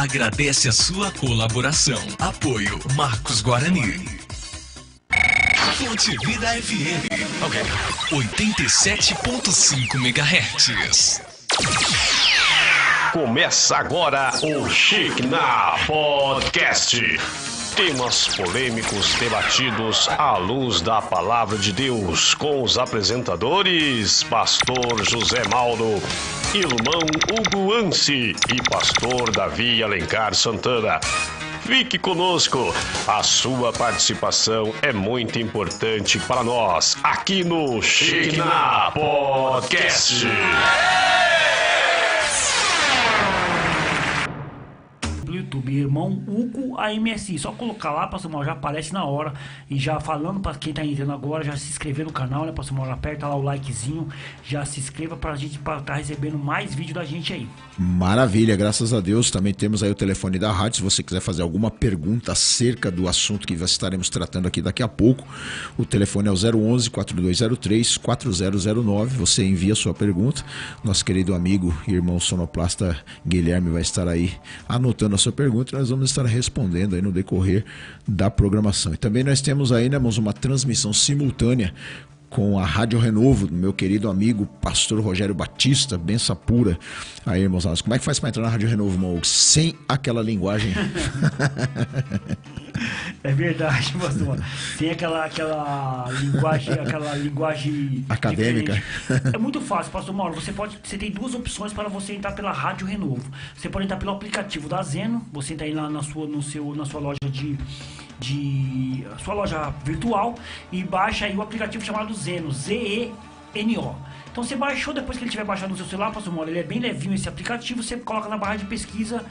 agradece a sua colaboração. Apoio Marcos Guarani. Fonte Vida FM. 87.5 MHz. Começa agora o Chique Na Podcast. Temas polêmicos debatidos à luz da Palavra de Deus, com os apresentadores Pastor José Mauro, Irmão Hugo Anci e Pastor Davi Alencar Santana. Fique conosco, a sua participação é muito importante para nós, aqui no Chique Na Podcast. YouTube, Irmão Hugo AMSI, só colocar lá, Pastor Mauro, já aparece na hora. E já falando para quem tá entrando agora, já se inscrever no canal, né, Pastor Mauro? Aperta lá o likezinho, já se inscreva pra gente tá recebendo mais vídeo da gente aí. Maravilha, graças a Deus. Também temos aí o telefone da rádio, se você quiser fazer alguma pergunta acerca do assunto que estaremos tratando aqui daqui a pouco. O telefone é o 011-4203-4009, você envia a sua pergunta. Nosso querido amigo e irmão sonoplasta Guilherme vai estar aí anotando a sua pergunta e nós vamos estar respondendo aí no decorrer da programação. E também nós temos aí, né, irmãos, uma transmissão simultânea com a Rádio Renovo, do meu querido amigo Pastor Rogério Batista, benção pura. Aí, irmãos, como é que faz para entrar na Rádio Renovo, irmão? Sem aquela linguagem. É verdade, Pastor. Sem aquela linguagem acadêmica. Diferente. É muito fácil, Pastor Mauro. Você tem duas opções para você entrar pela Rádio Renovo. Você pode entrar pelo aplicativo da Zeno. Você entra aí lá na sua loja sua loja virtual e baixa aí o aplicativo chamado Zeno, Z-E-N-O. Então você baixou, depois que ele tiver baixado no seu celular, Pastor Mauro, ele é bem levinho esse aplicativo, você coloca na barra de pesquisa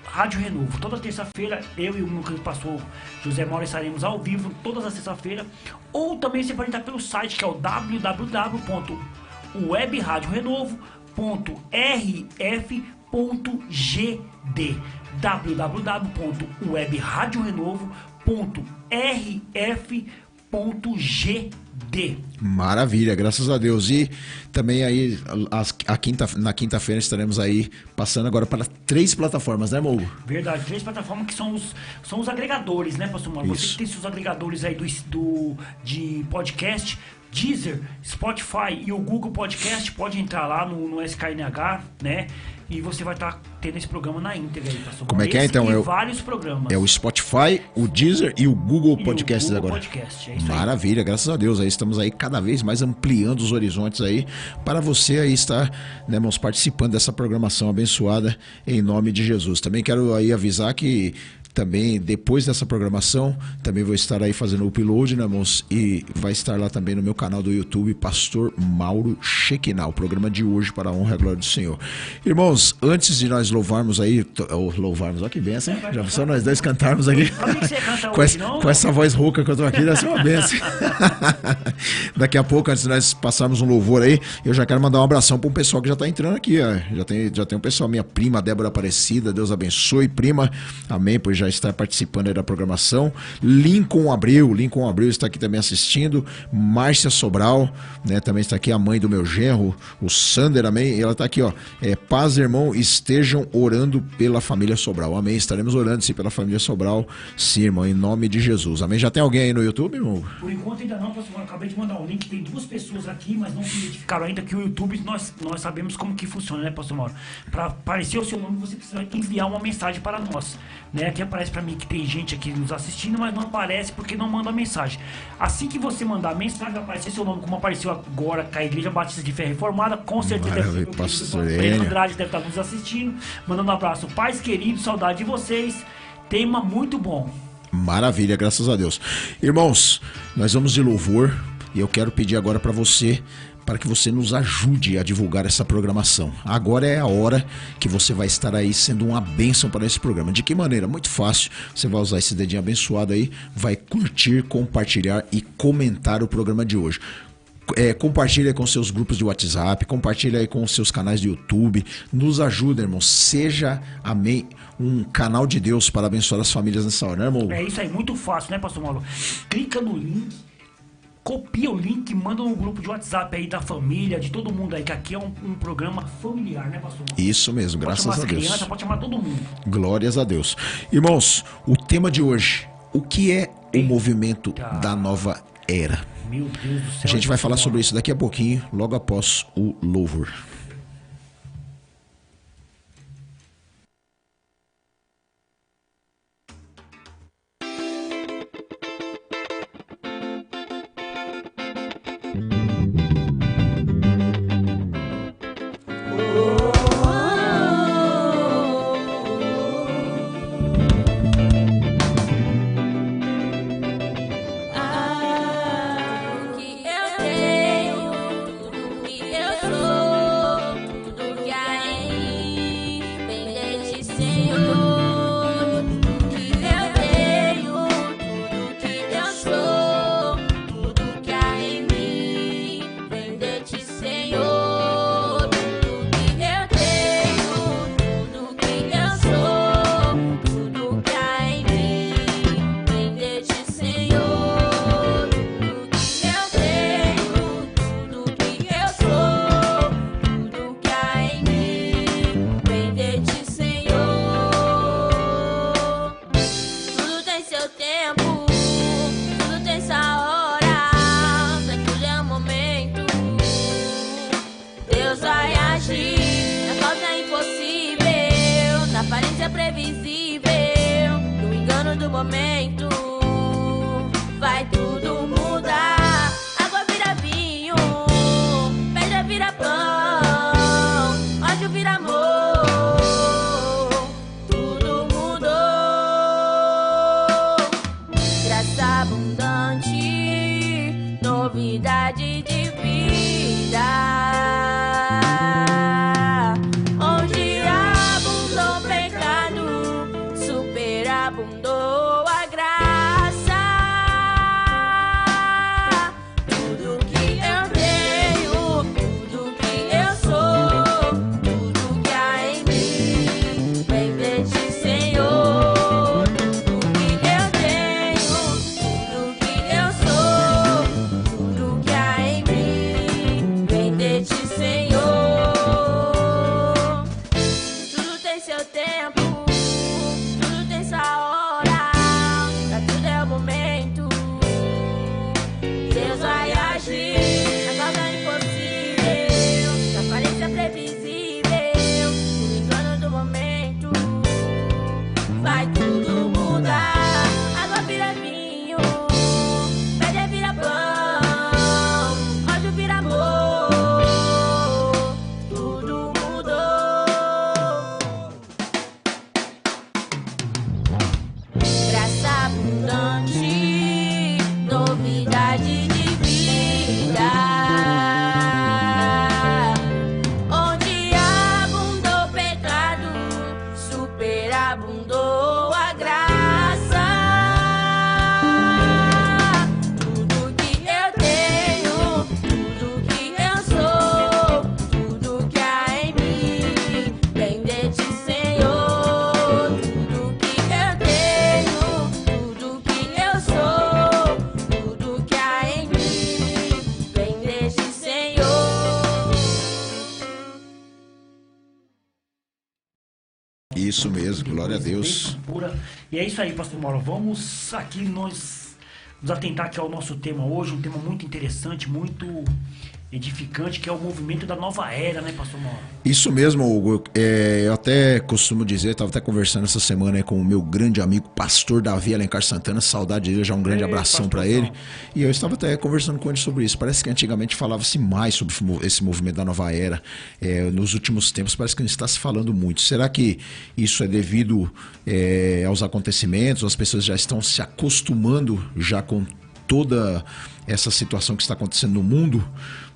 Rádio Renovo. Toda terça-feira, eu e o meu pastor José Mauro estaremos ao vivo, todas as terça-feiras. Ou também você pode entrar pelo site, que é o www.webradiorenovo.rf.gd www.webradiorenovo.rf.gd. Maravilha, graças a Deus. E também aí na quinta-feira estaremos aí passando agora para 3 plataformas, né, Mogo? Verdade, 3 plataformas que são os agregadores, né, Pastor Mauro? Você que tem seus agregadores aí de podcast, Deezer, Spotify e o Google Podcast, pode entrar lá no SKNH, né? E você vai estar tendo esse programa na íntegra aí, Pastor Mauro. Como é que é, então? Vários programas. É o Spotify, o Deezer e o Google Podcast agora. Podcast, é isso. Maravilha, aí. Graças a Deus. Aí estamos aí cada vez mais ampliando os horizontes aí para você aí estar, né, irmãos, participando dessa programação abençoada em nome de Jesus. Também quero aí avisar que também depois dessa programação, também vou estar aí fazendo o upload, né, irmãos? E vai estar lá também no meu canal do YouTube, Pastor Mauro Shekinah, o programa de hoje para a honra e a glória do Senhor. Irmãos, antes de nós louvarmos aí, olha que benção, hein? Já só nós dois cantarmos aqui. Com essa voz rouca que eu tô aqui, deve ser uma benção. Daqui a pouco, antes de nós passarmos um louvor aí, eu já quero mandar um abração para o pessoal que já está entrando aqui, ó. Já tem um pessoal, minha prima Débora Aparecida, Deus abençoe, prima, amém, pois já está participando aí da programação. Lincoln Abreu está aqui também assistindo. Márcia Sobral, né, também está aqui, a mãe do meu genro, o Sander, amém. E ela está aqui, ó. Paz, irmão, estejam orando pela família Sobral, amém. Estaremos orando sim pela família Sobral, sim, irmão, em nome de Jesus, amém. Já tem alguém aí no YouTube, irmão? Por enquanto ainda não, Pastor Mauro. Acabei de mandar um link, tem 2 pessoas aqui, mas não se identificaram ainda, que o YouTube nós sabemos como que funciona, né, Pastor Mauro? Para aparecer o seu nome, você precisa enviar uma mensagem para nós, né? Aqui aparece para mim que tem gente aqui nos assistindo, mas não aparece porque não manda mensagem. Assim que você mandar a mensagem, vai aparecer seu nome, como apareceu agora com a Igreja Batista de Fé Reformada. Com certeza deve ser o pastor Andrade, deve estar nos assistindo. Mandando um abraço, pais queridos, saudade de vocês. Tema muito bom. Maravilha, graças a Deus. Irmãos, nós vamos de louvor e eu quero pedir agora para você, para que você nos ajude a divulgar essa programação. Agora é a hora que você vai estar aí sendo uma bênção para esse programa. De que maneira? Muito fácil. Você vai usar esse dedinho abençoado aí, vai curtir, compartilhar e comentar o programa de hoje. Compartilha com seus grupos de WhatsApp, compartilha aí com os seus canais de YouTube, nos ajuda, irmão, seja, amém, um canal de Deus para abençoar as famílias nessa hora, né, irmão? É isso aí, muito fácil, né, Pastor Mauro? Clica no link, copia o link e manda no grupo de WhatsApp aí da família, de todo mundo aí, que aqui é um programa familiar, né, pastor? Isso mesmo, graças a Deus. Pode chamar as crianças, pode chamar todo mundo. Glórias a Deus. Irmãos, o tema de hoje, o que é o movimento da nova era? Meu Deus do céu. A gente vai falar sobre isso daqui a pouquinho, logo após o louvor. Novidade de vida, onde abundou o pecado, superabundou a graça. Tudo que eu tenho, tudo que eu sou, tudo que há em mim, vem de ti, Senhor. Tudo que eu tenho, tudo que eu sou, tudo que há em mim, vem de ti, Senhor. Tudo tem seu tempo, tudo tem sua hora, pra tudo é o momento. Deus vai agir na causa impossível, na aparência previsível, no engano do momento. Vai tudo mudar, água vira vinho, pedra vira pão, ódio vira amor, tudo mudou. Graça abundante, novidade de vida, onde abundou o pecado, superabundou a graça. Tudo que eu tenho, tudo que eu sou, tudo que há em mim, vem de ti, Senhor. Tudo que eu tenho, tudo que eu sou, tudo que há em mim, vem de ti, Senhor. Isso mesmo, glória a Deus. Pura. E é isso aí, pastor Mauro. Vamos aqui nos atentar aqui ao nosso tema hoje, um tema muito interessante, muito edificante, que é o movimento da nova era, né, pastor Mauro? Isso mesmo, Hugo. Eu até costumo dizer, estava até conversando essa semana aí com o meu grande amigo, pastor Davi Alencar Santana, saudade dele, já um grande abração para ele. E eu estava até conversando com ele sobre isso. Parece que antigamente falava-se mais sobre esse movimento da nova era. Nos últimos tempos parece que não está se falando muito. Será que isso é devido aos acontecimentos? As pessoas já estão se acostumando já com toda essa situação que está acontecendo no mundo,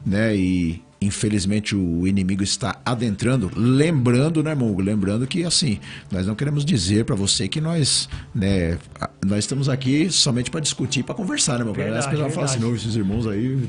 né? E infelizmente o inimigo está adentrando, lembrando, né, irmão? Lembrando que, assim, nós não queremos dizer para você que nós, né, nós estamos aqui somente para discutir, para conversar, né, meu cara? As pessoas falam assim, não, esses irmãos aí...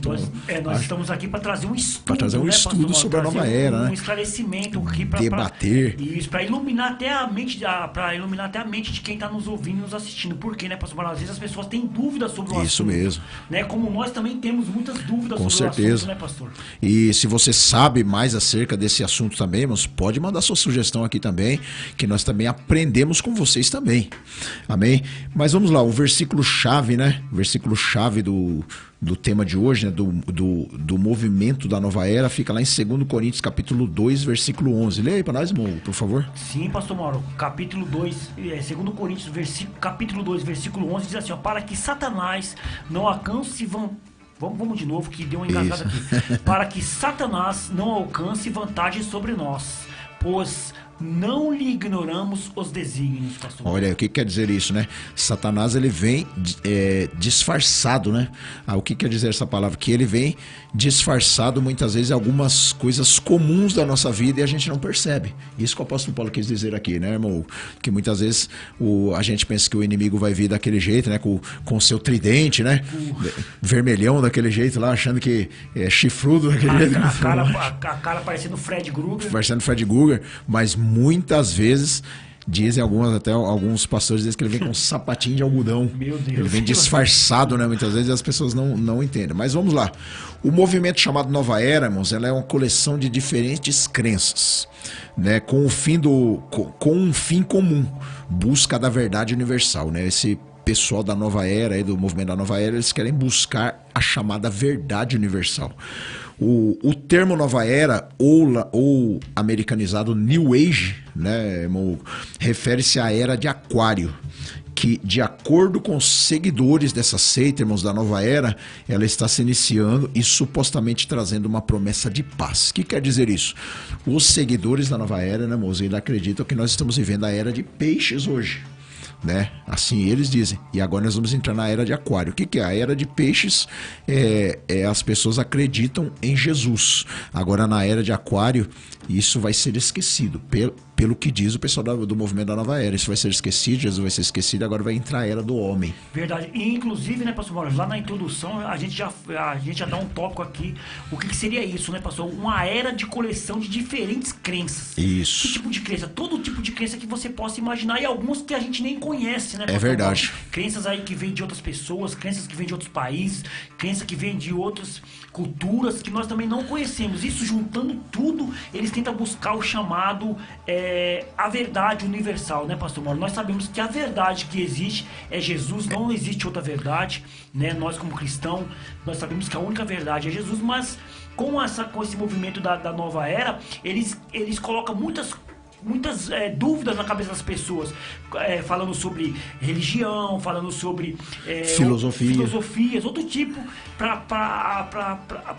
Nós estamos aqui para trazer um estudo, para trazer um estudo sobre a nova era, né? Um esclarecimento aqui para debater. Isso, para iluminar até a mente, de quem está nos ouvindo e nos assistindo. Por quê, né, pastor Mauro? Às vezes as pessoas têm dúvidas sobre o assunto. Isso mesmo. Né? Como nós também temos muitas dúvidas com sobre certeza. o assunto, né, pastor? E se você sabe mais acerca desse assunto também, irmãos, pode mandar sua sugestão aqui também, que nós também aprendemos com vocês também. Amém? Mas vamos lá, o versículo chave, né? O versículo chave do tema de hoje, né? Do movimento da nova era, fica lá em 2 Coríntios capítulo 2, versículo 11. Leia aí para nós, irmão, por favor. Sim, pastor Mauro, capítulo 2, 2 Coríntios, capítulo 2, versículo 11, diz assim, ó, para que Satanás não alcance Vamos de novo, que deu uma engasgada aqui. Para que Satanás não alcance vantagem sobre nós, pois não lhe ignoramos os desígnios, pastor. Olha, o que quer dizer isso, né? Satanás, ele vem disfarçado, né? O que quer dizer essa palavra? Que ele vem disfarçado, muitas vezes, algumas coisas comuns da nossa vida e a gente não percebe. Isso que o apóstolo Paulo quis dizer aqui, né, irmão? Que muitas vezes a gente pensa que o inimigo vai vir daquele jeito, né? Com o seu tridente, né? Vermelhão daquele jeito lá, achando que é chifrudo daquele jeito. A cara parecendo Fred Krueger. Parecendo Fred Krueger, mas muitas vezes dizem alguns pastores dizem que ele vem com um sapatinho de algodão. Meu Deus. Ele vem disfarçado, né? Muitas vezes as pessoas não entendem. Mas vamos lá. O movimento chamado Nova Era, irmãos, ela é uma coleção de diferentes crenças, né? Com um fim comum, busca da verdade universal, né? Esse pessoal da Nova Era, aí, do movimento da Nova Era, eles querem buscar a chamada verdade universal. O termo Nova Era, ou americanizado New Age, né, irmão, refere-se à era de Aquário, que, de acordo com os seguidores dessa seita, irmãos, da Nova Era, ela está se iniciando e supostamente trazendo uma promessa de paz. O que quer dizer isso? Os seguidores da Nova Era, né, irmãos, eles acreditam que nós estamos vivendo a era de peixes hoje, né? Assim eles dizem. E agora nós vamos entrar na era de Aquário. O que é? A era de peixes as pessoas acreditam em Jesus. Agora na era de Aquário, isso vai ser esquecido. Pelo que diz o pessoal do movimento da Nova Era. Isso vai ser esquecido, Jesus vai ser esquecido, agora vai entrar a era do homem. Verdade. E inclusive, né, pastor Mauro, lá na introdução a gente já dá um tópico aqui. O que seria isso, né, pastor? Uma era de coleção de diferentes crenças. Isso. Que tipo de crença? Todo tipo de crença que você possa imaginar, e alguns que a gente nem conhece, né, pastor? É verdade. Mauro? Crenças aí que vêm de outras pessoas, crenças que vêm de outros países, crenças que vêm de outras culturas que nós também não conhecemos. Isso juntando tudo, eles tentam buscar o chamado a verdade universal, né, pastor Mauro? Nós sabemos que a verdade que existe é Jesus, não existe outra verdade, né? Nós como cristãos, nós sabemos que a única verdade é Jesus, mas com esse movimento da nova era, eles colocam muitas dúvidas na cabeça das pessoas, falando sobre religião, falando sobre filosofias, outro tipo, para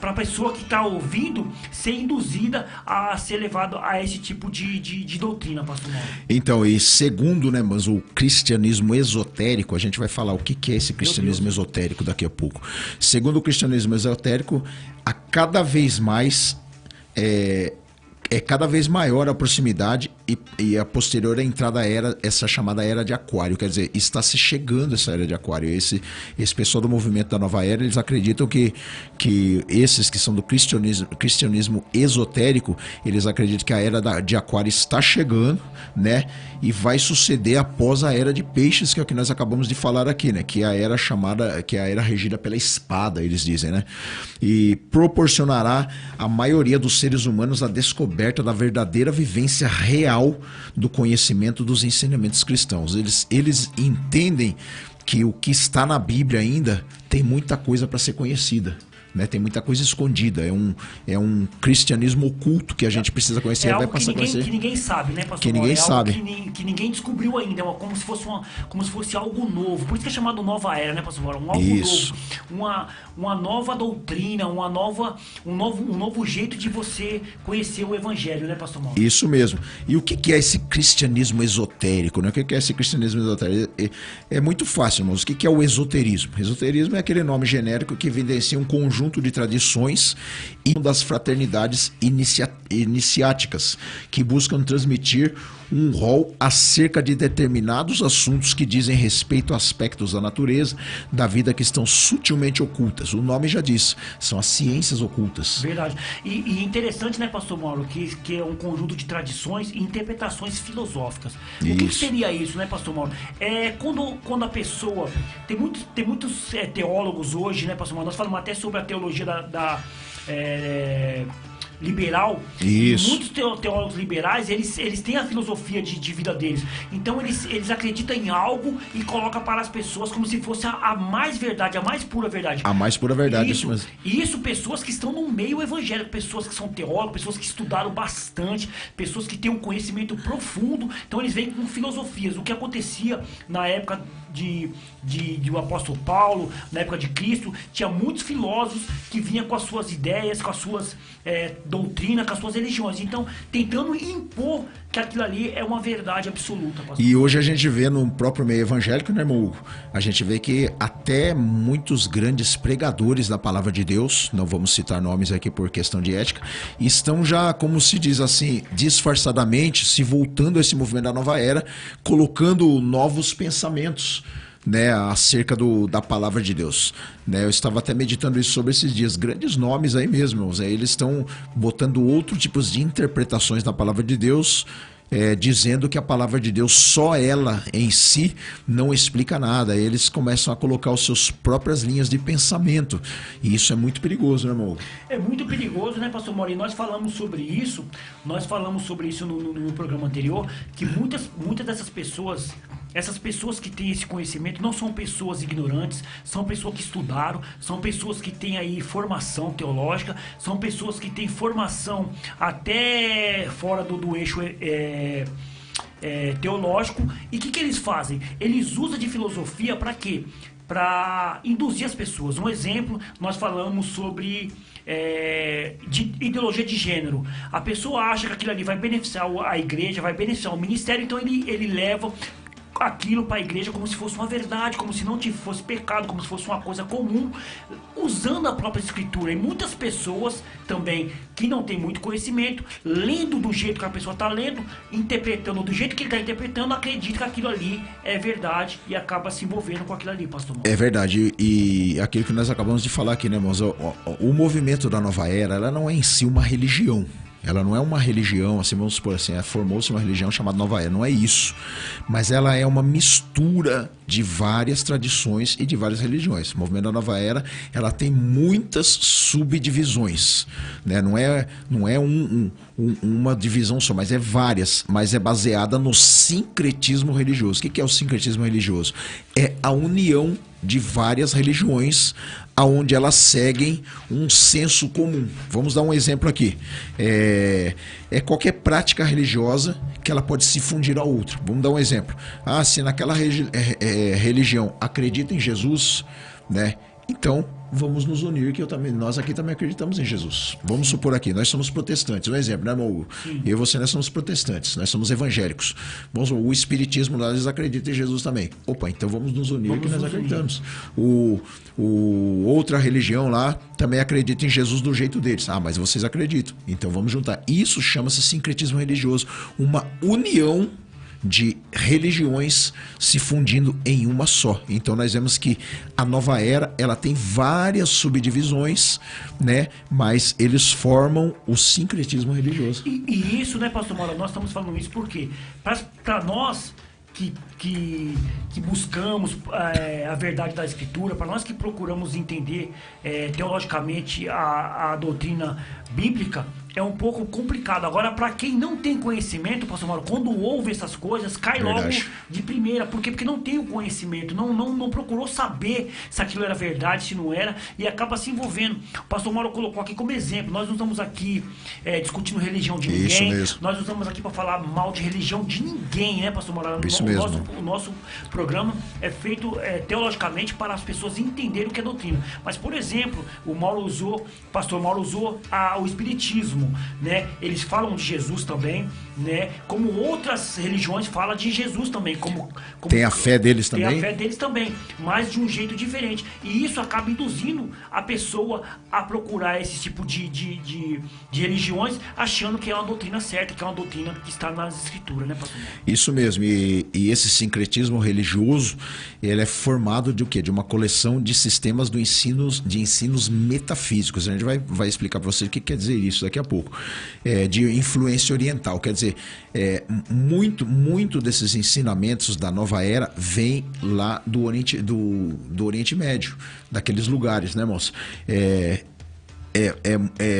a pessoa que está ouvindo ser induzida a ser levado a esse tipo de doutrina, pastor Mauro. Então, e segundo, né, mas o cristianismo esotérico, a gente vai falar o que é esse cristianismo esotérico daqui a pouco. Segundo o cristianismo esotérico, a cada vez mais cada vez maior a proximidade e a posterior entrada essa chamada era de Aquário. Quer dizer, está se chegando essa era de Aquário. Esse pessoal do movimento da nova era, eles acreditam que esses que são do cristianismo esotérico, eles acreditam que a era de Aquário está chegando, né? E vai suceder após a era de peixes, que é o que nós acabamos de falar aqui, né? Que é a era chamada, que é a era regida pela espada, eles dizem, né? E proporcionará à maioria dos seres humanos a descoberta da verdadeira vivência real do conhecimento dos ensinamentos cristãos. Eles entendem que o que está na Bíblia ainda tem muita coisa para ser conhecida, né? Tem muita coisa escondida. É um cristianismo oculto que a gente precisa conhecer. Vai passar a conhecer. Que ninguém sabe, né, pastor? Que ninguém sabe. Que ninguém descobriu ainda. Como se fosse algo novo. Por isso que é chamado nova era, né, pastor? Algo isso. Novo. Uma nova doutrina, um novo jeito de você conhecer o evangelho, né, pastor Mauro? Isso mesmo. E o que é esse cristianismo esotérico, né? O que é esse cristianismo esotérico? É muito fácil, irmãos. O que é o esoterismo? Esoterismo é aquele nome genérico que evidencia um conjunto conjunto de tradições e das fraternidades iniciáticas, que buscam transmitir um rol acerca de determinados assuntos que dizem respeito a aspectos da natureza, da vida que estão sutilmente ocultas. O nome já diz, são as ciências ocultas. Verdade. E interessante, né, pastor Mauro, que é um conjunto de tradições e interpretações filosóficas. O que seria isso, né, pastor Mauro? Quando a pessoa... Tem muitos teólogos hoje, né, pastor Mauro? Nós falamos até sobre a teologia liberal. Isso. Muitos teólogos liberais, eles têm a filosofia de vida deles. Então eles acreditam em algo e colocam para as pessoas como se fosse a mais verdade, a mais pura verdade. A mais pura verdade, isso mesmo. Isso, pessoas que estão no meio evangélico, pessoas que são teólogos, pessoas que estudaram bastante, pessoas que têm um conhecimento profundo. Então eles vêm com filosofias. O que acontecia na época do apóstolo Paulo, na época de Cristo, tinha muitos filósofos que vinham com as suas ideias, com as suas doutrinas, com as suas religiões. Então, tentando impor que aquilo ali é uma verdade absoluta, pastor. E hoje a gente vê no próprio meio evangélico, né, irmão Hugo? A gente vê que até muitos grandes pregadores da palavra de Deus, não vamos citar nomes aqui por questão de ética, estão já, como se diz assim, disfarçadamente se voltando a esse movimento da nova era, colocando novos pensamentos, né, acerca da palavra de Deus, né? Eu estava até meditando isso sobre esses dias, grandes nomes aí mesmo, irmãos, eles estão botando outros tipos de interpretações da palavra de Deus, dizendo que a palavra de Deus, só ela em si, não explica nada. Eles começam a colocar as suas próprias linhas de pensamento, e isso é muito perigoso, né, irmão? É muito perigoso, né, pastor Maurinho? Nós falamos sobre isso no programa anterior, que muitas dessas pessoas, essas pessoas que têm esse conhecimento, não são pessoas ignorantes, são pessoas que estudaram, são pessoas que têm aí formação teológica, são pessoas que têm formação até fora do eixo teológico. E o que eles fazem? Eles usam de filosofia para quê? Para induzir as pessoas. Um exemplo, nós falamos sobre de ideologia de gênero. A pessoa acha que aquilo ali vai beneficiar a igreja, vai beneficiar o ministério, então ele leva aquilo para a igreja como se fosse uma verdade, como se não fosse pecado, como se fosse uma coisa comum, usando a própria escritura. E muitas pessoas também que não têm muito conhecimento, lendo do jeito que a pessoa está lendo, interpretando do jeito que ele está interpretando, acredita que aquilo ali é verdade e acaba se envolvendo com aquilo ali, pastor. É verdade, e aquilo que nós acabamos de falar aqui, né, irmãos? O movimento da nova era, ela não é em si uma religião. Ela não é uma religião, assim, vamos supor assim, formou-se uma religião chamada Nova Era, não é isso. Mas ela é uma mistura de várias tradições e de várias religiões. O movimento da Nova Era, ela tem muitas subdivisões, né? Não é uma divisão só, mas é várias, mas é baseada no sincretismo religioso. O que é o sincretismo religioso? É a união de várias religiões, aonde elas seguem um senso comum. Vamos dar um exemplo aqui. É qualquer prática religiosa que ela pode se fundir a outra. Vamos dar um exemplo. Se naquela religião acredita em Jesus, né? Então vamos nos unir, que nós aqui também acreditamos em Jesus. Vamos supor aqui, nós somos protestantes. Um exemplo, né, irmão? Eu e você, nós somos protestantes, nós somos evangélicos. O espiritismo lá, eles acreditam em Jesus também. Opa, então vamos nos unir, que nós acreditamos. Outra religião lá também acredita em Jesus do jeito deles. Mas vocês acreditam, então vamos juntar. Isso chama-se sincretismo religioso, uma união de religiões se fundindo em uma só. Então nós vemos que a nova era, ela tem várias subdivisões, né? Mas eles formam o sincretismo religioso. E isso, né, pastor Mauro, nós estamos falando isso porque para nós que buscamos a verdade da Escritura, para nós que procuramos entender teologicamente a doutrina bíblica, é um pouco complicado. Agora, para quem não tem conhecimento, pastor Mauro, quando ouve essas coisas, cai logo de primeira. Por quê? Porque não tem o conhecimento, não procurou saber se aquilo era verdade, se não era, e acaba se envolvendo. O pastor Mauro colocou aqui como exemplo, nós não estamos aqui discutindo religião de ninguém, nós não estamos aqui para falar mal de religião de ninguém, né, pastor Mauro? O nosso programa é feito teologicamente para as pessoas entenderem o que é doutrina. Mas, por exemplo, o pastor Mauro usou o espiritismo. cristianismo, né, eles falam de Jesus também, né, como outras religiões falam de Jesus também, como Tem a fé deles tem também? a fé deles também, mas de um jeito diferente. E isso acaba induzindo a pessoa a procurar esse tipo de religiões, achando que é uma doutrina certa, que é uma doutrina que está nas escrituras, né, pastor? Isso mesmo, e esse sincretismo religioso, ele é formado de o quê? De uma coleção de sistemas de ensinos metafísicos. A gente vai explicar para vocês o que quer dizer isso daqui a pouco. De influência oriental, quer dizer, muito desses ensinamentos da nova era vem lá do Oriente Médio, daqueles lugares, né, moço?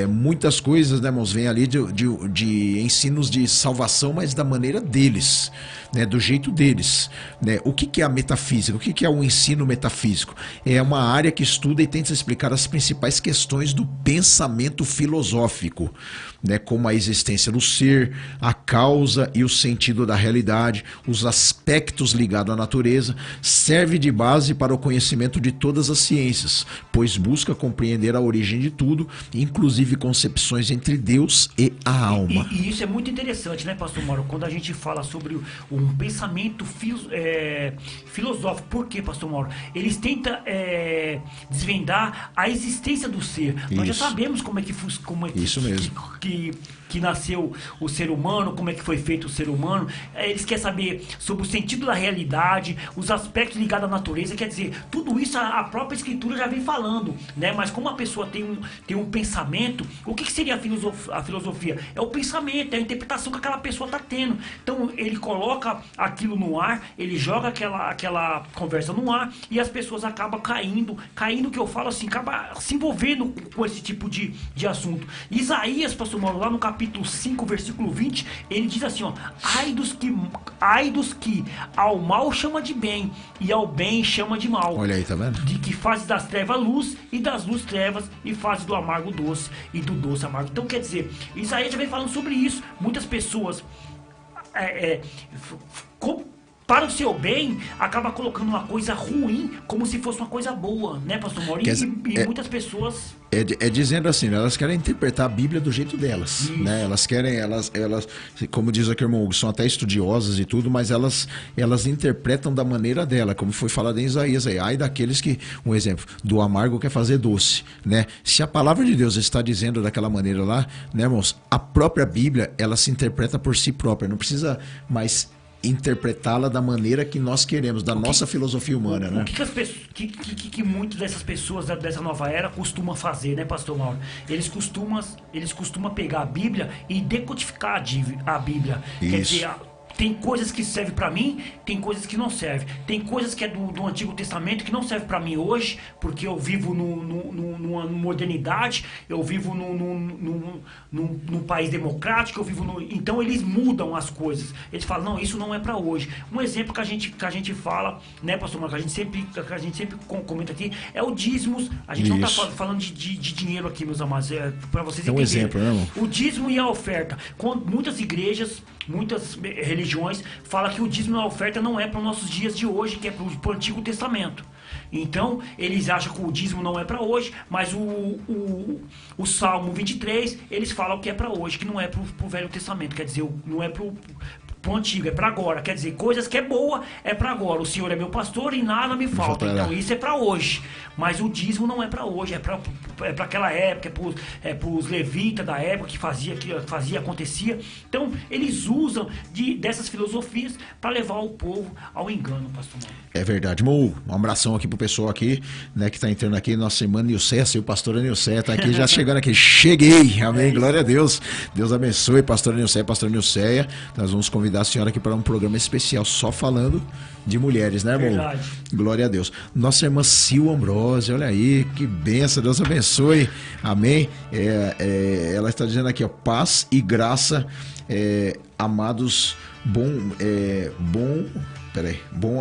Muitas coisas, né, irmãos, vem ali de ensinos de salvação, mas da maneira deles, né, do jeito deles, né? O que é a metafísica? O que é o ensino metafísico? É uma área que estuda e tenta explicar as principais questões do pensamento filosófico, né, como a existência do ser, a causa e o sentido da realidade, os aspectos ligados à natureza, serve de base para o conhecimento de todas as ciências, pois busca compreender a origem de tudo, inclusive concepções entre Deus e a alma. E isso é muito interessante, né, pastor Mauro, quando a gente fala sobre um pensamento filosófico. Por quê, pastor Mauro? Eles tentam desvendar a existência do ser. Nós já sabemos como é que Isso mesmo. que nasceu o ser humano, como é que foi feito o ser humano. Eles querem saber sobre o sentido da realidade, os aspectos ligados à natureza. Quer dizer, tudo isso a própria escritura já vem falando, né? Mas como a pessoa tem um pensamento, o que seria a filosofia? É o pensamento, é a interpretação que aquela pessoa está tendo. Então ele coloca aquilo no ar, ele joga aquela conversa no ar e as pessoas acabam caindo, que eu falo assim, acaba se envolvendo com esse tipo de assunto. Isaías, pastor Mauro, lá no capítulo 5, versículo 20, ele diz assim, ó: ai dos que ao mal chama de bem e ao bem chama de mal. Olha aí, tá vendo? De que faz das trevas luz e das luz trevas e faz do amargo doce e do doce amargo. Então quer dizer, Isaías já vem falando sobre isso. Muitas pessoas para o seu bem, acaba colocando uma coisa ruim como se fosse uma coisa boa, né, pastor Mauro? E muitas pessoas... dizendo assim, elas querem interpretar a Bíblia do jeito delas, né? Elas querem, elas, como diz aqui o irmão Hugo, são até estudiosas e tudo, mas elas interpretam da maneira dela, como foi falado em Isaías aí. Ai daqueles que, um exemplo, do amargo quer fazer doce, né? Se a palavra de Deus está dizendo daquela maneira lá, né, irmãos? A própria Bíblia, ela se interpreta por si própria, não precisa mais interpretá-la da maneira que nós queremos, da nossa filosofia humana, né? O que muitas dessas pessoas dessa nova era costumam fazer, né, pastor Mauro? Eles costumam pegar a Bíblia e decodificar a Bíblia. Isso. Quer dizer, tem coisas que servem para mim, tem coisas que não servem. Tem coisas que é do Antigo Testamento que não serve para mim hoje, porque eu vivo numa modernidade, eu vivo num país democrático, então eles mudam as coisas. Eles falam, não, isso não é para hoje. Um exemplo que a gente fala, né, pastor Marcos, que a gente sempre comenta aqui, é o dízimos. A gente não está falando de dinheiro aqui, meus amados, para vocês entenderem. Um exemplo, né, irmão? O dízimo e a oferta. Quando muitas igrejas, muitas religiões falam que o dízimo e a oferta não é para os nossos dias de hoje, que é para o Antigo Testamento. Então, eles acham que o dízimo não é para hoje, mas o Salmo 23, eles falam que é para hoje, que não é para o Velho Testamento. Quer dizer, não é para o antigo, é para agora. Quer dizer, coisas que é boa é para agora. O Senhor é meu pastor e nada me falta. Então isso é para hoje. Mas o dízimo não é para hoje, é para aquela época, é para os levitas da época que fazia, acontecia. Então eles usam dessas filosofias para levar o povo ao engano, pastor Mauro. É verdade. Um abração aqui pro pessoal aqui, né, que tá entrando aqui, nossa irmã Nilceia, seu pastor Nilceia tá aqui já chegando aqui. Cheguei, amém, glória a Deus. Deus abençoe, pastor Nilceia. Nós vamos convidar a senhora aqui para um programa especial só falando de mulheres, né, irmão? Verdade. Glória a Deus. Nossa irmã Sil Ambrose, olha aí, que benção, Deus abençoe, amém. Ela está dizendo aqui, ó, paz e graça, amados, bom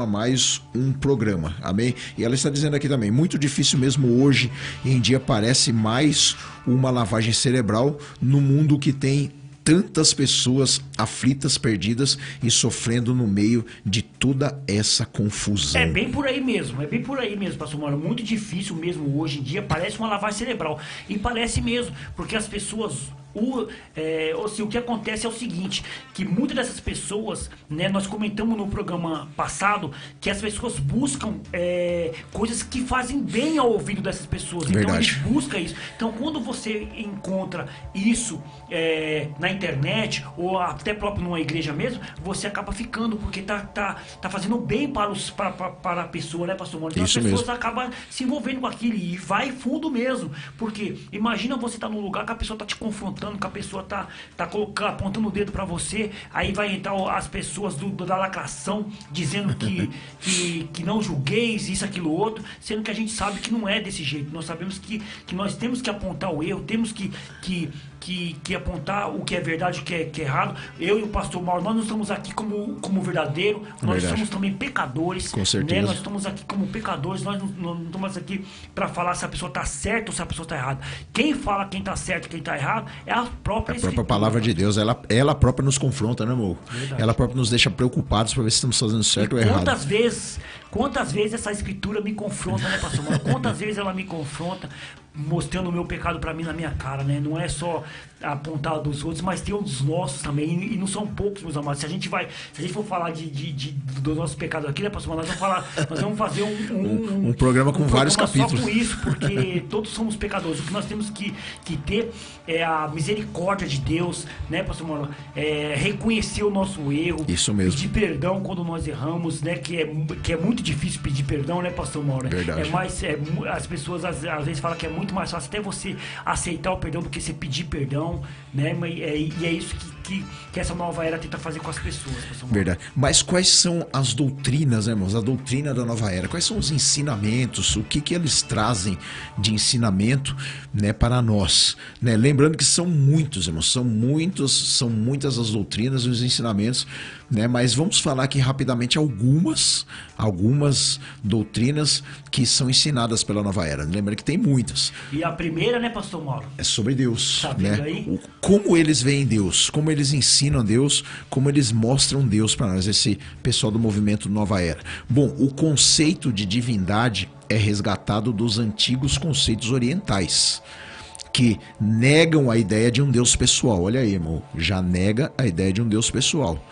a mais um programa, amém? E ela está dizendo aqui também, muito difícil mesmo hoje em dia, parece mais uma lavagem cerebral no mundo que tem tantas pessoas aflitas, perdidas e sofrendo no meio de toda essa confusão. É bem por aí mesmo, pastor Mauro. Muito difícil mesmo hoje em dia, parece uma lavagem cerebral. E parece mesmo, porque as pessoas O que acontece é o seguinte, que muitas dessas pessoas, né, nós comentamos no programa passado, que as pessoas buscam coisas que fazem bem ao ouvido dessas pessoas. Então a gente busca isso. Então quando você encontra isso na internet, ou até próprio numa igreja mesmo, você acaba ficando, porque tá fazendo bem para a pessoa, né, pastor Mônica? Então Isso as pessoas mesmo. acabam se envolvendo com aquilo e vai fundo mesmo. Porque imagina você tá num lugar que a pessoa tá te confrontando, que a pessoa tá apontando o dedo pra você, aí vai entrar as pessoas da lacração dizendo que não julgueis, isso, aquilo, outro, sendo que a gente sabe que não é desse jeito. Nós sabemos que nós temos que apontar o erro, temos que apontar o que é verdade, o que é errado. Eu e o pastor Mauro, nós não estamos aqui como verdadeiro, nós somos também pecadores. Com certeza. Né? Nós estamos aqui como pecadores, nós não estamos aqui para falar se a pessoa está certa ou se a pessoa está errada. Quem fala quem está certo e quem está errado é a própria A palavra de Deus, ela própria nos confronta, né, amor? Verdade. Ela própria nos deixa preocupados para ver se estamos fazendo certo ou errado. Quantas vezes essa escritura me confronta, né, pastor Mauro? Quantas vezes ela me confronta, mostrando o meu pecado para mim na minha cara, né? Não é só apontar dos outros, mas tem os nossos também, e não são poucos, meus amados. Se a gente for falar dos nossos pecados aqui, né, pastor Mauro? Nós vamos fazer um programa com vários capítulos. Só com isso, porque todos somos pecadores. O que nós temos que ter é a misericórdia de Deus, né, pastor Mauro? Reconhecer o nosso erro. Isso mesmo. Pedir perdão quando nós erramos, né? Que é muito difícil pedir perdão, né, pastor Mauro? Verdade. As pessoas às vezes falam que é muito mais fácil até você aceitar o perdão do que você pedir perdão, né? E é isso que essa nova era tenta fazer com as pessoas, pastor Mauro. Verdade. Mas quais são as doutrinas, né, irmãos? A doutrina da nova era. Quais são os ensinamentos? O que eles trazem de ensinamento, né, para nós? Né? Lembrando que são muitos, irmãos. São muitas as doutrinas e os ensinamentos, né? Mas vamos falar aqui rapidamente algumas doutrinas que são ensinadas pela nova era. Lembrando que tem muitas. E a primeira, né, pastor Mauro? É sobre Deus, Tá vendo né? aí? Como eles veem Deus, como eles ensinam Deus, como eles mostram Deus para nós, esse pessoal do movimento Nova Era. Bom, o conceito de divindade é resgatado dos antigos conceitos orientais, que negam a ideia de um Deus pessoal. Olha aí, irmão, já nega a ideia de um Deus pessoal.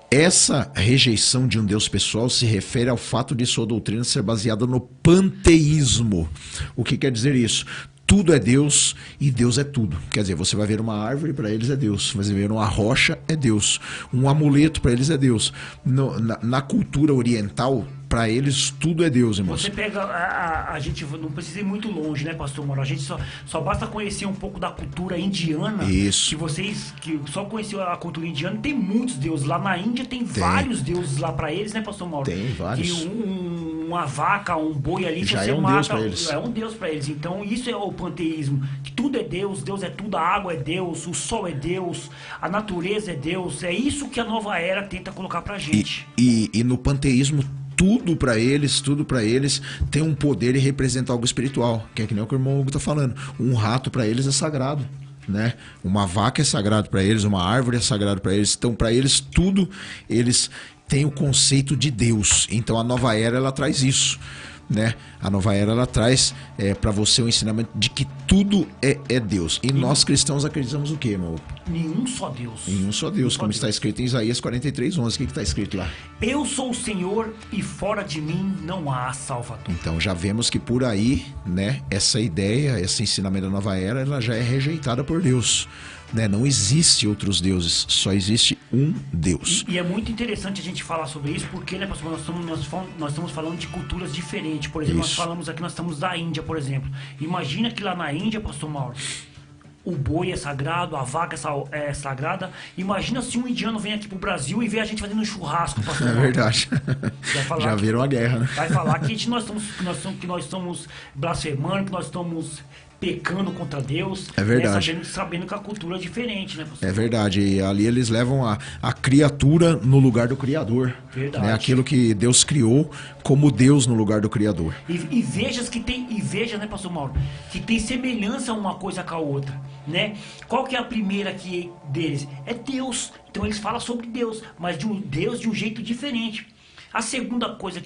Essa rejeição de um Deus pessoal se refere ao fato de sua doutrina ser baseada no panteísmo. O que quer dizer isso? Tudo é Deus e Deus é tudo. Quer dizer, você vai ver uma árvore, para eles é Deus. Você vai ver uma rocha, é Deus. Um amuleto, para eles é Deus. Na cultura oriental, para eles tudo é Deus, irmãos. Você pega, a gente não precisa ir muito longe, né, pastor Mauro? A gente só basta conhecer um pouco da cultura indiana. Isso. Que só conheceu a cultura indiana, tem muitos deuses. Lá na Índia tem vários deuses lá para eles, né, pastor Mauro? Tem vários. Que uma vaca, um boi ali, Já você é um mata, deus para eles. É um deus para eles. Então isso é o panteísmo, que tudo é Deus, Deus é tudo, a água é Deus, o sol é Deus, a natureza é Deus. É isso que a nova era tenta colocar pra gente. E no panteísmo, tudo para eles tem um poder e representa algo espiritual, que é que nem o que o irmão Hugo tá falando. Um rato para eles é sagrado, né? Uma vaca é sagrado para eles, uma árvore é sagrado para eles. Então, para eles tudo, eles têm o conceito de Deus. Então, a nova era ela traz isso, né? A nova era ela traz para você o ensinamento de que tudo é Deus. E nós cristãos acreditamos o quê, irmão? Nenhum só Deus. Nenhum só Deus, como está escrito em Isaías 43:11. O que está escrito lá? Eu sou o Senhor e fora de mim não há salvador. Então já vemos que por aí, né, essa ideia, esse ensinamento da nova era, ela já é rejeitada por Deus, né? Não existe outros deuses, só existe um Deus. E é muito interessante a gente falar sobre isso, porque, né, pastor, nós estamos falando de culturas diferentes. Por exemplo, Isso. nós falamos aqui, nós estamos da Índia, por exemplo. Imagina que lá na Índia, pastor Mauro, o boi é sagrado, a vaca é sagrada. Imagina se um indiano vem aqui pro Brasil e vê a gente fazendo um churrasco, pastor É Mauro. verdade. Vai falar Já que- viram a guerra, né? Vai falar que nós estamos blasfemando, que nós estamos pecando contra Deus. É verdade. Né, sabendo que a cultura é diferente, né, pastor? É verdade, e ali eles levam a criatura no lugar do Criador. Verdade. Né? Aquilo que Deus criou como Deus no lugar do Criador. E veja, né, pastor Mauro, que tem semelhança uma coisa com a outra, né? Qual que é a primeira deles? É Deus. Então eles falam sobre Deus, mas de um Deus de um jeito diferente. A segunda coisa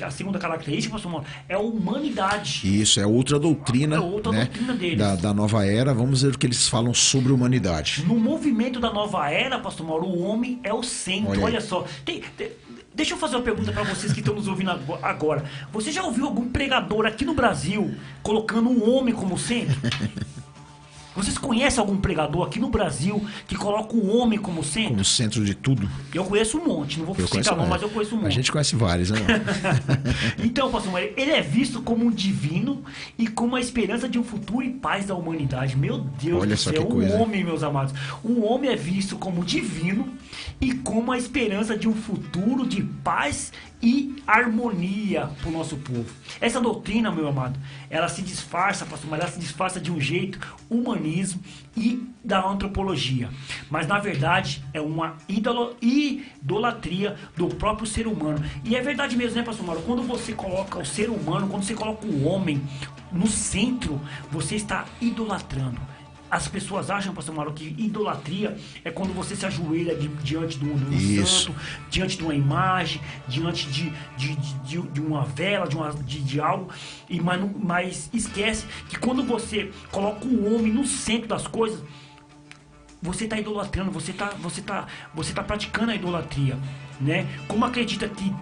a segunda característica, pastor Mauro, é a humanidade. Isso, é outra doutrina, É outra né, doutrina deles. da nova era. Vamos ver o que eles falam sobre humanidade. No movimento da nova era, pastor Mauro, o homem é o centro. Olha aí. Olha só. Deixa eu fazer uma pergunta para vocês que estão nos ouvindo agora. Você já ouviu algum pregador aqui no Brasil colocando o homem como centro? Vocês conhecem algum pregador aqui no Brasil que coloca o homem como centro? Como centro de tudo. Eu conheço um monte, não vou Eu citar conheço, não, mas eu conheço um monte. A gente conhece vários, né? Então, pastor Mauro, ele é visto como um divino e como a esperança de um futuro e paz da humanidade. Meu Deus Olha do só céu, que coisa, o homem, meus amados. O homem é visto como divino e como a esperança de um futuro de paz e harmonia para o nosso povo. Essa doutrina, meu amado, ela se disfarça, pastor Mauro, ela se disfarça de um jeito humanismo e da antropologia. Mas, na verdade, é uma idolatria do próprio ser humano. E é verdade mesmo, né, pastor Mauro? Quando você coloca o ser humano, quando você coloca o homem no centro, você está idolatrando. As pessoas acham, pastor Mauro, que idolatria é quando você se ajoelha diante de um santo, diante de uma imagem, diante de uma vela, de algo, mas esquece que quando você coloca o homem no centro das coisas, você está idolatrando, você tá praticando a idolatria, né? Como acredita que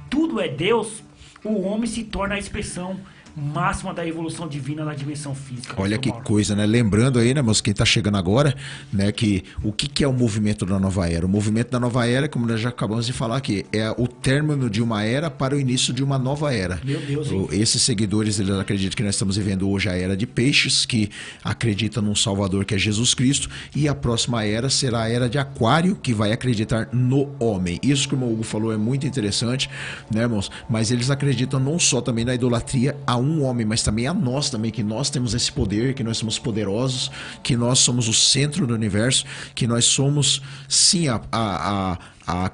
tudo é Deus, o homem se torna a expressão máxima da evolução divina na dimensão física. Olha que coisa, né? Lembrando aí, né, mas quem tá chegando agora, né, que o que é o movimento da nova era? O movimento da nova era, como nós já acabamos de falar aqui, é o término de uma era para o início de uma nova era. Meu Deus, hein? Esses seguidores, eles acreditam que nós estamos vivendo hoje a era de peixes, que acredita num Salvador que é Jesus Cristo, e a próxima era será a era de Aquário, que vai acreditar no homem. Isso que o irmão Hugo falou é muito interessante, né, irmãos? Mas eles acreditam não só também na idolatria a um homem, mas também a nós também, que nós temos esse poder, que nós somos poderosos, que nós somos o centro do universo, que nós somos, sim, a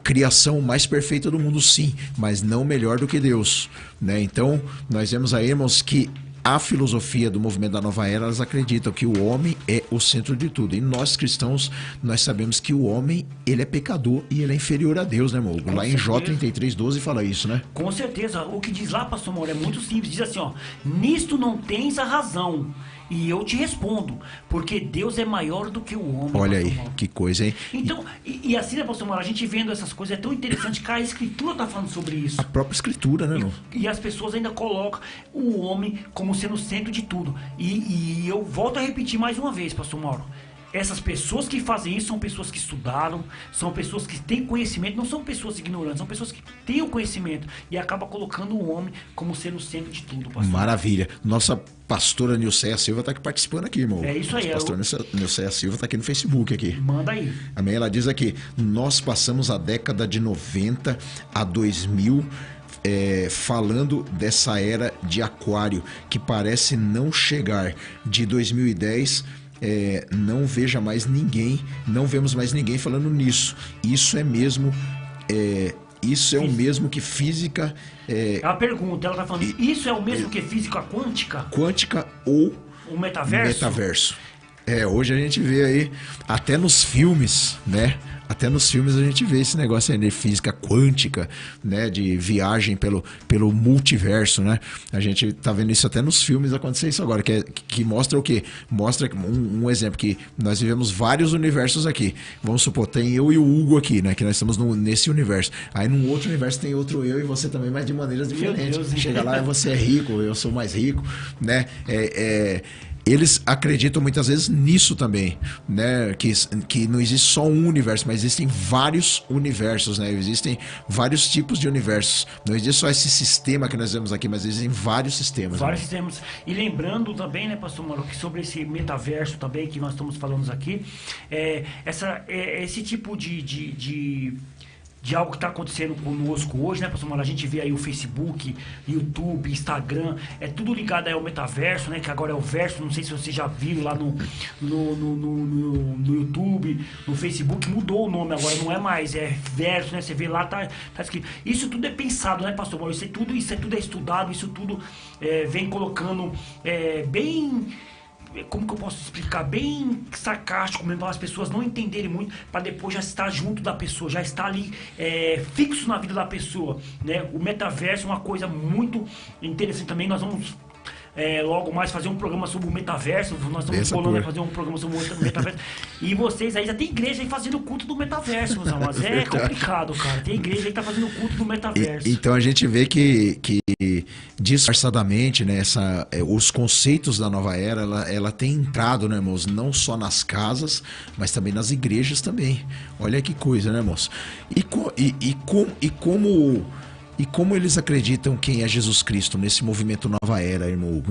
criação mais perfeita do mundo, sim, mas não melhor do que Deus, né? Então, nós vemos aí, irmãos, que a filosofia do movimento da nova era, elas acreditam que o homem é o centro de tudo. E nós cristãos, nós sabemos que o homem, ele é pecador e ele é inferior a Deus, né, irmão? Lá em Jó 33:12 fala isso, né? Com certeza. O que diz lá, pastor Mauro, é muito simples. Diz assim, ó: nisto não tens a razão. E eu te respondo, porque Deus é maior do que o homem. Olha pastor aí, Mauro. que coisa, hein? Então, e assim, né, pastor Mauro, a gente vendo essas coisas é tão interessante que a Escritura está falando sobre isso. A própria escritura, né, irmão? E as pessoas ainda colocam o homem como sendo o centro de tudo. E eu volto a repetir mais uma vez, pastor Mauro. Essas pessoas que fazem isso são pessoas que estudaram, são pessoas que têm conhecimento, não são pessoas ignorantes, são pessoas que têm o conhecimento e acabam colocando o homem como sendo o centro de tudo, pastor. Maravilha. Nossa pastora Nilceia Silva está aqui participando aqui, irmão. É isso aí. Pastora Nilceia Silva está aqui no Facebook aqui. Manda aí. Amém? Ela diz aqui: nós passamos a década de 90 a 2000 falando dessa era de Aquário que parece não chegar. De 2010 não veja mais ninguém, não vemos mais ninguém falando nisso. Isso é mesmo, isso é o mesmo que física. A pergunta, ela tá falando, isso é o mesmo que física quântica? Quântica ou O metaverso? Metaverso. Hoje a gente vê aí, até nos filmes, né? Até nos filmes a gente vê esse negócio aí de física quântica, né? De viagem pelo multiverso, né? A gente tá vendo isso até nos filmes acontecer isso agora, que mostra o quê? Mostra um exemplo, que nós vivemos vários universos aqui. Vamos supor, tem eu e o Hugo aqui, né? Que nós estamos nesse universo. Aí num outro universo tem outro eu e você também, mas de maneiras diferentes. Deus. Chega lá e você é rico, eu sou mais rico, né? Eles acreditam muitas vezes nisso também, né? Que não existe só um universo, mas existem vários universos, né? Existem vários tipos de universos. Não existe só esse sistema que nós vemos aqui, mas existem vários sistemas. Vários sistemas. E lembrando também, né, pastor Mauro, que sobre esse metaverso também que nós estamos falando aqui, esse tipo de algo que está acontecendo conosco hoje, né, pastor Mauro? A gente vê aí o Facebook, YouTube, Instagram, é tudo ligado aí ao metaverso, né, que agora é o verso, não sei se vocês já viram lá no YouTube, no Facebook, mudou o nome agora, não é mais, é verso, né, você vê lá, tá escrito. Isso tudo é pensado, né, pastor Mauro? Isso é tudo é estudado, isso tudo vem colocando bem como que eu posso explicar? Bem sarcástico mesmo, para as pessoas não entenderem muito, para depois já estar junto da pessoa, já estar ali fixo na vida da pessoa, né? O metaverso é uma coisa muito interessante também. Nós vamos logo mais fazer um programa sobre o metaverso. Nós estamos bolando fazer um programa sobre o metaverso. E vocês aí já tem igreja aí fazendo o culto do metaverso, meus amados. É complicado, cara. Tem igreja aí que tá fazendo o culto do metaverso. Então a gente vê que disfarçadamente, né, os conceitos da nova era, ela tem entrado, né, irmãos, não só nas casas, mas também nas igrejas também. Olha que coisa, né, irmãos? E como eles acreditam quem é Jesus Cristo nesse movimento Nova Era, irmão?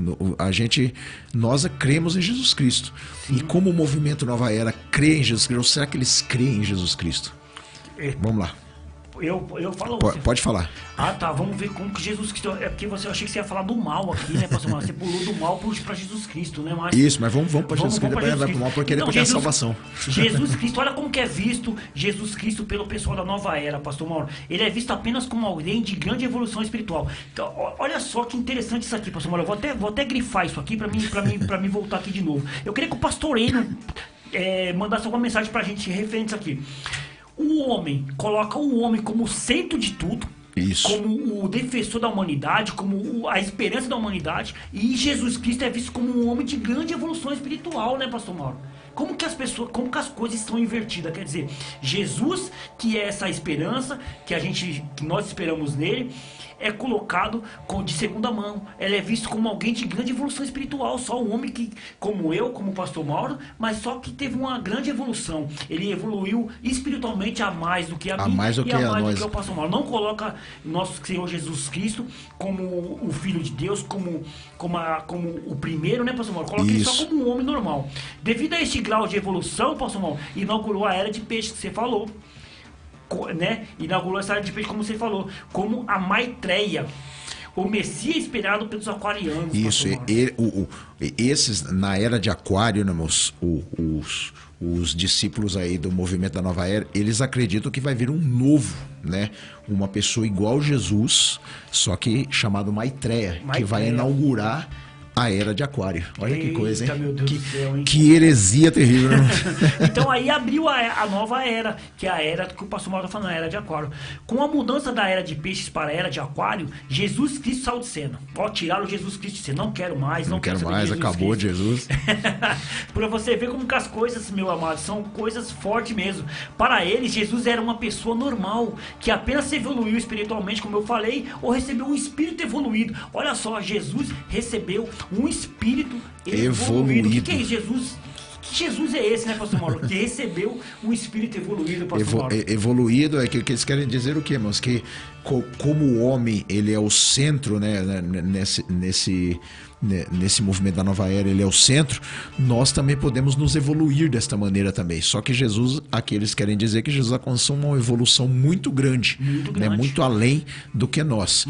Nós cremos em Jesus Cristo. Sim. E como o movimento Nova Era crê em Jesus Cristo, ou será que eles creem em Jesus Cristo? Vamos lá. Eu falo... Pode falar. Ah, tá. Vamos ver como que Jesus Cristo... É porque eu achei que você ia falar do mal aqui, né, pastor Marcos? Você pulou do mal para Jesus Cristo, né? Mas... Isso, mas vamos para Jesus Cristo, depois vai pro mal, porque depois tem a salvação. Jesus Cristo, olha como que é visto Jesus Cristo pelo pessoal da nova era, pastor Mauro. Ele é visto apenas como alguém de grande evolução espiritual. Então, olha só que interessante isso aqui, pastor Mauro. Eu vou até grifar isso aqui para mim voltar aqui de novo. Eu queria que o pastor Enio mandasse alguma mensagem pra gente referente a isso aqui. O homem coloca o homem como o centro de tudo. Isso. Como o defensor da humanidade, como a esperança da humanidade. E Jesus Cristo é visto como um homem de grande evolução espiritual, né, pastor Mauro? Como que as coisas estão invertidas? Quer dizer, Jesus, que é essa esperança que nós esperamos nele, é colocado de segunda mão. Ele é visto como alguém de grande evolução espiritual. Só um homem que, como eu, como o pastor Mauro, mas só que teve uma grande evolução. Ele evoluiu espiritualmente a mais do que a mim mais do e que a mais nós. do que o pastor Mauro. Não coloca nosso Senhor Jesus Cristo como o Filho de Deus, como o primeiro, né, pastor Mauro? Coloca ele só como um homem normal. Devido a este grau de evolução, pastor Mauro, inaugurou a era de peixe que você falou. Né? Inaugurou essa área de peixe, como você falou, como a Maitreya, o Messias esperado pelos aquarianos. Isso, esses na era de Aquário, né, os discípulos aí do movimento da nova era, eles acreditam que vai vir um novo, né? Uma pessoa igual Jesus, só que chamado Maitreya, que vai inaugurar a era de Aquário. Olha que coisa, hein? Meu Deus do céu, hein? Que heresia terrível, né? Então aí abriu a nova era, que é a era que o pastor Mauro está falando, a era de Aquário. Com a mudança da era de peixes para a era de Aquário, Jesus Cristo saiu de cena. Tiraram Jesus Cristo de cena. Não quero mais, não quero mais, acabou Jesus. Para você ver como que as coisas, meu amado, são coisas fortes mesmo. Para eles, Jesus era uma pessoa normal, que apenas evoluiu espiritualmente, como eu falei, ou recebeu um espírito evoluído. Olha só, Jesus recebeu um espírito evoluído. O que é Jesus? Que Jesus é esse, né, pastor Mauro? Que recebeu um espírito evoluído, pastor Mauro. Evoluído é que eles querem dizer o quê, irmãos? Que como o homem, ele é o centro, né, nesse movimento da nova era, ele é o centro, nós também podemos nos evoluir desta maneira também. Só que Jesus, aqui eles querem dizer que Jesus alcançou uma evolução muito grande, né, muito além do que nós.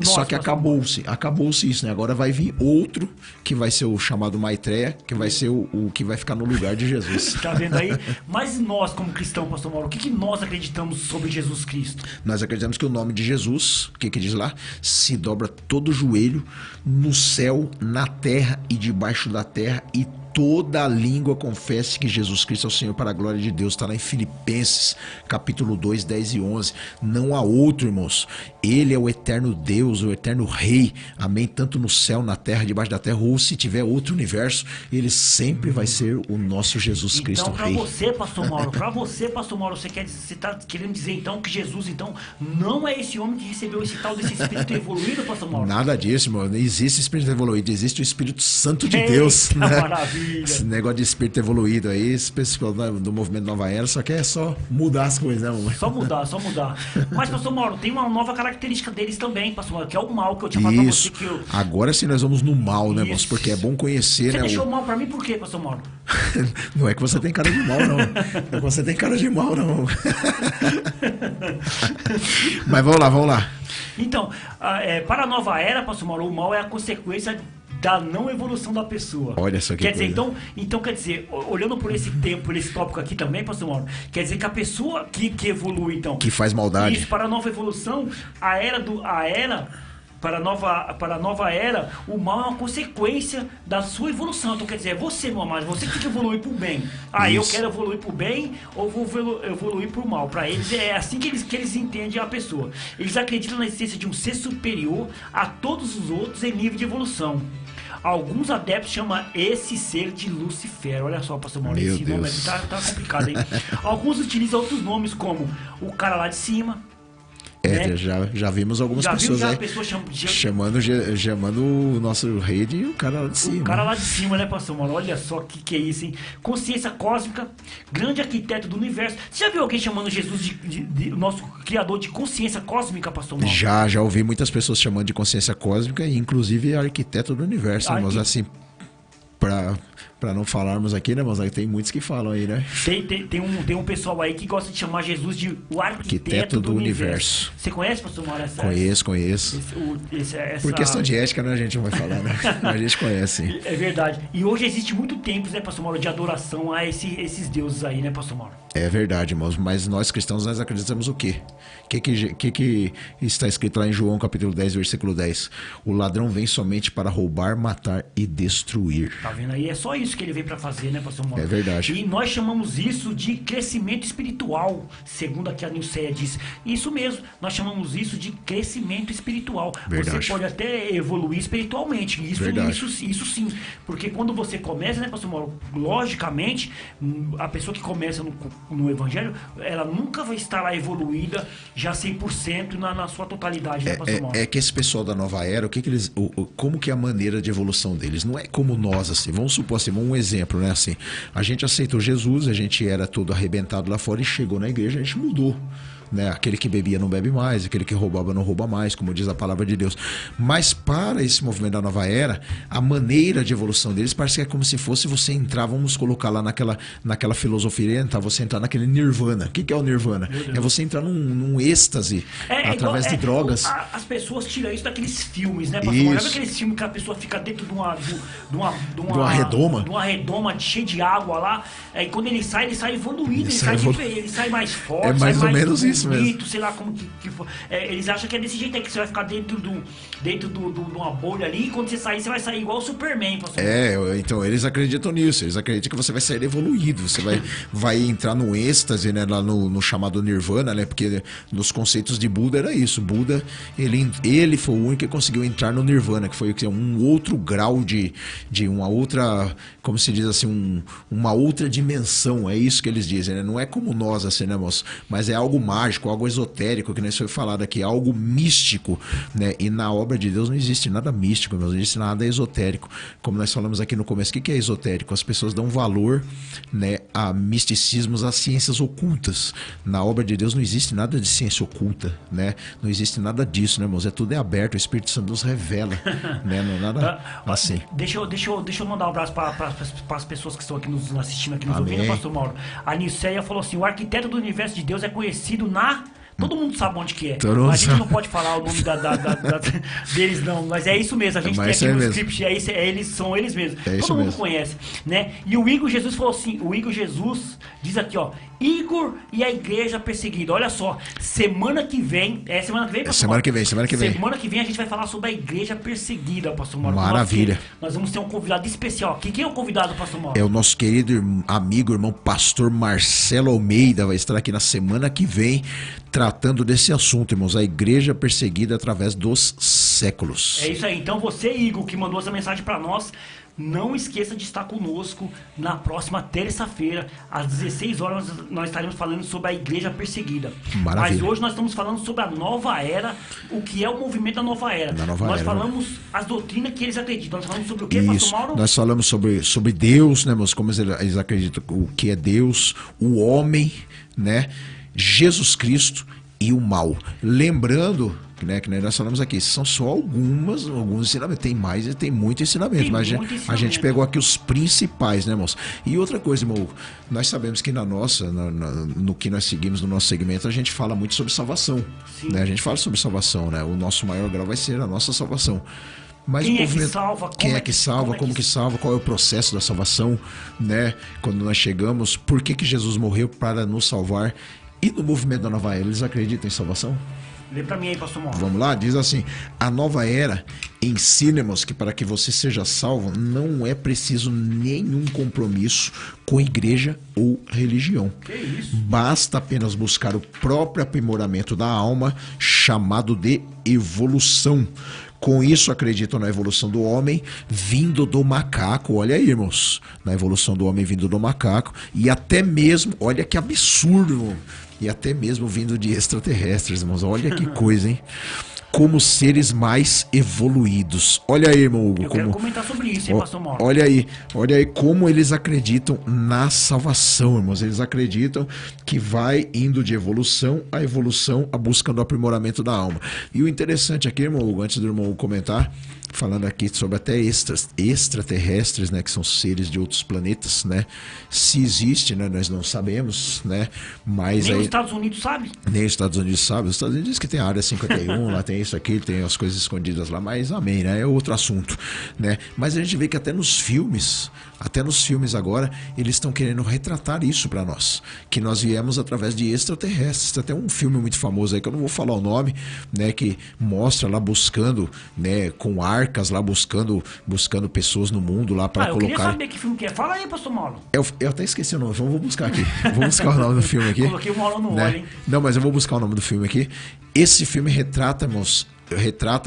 Só que acabou-se isso, né? Agora vai vir outro, que vai ser o chamado Maitreya, que vai ser o que vai ficar no lugar de Jesus. Tá vendo aí? Mas nós, como cristãos, pastor Mauro, o que nós acreditamos sobre Jesus Cristo? Nós acreditamos que o nome de Jesus, o que diz lá? Se dobra todo o joelho no céu, na terra e debaixo da terra, e toda a língua confesse que Jesus Cristo é o Senhor, para a glória de Deus. Está lá em Filipenses, capítulo 2, 10 e 11. Não há outro, irmãos. Ele é o eterno Deus, o eterno Rei. Amém? Tanto no céu, na terra, debaixo da terra, ou se tiver outro universo, ele sempre vai ser o nosso Jesus Cristo Rei. Então, para você, pastor Mauro, você está querendo dizer então que Jesus não é esse homem que recebeu esse tal desse espírito evoluído, pastor Mauro? Nada disso, irmão. Não existe espírito evoluído, existe o Espírito Santo de Deus. Né? Maravilha. Esse negócio de espírito evoluído aí, esse pessoal do movimento Nova Era só quer mudar as coisas, né, mamãe? Só mudar. Mas, pastor Mauro, tem uma nova característica deles também, pastor Mauro, que é o mal, que eu tinha falado pra você que eu... Agora sim nós vamos no mal, né, irmãos? Porque é bom conhecer, você né? Você deixou o mal pra mim por quê, pastor Mauro? Não é que você tem cara de mal, não. Não é que você tem cara de mal, não. Mas vamos lá. Então, para a nova era, pastor Mauro, o mal é a consequência da não evolução da pessoa. Olha só que quer dizer, então quer dizer, olhando por esse tempo, por esse tópico aqui também, pastor Mauro, quer dizer que a pessoa que evolui, então, que faz maldade, isso, para a nova evolução, para para a nova era, o mal é uma consequência da sua evolução. Então, quer dizer, é você, meu amado, você que tem que evoluir pro bem. Eu quero evoluir pro bem ou vou evoluir pro mal. Para eles é assim que eles entendem a pessoa. Eles acreditam na existência de um ser superior a todos os outros em nível de evolução. Alguns adeptos chamam esse ser de Lucifer. Olha só, pastor Mauro, esse nome aqui tá complicado, hein? Alguns utilizam outros nomes como o cara lá de cima. Né? Já vimos algumas pessoas aí chamando o nosso rei de o cara lá de cima. O cara lá de cima, né, pastor Mauro? Olha só que é isso, hein? Consciência cósmica, grande arquiteto do universo. Você já viu alguém chamando Jesus de nosso criador de consciência cósmica, pastor Mauro? Já ouvi muitas pessoas chamando de consciência cósmica, e inclusive arquiteto do universo, mas assim, pra não falarmos aqui, né, mas tem muitos que falam aí, né? Tem um pessoal aí que gosta de chamar Jesus de o arquiteto do universo. Você conhece, pastor Mauro? Conheço. Por questão de ética, né, a gente não vai falar, né? A gente conhece. É verdade. E hoje existe muito tempo, né, pastor Mauro, de adoração a esses deuses aí, né, pastor Mauro? É verdade, irmãos. Mas nós cristãos, nós acreditamos o quê? O que está escrito lá em João capítulo 10, versículo 10? O ladrão vem somente para roubar, matar e destruir. Tá vendo aí? É só isso que ele veio para fazer, né, pastor Mauro? É verdade. E nós chamamos isso de crescimento espiritual, segundo aqui a Nilceia diz. Isso mesmo, nós chamamos isso de crescimento espiritual. Verdade. Você pode até evoluir espiritualmente, isso sim. Porque quando você começa, né, pastor Mauro, logicamente, a pessoa que começa no evangelho, ela nunca vai estar lá evoluída já 100% na sua totalidade, né, pastor Mauro? É que esse pessoal da nova era, como que é a maneira de evolução deles? Não é como nós, assim, vamos supor assim, um exemplo, né, assim, a gente aceitou Jesus, a gente era todo arrebentado lá fora e chegou na igreja, a gente mudou. Né? Aquele que bebia não bebe mais, aquele que roubava não rouba mais, como diz a palavra de Deus. Mas para esse movimento da nova era, a maneira de evolução deles parece que é como se fosse você entrar, vamos colocar lá naquela filosofia oriental, você entrar naquele nirvana. O que é o nirvana? É você entrar num êxtase através de drogas. As pessoas tiram isso daqueles filmes, né, pastor? Lembra aqueles filmes que a pessoa fica dentro de uma redoma? De uma redoma cheia de água lá. Aí quando ele sai evoluído, ele sai mais forte. É mais ou menos isso. Bonito, sei lá como que for. Eles acham que é desse jeito aí, que você vai ficar dentro de uma bolha ali, e quando você sair, você vai sair igual o Superman, pastor. Então eles acreditam nisso, eles acreditam que você vai sair evoluído, você vai entrar no êxtase, né, lá no chamado Nirvana, né, porque nos conceitos de Buda era isso. Buda, ele foi o único que conseguiu entrar no Nirvana, que foi um outro grau de uma outra, como se diz assim, uma outra dimensão, é isso que eles dizem, né? Não é como nós, assim, né, moço? Mas é algo mágico, algo esotérico, que nem foi falado aqui, algo místico, né? E na obra de Deus não existe nada místico, não existe nada esotérico. Como nós falamos aqui no começo, o que é esotérico? As pessoas dão valor, né, a misticismos, a ciências ocultas. Na obra de Deus não existe nada de ciência oculta, né? Não existe nada disso, né, irmãos? Tudo é aberto, o Espírito Santo nos revela, né? Não é nada assim. Deixa eu mandar um abraço para as pessoas que estão aqui nos assistindo, aqui nos ouvindo, pastor Mauro. A Nilceia falou assim: o arquiteto do universo de Deus é conhecido todo mundo sabe onde que é. A gente não pode falar o nome deles, não. Mas é isso mesmo. A gente tem aqui no script. São eles mesmos. Todo mundo conhece, né? E o Igor Jesus falou assim: o Igor Jesus diz aqui, ó, Igor e a igreja perseguida. Olha só, semana que vem, pastor Mauro? Semana que vem a gente vai falar sobre a igreja perseguida, pastor Mauro. Maravilha. Nós vamos ter um convidado especial. Quem é o convidado, pastor Mauro? É o nosso querido amigo, irmão, pastor Marcelo Almeida, vai estar aqui na semana que vem, tratando desse assunto, irmãos, a igreja perseguida através dos séculos. É isso aí. Então você, Igor, que mandou essa mensagem para nós, não esqueça de estar conosco na próxima terça-feira, às 16 horas, nós estaremos falando sobre a igreja perseguida. Maravilha. Mas hoje nós estamos falando sobre a nova era, o que é o movimento da nova era. Nós falamos as doutrinas que eles acreditam. Nós falamos sobre o que, pastor Mauro? Nós falamos sobre Deus, né, irmãos? Como eles acreditam, o que é Deus, o homem, né? Jesus Cristo e o mal. Lembrando, né, que nós falamos aqui, são só alguns ensinamentos. Tem mais e tem muito ensinamento. Mas a gente pegou aqui os principais, né, irmãos? E outra coisa, irmão, nós sabemos que no que nós seguimos no nosso segmento, a gente fala muito sobre salvação. Né? A gente fala sobre salvação, né? O nosso maior grau vai ser a nossa salvação. Mas quem é que salva? Como que salva? Qual é o processo da salvação, né? Quando nós chegamos, por que Jesus morreu para nos salvar? E no movimento da nova era, eles acreditam em salvação? Lê pra mim aí, pastor Mauro. Vamos lá? Diz assim: a nova era ensina-nos que para que você seja salvo não é preciso nenhum compromisso com igreja ou religião. Que isso? Basta apenas buscar o próprio aprimoramento da alma, chamado de evolução. Com isso, acreditam na evolução do homem vindo do macaco. Olha aí, irmãos. Na evolução do homem vindo do macaco. E até mesmo, olha que absurdo, irmão. E até mesmo vindo de extraterrestres, irmãos. Olha que coisa, hein? Como seres mais evoluídos. Olha aí, irmão Hugo. Eu quero comentar sobre isso, hein, pastor Mauro? Olha aí como eles acreditam na salvação, irmãos. Eles acreditam que vai indo de evolução a evolução, a busca do aprimoramento da alma. E o interessante aqui, irmão Hugo, antes do irmão Hugo comentar, falando aqui sobre até extraterrestres, né, que são seres de outros planetas, né? Se existe, né, nós não sabemos, né? Mas Nem aí, os Estados Unidos sabe. nem os Estados Unidos sabem. Os Estados Unidos diz que tem a área 51, lá tem isso aqui, tem as coisas escondidas lá, mas amém, né? É outro assunto, né? Mas a gente vê que até nos filmes agora, eles estão querendo retratar isso para nós, que nós viemos através de extraterrestres. Tem até um filme muito famoso aí, que eu não vou falar o nome, né, que mostra lá buscando, né, com arcas lá, buscando pessoas no mundo lá para Eu colocar. queria saber que filme que é. Fala aí, pastor Mauro. Eu até esqueci o nome, vou buscar aqui. Vou buscar o nome do filme aqui. Coloquei o Mauro no né? olho, hein? Não, mas eu vou buscar o nome do filme aqui. Esse filme retrata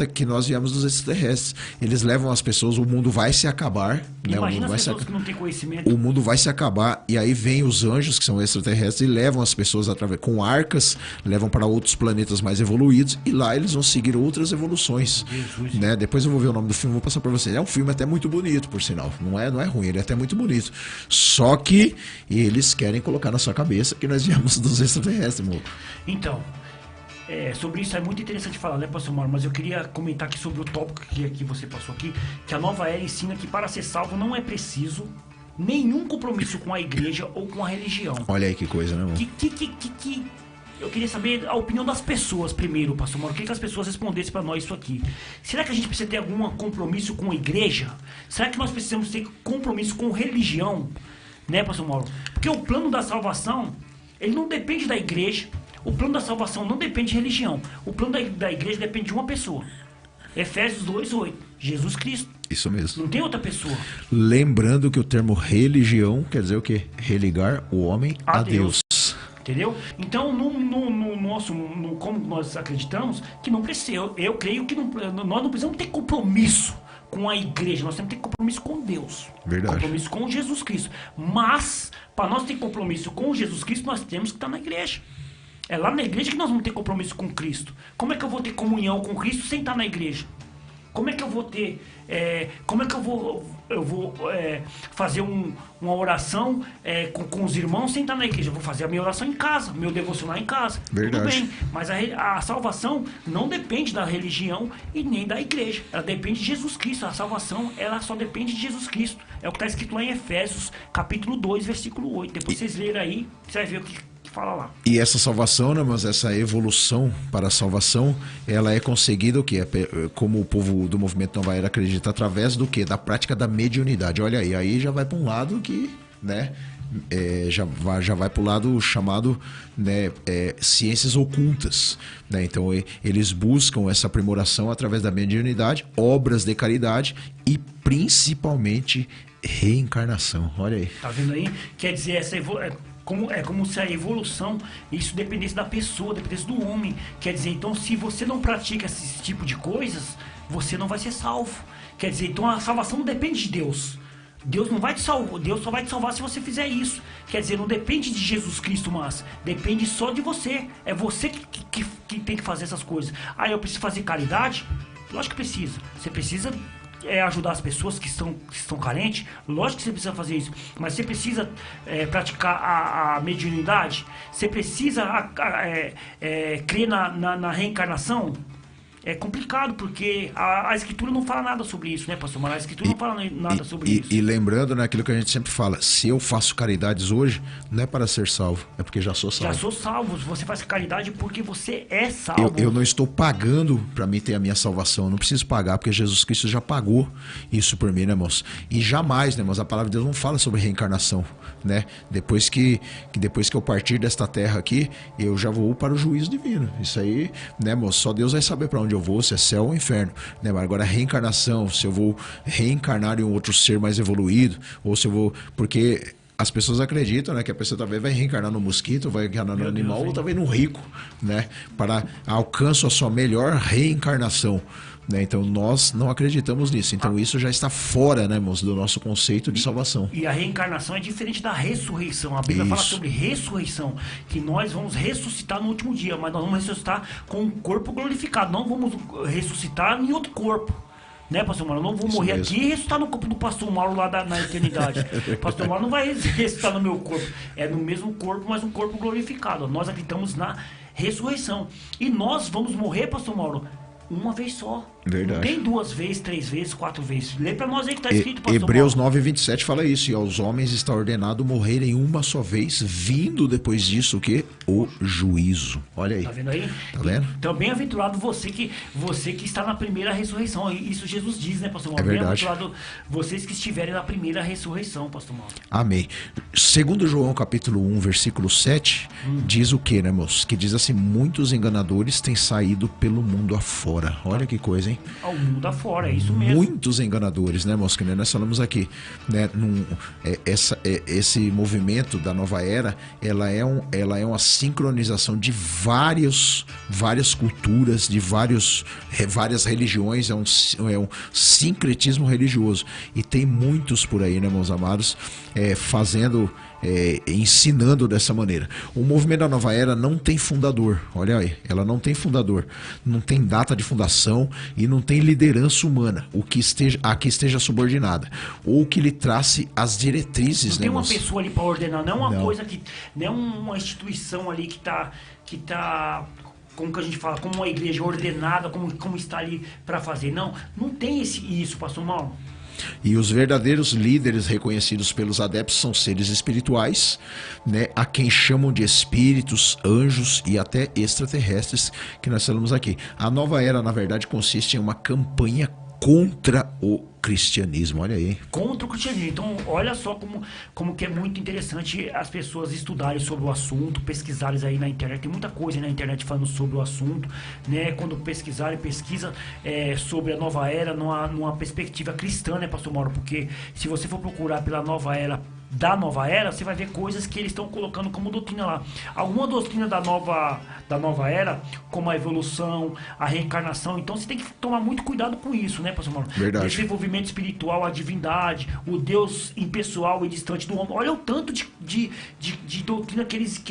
que nós viemos dos extraterrestres. Eles levam as pessoas, o mundo vai se acabar, né? Imagina as pessoas que não têm conhecimento. O mundo vai se acabar e aí vem os anjos, que são extraterrestres, e levam as pessoas com arcas, levam para outros planetas mais evoluídos, e lá eles vão seguir outras evoluções, né? Depois eu vou ver o nome do filme, vou passar para você. É um filme até muito bonito, por sinal. Não é ruim, ele é até muito bonito. Só que eles querem colocar na sua cabeça que nós viemos dos extraterrestres, meu. Então, sobre isso é muito interessante falar, né, pastor Mauro? Mas eu queria comentar aqui sobre o tópico que você passou aqui, que a nova era ensina que para ser salvo não é preciso nenhum compromisso com a igreja ou com a religião. Olha aí que coisa, né, irmão? Eu queria saber a opinião das pessoas primeiro, pastor Mauro. Eu queria que as pessoas respondessem para nós isso aqui. Será que a gente precisa ter algum compromisso com a igreja? Será que nós precisamos ter compromisso com religião? Né, pastor Mauro? Porque o plano da salvação, ele não depende da igreja. O plano da salvação não depende de religião. O plano da igreja depende de uma pessoa. Efésios 2:8. Jesus Cristo. Isso mesmo. Não tem outra pessoa. Lembrando que o termo religião quer dizer o quê? Religar o homem a Deus. Entendeu? Então, como nós acreditamos, que não precisa. Eu creio que nós não precisamos ter compromisso com a igreja. Nós temos que ter compromisso com Deus. Verdade. Compromisso com Jesus Cristo. Mas, para nós ter compromisso com Jesus Cristo, nós temos que estar na igreja. É lá na igreja que nós vamos ter compromisso com Cristo. Como é que eu vou ter comunhão com Cristo sem estar na igreja? Como é que eu vou ter... como é que eu vou fazer uma oração com os irmãos sem estar na igreja? Eu vou fazer a minha oração em casa, meu devocional em casa. Verdade. Tudo bem, mas a salvação não depende da religião e nem da igreja. Ela depende de Jesus Cristo. A salvação, ela só depende de Jesus Cristo. É o que está escrito lá em Efésios, capítulo 2, versículo 8. Depois vocês lerem aí, você vai ver o que fala lá. E essa salvação, né, mas essa evolução para a salvação, ela é conseguida o quê? Como o povo do movimento Nova Era acredita, através do quê? Da prática da mediunidade. Olha aí já vai para um lado que, né, já vai para o lado chamado, né, ciências ocultas, né? Então eles buscam essa aprimoração através da mediunidade, obras de caridade e principalmente reencarnação. Olha aí. Tá vendo aí? Quer dizer, como se a evolução, isso dependesse da pessoa, dependesse do homem. Quer dizer, então, se você não pratica esse tipo de coisas, você não vai ser salvo. Quer dizer, então a salvação não depende de Deus. Deus não vai te salvar, Deus só vai te salvar se você fizer isso. Quer dizer, não depende de Jesus Cristo, mas depende só de você. É você que tem que fazer essas coisas. Eu preciso fazer caridade? Lógico que precisa. Você precisa ajudar as pessoas que estão carentes. Lógico que você precisa fazer isso. Mas você precisa praticar a mediunidade. Você precisa crer na reencarnação. é complicado, porque a Escritura não fala nada sobre isso, né, pastor Mauro? A Escritura não fala nada sobre isso. E lembrando, né, aquilo que a gente sempre fala, se eu faço caridades hoje, não é para ser salvo, é porque já sou salvo. Já sou salvo. Você faz caridade porque você é salvo. Eu não estou pagando para mim ter a minha salvação. Eu não preciso pagar, porque Jesus Cristo já pagou isso por mim, né, irmãos? E jamais, né, irmãos, a palavra de Deus não fala sobre reencarnação, né? Depois que eu partir desta terra aqui, eu já vou para o juízo divino. Isso aí, né, irmãos, só Deus vai saber para onde eu vou, se é céu ou inferno, né? Mas agora reencarnação, se eu vou reencarnar em um outro ser mais evoluído, ou se eu vou... Porque as pessoas acreditam, né, que a pessoa talvez vai reencarnar no mosquito, vai reencarnar no animal, ou talvez no rico, né, para alcançar a sua melhor reencarnação, né? Então nós não acreditamos nisso. Então isso já está fora, né, irmãos, do nosso conceito de salvação. E a reencarnação é diferente da ressurreição. A Bíblia fala sobre ressurreição, que nós vamos ressuscitar no último dia, mas nós vamos ressuscitar com um corpo glorificado. Não vamos ressuscitar em outro corpo. Né, pastor Mauro? Eu não vou morrer aqui e ressuscitar no corpo do pastor Mauro lá na eternidade. O pastor Mauro não vai ressuscitar no meu corpo. É no mesmo corpo, mas um corpo glorificado. Nós acreditamos na ressurreição. E nós vamos morrer, pastor Mauro, uma vez só. Verdade. Não tem 2 vezes, 3 vezes, 4 vezes. Lê pra nós aí que tá escrito, pastor Hebreus Mauro. 9:27 fala isso. E aos homens está ordenado morrerem uma só vez, vindo depois disso o quê? O juízo. Olha aí. Tá vendo aí? Tá vendo? Então, bem-aventurado você que está na primeira ressurreição. Isso Jesus diz, né, pastor Mauro? É verdade. Bem-aventurado vocês que estiverem na primeira ressurreição, pastor Mauro. Amém. Segundo João capítulo 1, versículo 7, diz o que, né, moços? Que diz assim, muitos enganadores têm saído pelo mundo afora. Olha que coisa, hein? Ao mundo afora, é isso mesmo. Muitos enganadores, né, moços? Que nós falamos aqui, né? Esse movimento da nova era, ela é uma sincronização de várias culturas, de várias religiões, é um sincretismo religioso. E tem muitos por aí, né, meus amados, ensinando dessa maneira. O movimento da nova era não tem fundador, olha aí, ela não tem fundador, não tem data de fundação e não tem liderança humana, a que esteja subordinada, ou que lhe trace as diretrizes. Não tem uma pessoa ali para ordenar, não é uma coisa que, não é uma instituição ali que tá como que a gente fala, como uma igreja ordenada, como está ali para fazer. Não tem isso, pastor Mauro. E os verdadeiros líderes reconhecidos pelos adeptos são seres espirituais, né, a quem chamam de espíritos, anjos e até extraterrestres, que nós falamos aqui. A nova era, na verdade, consiste em uma campanha contra o cristianismo, olha aí. Contra o cristianismo. Então, olha só como que é muito interessante as pessoas estudarem sobre o assunto, pesquisarem aí na internet. Tem muita coisa aí na internet falando sobre o assunto, né? Quando pesquisa sobre a nova era numa perspectiva cristã, né, pastor Mauro? Porque se você for procurar pela nova era, você vai ver coisas que eles estão colocando como doutrina lá. Alguma doutrina da nova era, como a evolução, a reencarnação. Então você tem que tomar muito cuidado com isso, né, pastor Mauro? Verdade. Desenvolvimento espiritual, a divindade, o Deus impessoal e distante do homem. Olha o tanto de doutrina que eles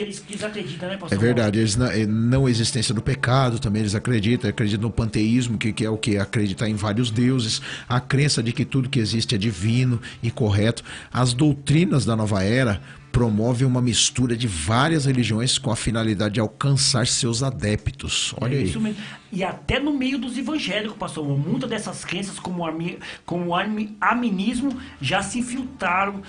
acreditam, né, pastor É verdade. Eles não existência do pecado também eles acreditam no panteísmo, que é o que? Acreditar em vários deuses, a crença de que tudo que existe é divino e correto. As doutrinas da nova era promove uma mistura de várias religiões com a finalidade de alcançar seus adeptos. Olha aí. Isso mesmo. E até no meio dos evangélicos, pastor, muitas dessas crenças, como o arminismo, já se infiltraram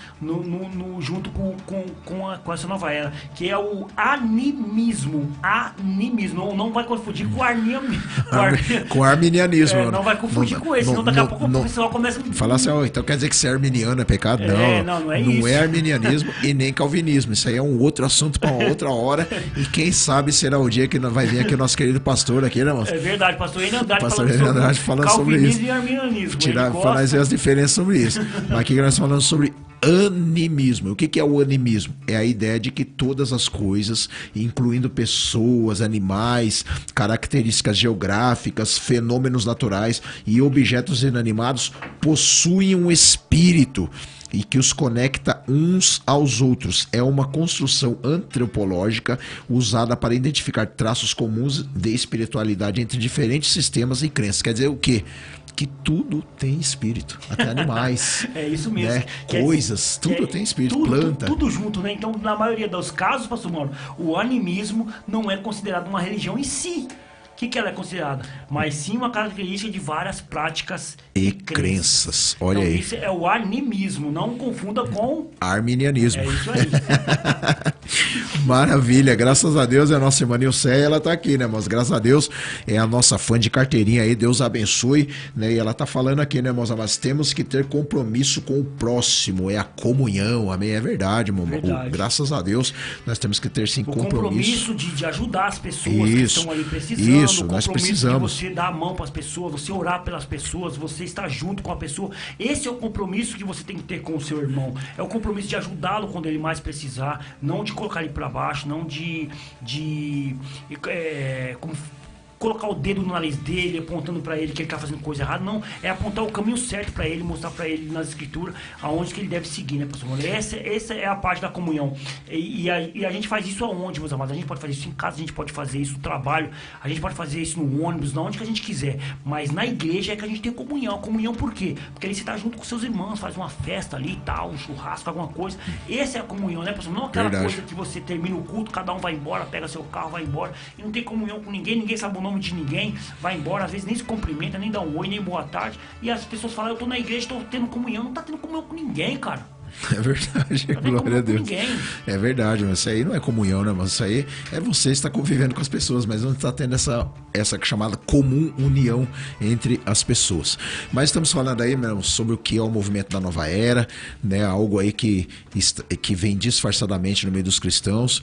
junto com essa nova era, que é o animismo. Animismo. Não vai confundir com o com o arminianismo. Não vai confundir com esse, senão daqui a pouco o pessoal começa a falar assim, então quer dizer que ser arminiano é pecado? Não é isso. Não é arminianismo e nem calvinismo. Isso aí é um outro assunto para uma outra hora. E quem sabe será o dia que vai vir aqui o nosso querido pastor aqui, né, moço? É verdade, pastor Enio Andrade falando sobre calvinismo e arminianismo. Falar as diferenças sobre isso. Mas aqui nós estamos falando sobre animismo. O que é o animismo? É a ideia de que todas as coisas, incluindo pessoas, animais, características geográficas, fenômenos naturais e objetos inanimados, possuem um espírito e que os conecta uns aos outros. É uma construção antropológica usada para identificar traços comuns de espiritualidade entre diferentes sistemas e crenças. Quer dizer o quê? Que tudo tem espírito, até animais. É isso mesmo. Né? Coisas, tudo tem espírito, planta. Tudo junto, né? Então, na maioria dos casos, pastor Mauro, o animismo não é considerado uma religião em si. que ela é considerada? Mas sim uma característica de várias práticas E crenças. Olha então, aí. isso é o animismo, não confunda com... Arminianismo. É isso aí. Maravilha, graças a Deus é a nossa irmã Nilceia, ela tá aqui, né, mas graças a Deus é a nossa fã de carteirinha aí, Deus abençoe, né, e ela tá falando aqui, né, moça, mas temos que ter compromisso com o próximo, é a comunhão, amém, é verdade, mamãe, Verdade. Graças a Deus nós temos que ter sim O compromisso de ajudar as pessoas que Isso, estão ali precisando, isso, o nós compromisso precisamos. de você dar a mão para as pessoas, você orar pelas pessoas, você estar junto com a pessoa. Esse é o compromisso que você tem que ter com o seu irmão. É o compromisso de ajudá-lo quando ele mais precisar, não de colocar ele para baixo, não como colocar o dedo no nariz dele, apontando para ele que ele tá fazendo coisa errada. Não, é apontar o caminho certo para ele, mostrar para ele nas escrituras aonde que ele deve seguir, né, pastor? Essa é a parte da comunhão. E a gente faz isso aonde, meus amados? A gente pode fazer isso em casa, a gente pode fazer isso no trabalho, a gente pode fazer isso no ônibus, onde que a gente quiser. Mas na igreja é que a gente tem comunhão. Comunhão por quê? Porque aí você tá junto com seus irmãos, faz uma festa ali e tal, um churrasco, alguma coisa. Essa é a comunhão, né, pastor? Não aquela Verdade. coisa que você termina o culto, cada um vai embora, pega seu carro, vai embora, e não tem comunhão com ninguém, ninguém sabe o nome de ninguém, vai embora, às vezes nem se cumprimenta, nem dá um oi, nem boa tarde, e as pessoas falam, eu tô na igreja, tô tendo comunhão. Não tá tendo comunhão com ninguém, cara. É verdade, Não tem glória a comunhão com Deus. ninguém. É verdade, mas isso aí não é comunhão, né? Mas isso aí é você estar convivendo com as pessoas, mas não está tendo essa chamada comum união entre as pessoas. Mas estamos falando aí, meu, sobre o que é o movimento da nova era, né? Algo aí que vem disfarçadamente no meio dos cristãos,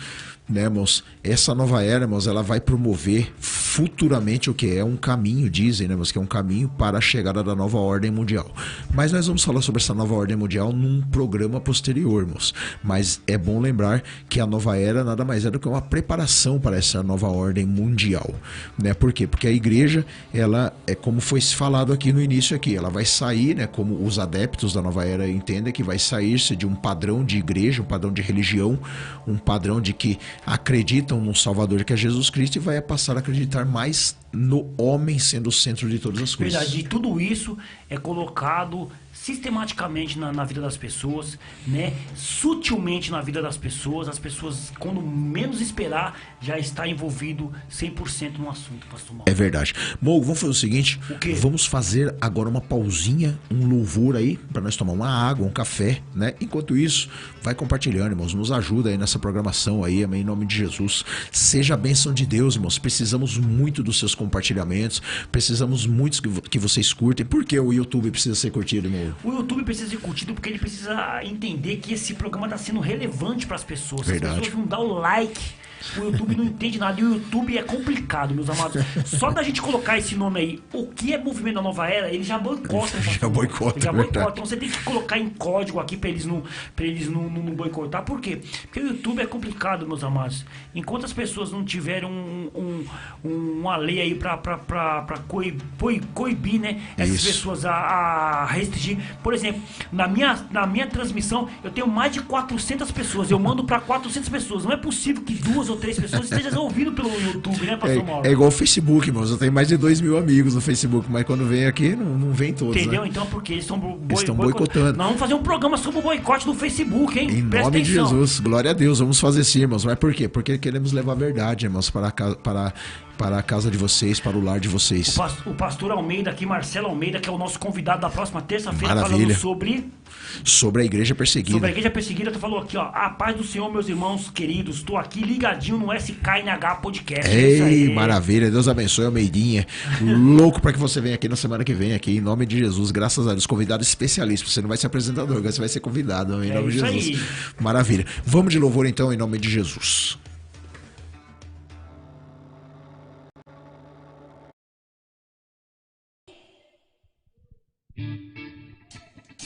né, irmãos? Essa nova era, irmãos, ela vai promover futuramente o que é um caminho, dizem, né, irmãos, que é um caminho para a chegada da nova ordem mundial. Mas nós vamos falar sobre essa nova ordem mundial num programa posterior, irmãos. Mas é bom lembrar que a nova era nada mais é do que uma preparação para essa nova ordem mundial, né? Por quê? Porque a igreja, ela é como foi falado aqui no início aqui, ela vai sair, né, como os adeptos da nova era entendem, que vai sair-se de um padrão de igreja, um padrão de religião, um padrão de que acreditam num Salvador que é Jesus Cristo, e vai passar a acreditar mais no homem sendo o centro de todas as coisas. Verdade, e tudo isso é colocado sistematicamente na vida das pessoas, né? Sutilmente na vida das pessoas. As pessoas, quando menos esperar, já está envolvido 100% no assunto, pastor Mauro. É verdade. Mo, vamos fazer o seguinte, O quê? vamos fazer agora uma pausinha, um louvor aí, para nós tomar uma água, um café, né? Enquanto isso, vai compartilhando, irmãos, nos ajuda aí nessa programação aí, amém, em nome de Jesus. Seja a bênção de Deus, irmãos, precisamos muito dos seus compartilhamentos, precisamos muito que vocês curtem. Por que o YouTube precisa ser curtido, irmão? O YouTube precisa ser curtido porque ele precisa entender que esse programa está sendo relevante para as pessoas. Se as Verdade. pessoas não dão o like, o YouTube não entende nada. E o YouTube é complicado, meus amados. Só da gente colocar esse nome aí, o que é Movimento da Nova Era, ele já boicota. Já boicota, Ele já é boicota. verdade. Então você tem que colocar em código aqui para eles não boicotar. Por quê? Porque o YouTube é complicado, meus amados. Enquanto as pessoas não tiverem uma lei aí para coibir, né, essas Isso. pessoas a restringir. Por exemplo, na minha transmissão, eu tenho mais de 400 pessoas. Eu mando para 400 pessoas. Não é possível que 2 ou 3 pessoas estejam ouvindo pelo YouTube, né, pastor Mauro? É igual o Facebook, irmãos. Eu tenho mais de 2.000 amigos no Facebook, mas quando vem aqui, não vem todos, Entendeu? né? Então, porque eles estão boicotando. Nós vamos fazer um programa sobre o boicote do Facebook, hein? Em Presta nome de atenção. Jesus, glória a Deus, vamos fazer sim, irmãos. Mas por quê? Porque queremos levar a verdade, irmãos, para a casa de vocês, para o lar de vocês. O pastor Almeida aqui, Marcelo Almeida, que é o nosso convidado da próxima terça-feira, Maravilha. falando Sobre a igreja perseguida. sobre a igreja perseguida. Tu falou aqui, ó, a paz do Senhor, meus irmãos queridos, estou aqui ligadinho no SKNH Podcast. É isso Ei, aí. maravilha, Deus abençoe, Almeidinha. Louco para que você venha aqui na semana que vem, aqui, em nome de Jesus, graças a Deus, convidado especialista. Você não vai ser apresentador, você vai ser convidado, em É nome de isso Jesus. aí. Maravilha. Vamos de louvor então, em nome de Jesus.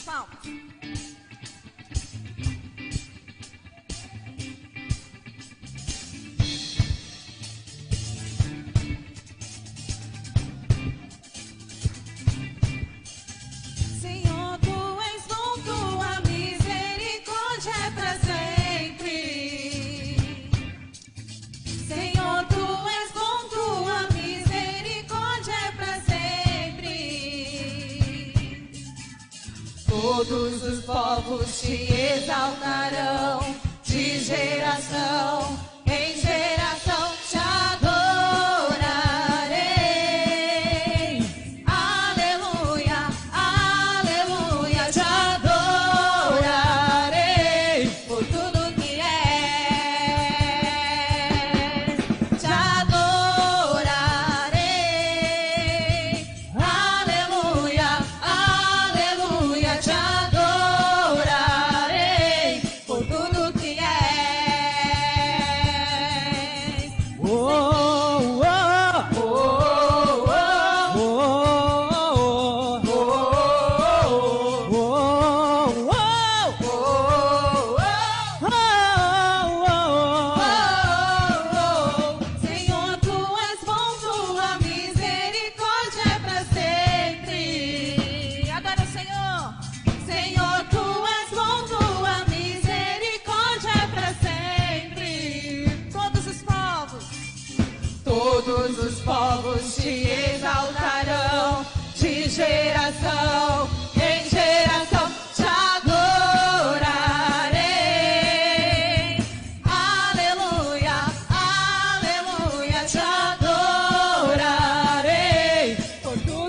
Palmas. Senhor, tu és bom, tua misericórdia é pra sempre. Senhor, tu és bom, tua misericórdia é pra sempre. Todos os povos te exaltarão, de geração em geração te adorarei.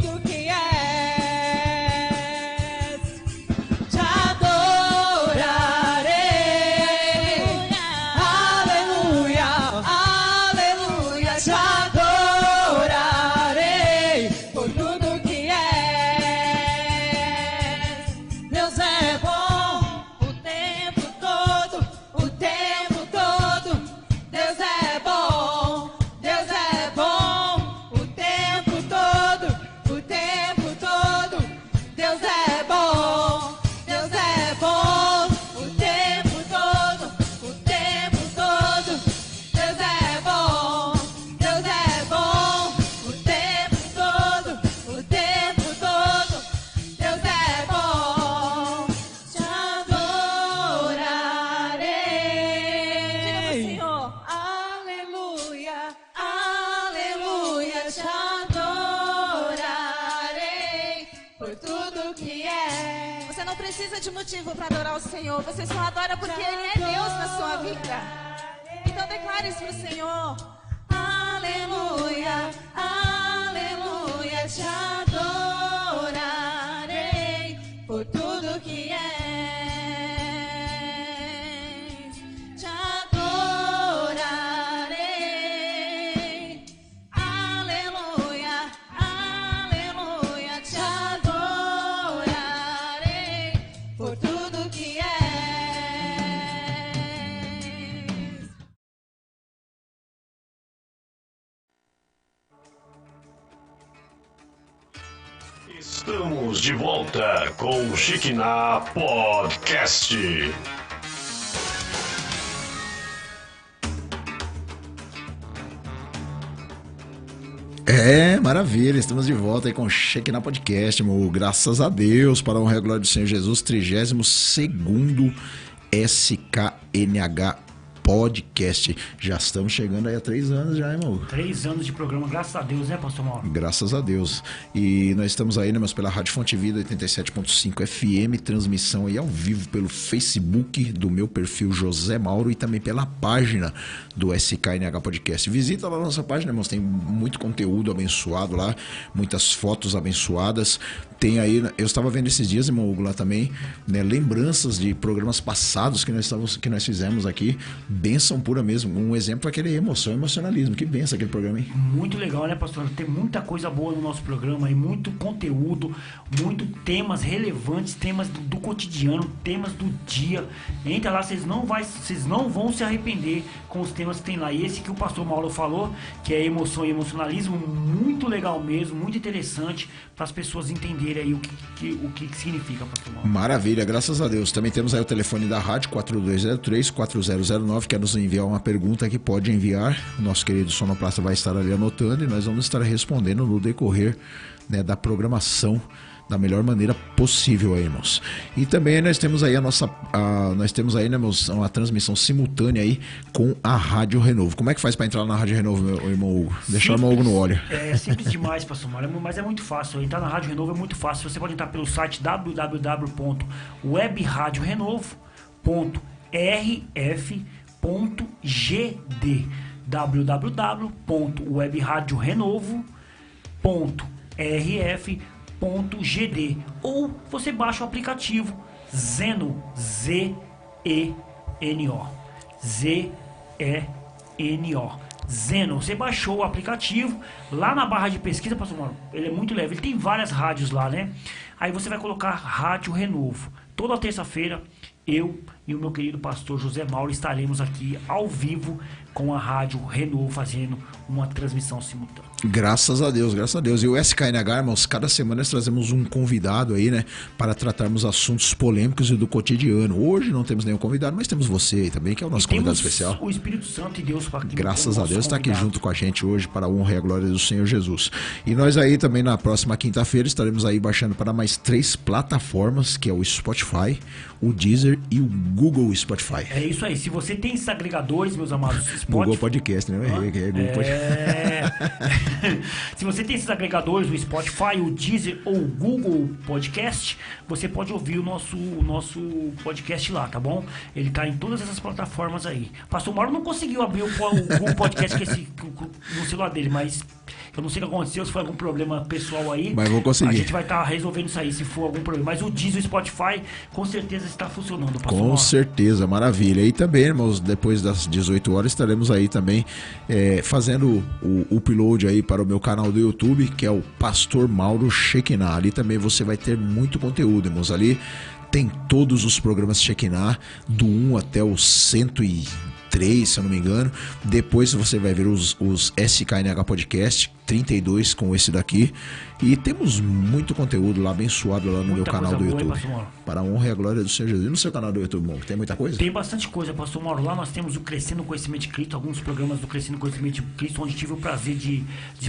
tudo que és. Te adorarei. Aleluia, aleluia. Te adorarei por tudo que és. Deus é bom o tempo todo, o tempo todo. Deus é bom, Deus é bom o tempo todo, o tempo todo. Deus é bom, Deus é bom o tempo todo, o tempo todo. Deus é bom, Deus é bom o tempo todo, o tempo todo. Deus é bom, te adorarei. Diga pro Senhor, aleluia, aleluia, te adorarei por tudo que é. Você não precisa de motivo para adorar o Senhor. Você só adora porque Ele é Deus na sua vida. Então declare isso pro Senhor. Aleluia, aleluia, te adorarei por tudo que és. Te adorarei. Aleluia, aleluia, te adorarei por tudo que és. Estamos de volta com o Chiquiná Podcast. É, maravilha, estamos de volta aí com o Shekinah Podcast, meu, graças a Deus, para a honra e a glória do Senhor Jesus, 32º SKNH Podcast. Já estamos chegando aí a 3 anos já, irmão. 3 anos de programa, graças a Deus, né, pastor Mauro? Graças a Deus. E nós estamos aí, né, mas pela Rádio Fonte Vida 87.5 FM, transmissão aí ao vivo pelo Facebook do meu perfil José Mauro e também pela página do SKNH Podcast. Visita lá a nossa página, irmãos, tem muito conteúdo abençoado lá, muitas fotos abençoadas. Tem aí, eu estava vendo esses dias, irmão Hugo, lá também, né, lembranças de programas passados que nós fizemos aqui. Bênção pura mesmo. Um exemplo é aquele emocionalismo. Que benção aquele programa, hein? Muito legal, né, pastor? Tem muita coisa boa no nosso programa aí, muito conteúdo, muito temas relevantes, temas do cotidiano, temas do dia. Entra lá, vocês não vão se arrepender com os temas que tem lá. E esse que o pastor Mauro falou, que é emoção e emocionalismo, muito legal mesmo, muito interessante para as pessoas entenderem aí o que significa, pastor Mauro. Maravilha, graças a Deus. Também temos aí o telefone da rádio 4203-4009. Quer nos enviar uma pergunta que pode enviar. O nosso querido sonoplasta vai estar ali anotando e nós vamos estar respondendo no decorrer, né, da programação da melhor maneira possível aí, irmãos. E também nós temos aí nós temos aí, né, irmãos, uma transmissão simultânea aí com a Rádio Renovo. Como é que faz para entrar na Rádio Renovo, meu irmão Hugo? Deixar o irmão Hugo no óleo. É simples demais, pastor Mauro, mas é muito fácil. Entrar na Rádio Renovo é muito fácil. Você pode entrar pelo site www.webradiorenovo.rf.gd www.webradiorenovo.rf.gd ou você baixa o aplicativo Zeno, Z-E-N-O, Z-E-N-O, Zeno. Você baixou o aplicativo, lá na barra de pesquisa, pastor Mauro, ele é muito leve, ele tem várias rádios lá, né? Aí você vai colocar Rádio Renovo. Toda terça-feira, eu e o meu querido pastor José Mauro estaremos aqui ao vivo com a Rádio Renovo fazendo uma transmissão simultânea. Graças a Deus, graças a Deus. E o SKNH, irmãos, cada semana nós trazemos um convidado aí, né, para tratarmos assuntos polêmicos e do cotidiano. Hoje não temos nenhum convidado, mas temos você aí também, que é o nosso convidado especial. O Espírito Santo e Deus para graças a Deus está aqui junto com a gente hoje para a honra e a glória do Senhor Jesus. E nós aí também na próxima quinta-feira estaremos aí baixando para mais 3 plataformas, que é o Spotify, o Deezer e o Google e Spotify. É isso aí. Se você tem esses agregadores, meus amados, Spotify... Google Podcast, né? Google Podcast. Se você tem esses agregadores, o Spotify, o Deezer ou o Google Podcast, você pode ouvir o nosso podcast lá, tá bom? Ele tá em todas essas plataformas aí. Pastor Mauro não conseguiu abrir o Google Podcast no celular dele, mas eu não sei o que aconteceu, se foi algum problema pessoal aí. Mas vou conseguir. A gente vai estar resolvendo isso aí, se for algum problema. Mas o Deezer e o Spotify, com certeza está funcionando, Pastor Com Mauro. certeza, maravilha. E também, irmãos, depois das 18 horas estaremos aí também fazendo o upload aí para o meu canal do YouTube, que é o Pastor Mauro Shekinah. Ali também você vai ter muito conteúdo, irmãos. Ali tem todos os programas Shekinah, do 1 até o 103, se eu não me engano. Depois você vai ver os SKNH Podcast, 32 com esse daqui. E temos muito conteúdo lá, abençoado lá no meu canal do YouTube. Para a honra e a glória do Senhor Jesus. E no seu canal do YouTube, irmão, tem muita coisa? Tem bastante coisa, Pastor Mauro. Lá nós temos o Crescendo no Conhecimento de Cristo, alguns programas do Crescendo no Conhecimento de Cristo, onde tive o prazer de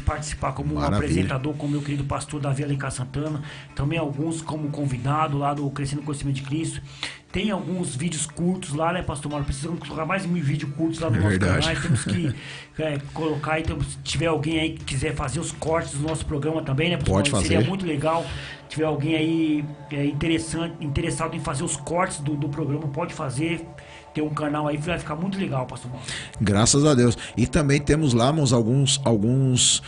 participar como apresentador com o meu querido pastor Davi Alencar Santana. Também alguns como convidado lá do Crescendo no Conhecimento de Cristo. Tem alguns vídeos curtos lá, né, Pastor Mauro? Precisamos colocar mais 1000 vídeos curtos lá no nosso canal. Temos que colocar aí, se tiver alguém aí que quiser fazer os cortes do nosso programa também, né, Pastor Pode Mauro? fazer. Seria muito legal. Se tiver alguém aí interessado em fazer os cortes do programa, pode fazer. Tem um canal aí, vai ficar muito legal, Pastor Mauro. Graças a Deus. E também temos lá, irmãos, alguns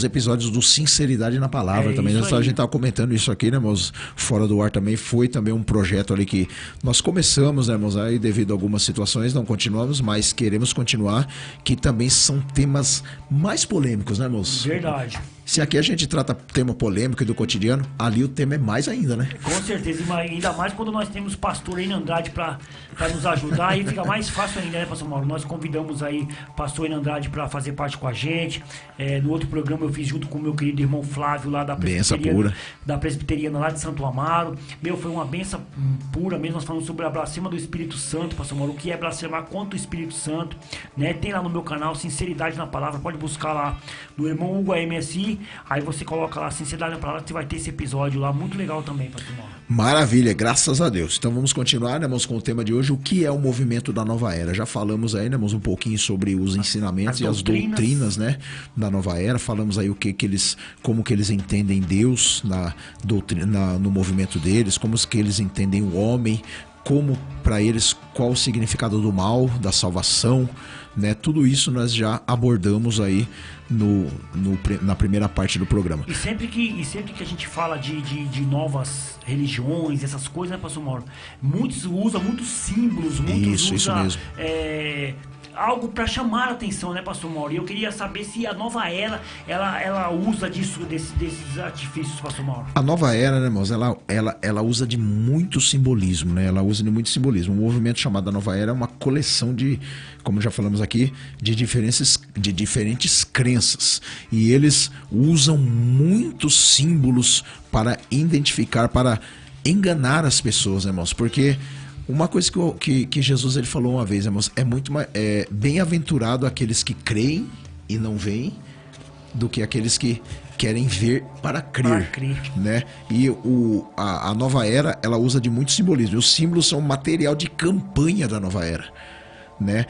episódios do Sinceridade na Palavra. Também a gente estava comentando isso aqui, né, irmãos? Fora do ar também foi também um projeto ali que nós começamos, né, irmãos? Aí devido a algumas situações não continuamos, mas queremos continuar, que também são temas mais polêmicos, né, irmãos? Verdade. Se aqui a gente trata tema polêmico e do cotidiano, ali o tema é mais ainda, né? Com certeza, ainda mais quando nós temos pastor Enio Andrade para nos ajudar, aí fica mais fácil ainda, né, Pastor Mauro? Nós convidamos aí pastor Enio Andrade para fazer parte com a gente. No outro programa eu fiz junto com o meu querido irmão Flávio lá da Presbiteriana lá de Santo Amaro. Foi uma benção pura mesmo. Nós falamos sobre a blasfema do Espírito Santo, Pastor Mauro, o que é blasfemar contra o Espírito Santo, né? Tem lá no meu canal Sinceridade na Palavra, pode buscar lá do irmão Hugo AMSI. Aí você coloca lá Sinceridade na Palavra, você vai ter esse episódio lá, muito legal também, Pastor Mauro. Maravilha, graças a Deus. Então vamos continuar, né, irmãos, com o tema de hoje, o que é o movimento da Nova Era. Já falamos aí, né, irmãos, um pouquinho sobre os ensinamentos e as doutrinas, né, da Nova Era. Falamos aí como que eles entendem Deus no movimento deles, como que eles entendem o homem, como para eles qual o significado do mal, da salvação, né? Tudo isso nós já abordamos aí na primeira parte do programa. E sempre que a gente fala de novas religiões, essas coisas, né, Pastor Mauro? Muitos usam muitos símbolos, isso mesmo. Algo para chamar a atenção, né, Pastor Mauro? E eu queria saber se a Nova Era ela usa desses artifícios, Pastor Mauro. A Nova Era, né, irmãos, ela usa de muito simbolismo, né? Ela usa de muito simbolismo. O movimento chamado Nova Era é uma coleção de, como já falamos aqui, de diferentes crenças. E eles usam muitos símbolos para identificar, para enganar as pessoas, né, irmãos? Porque uma coisa que Jesus ele falou uma vez, irmãos, é bem-aventurado aqueles que creem e não veem, do que aqueles que querem ver para crer, né? E a Nova Era, ela usa de muito simbolismo. Os símbolos são material de campanha da Nova Era, né?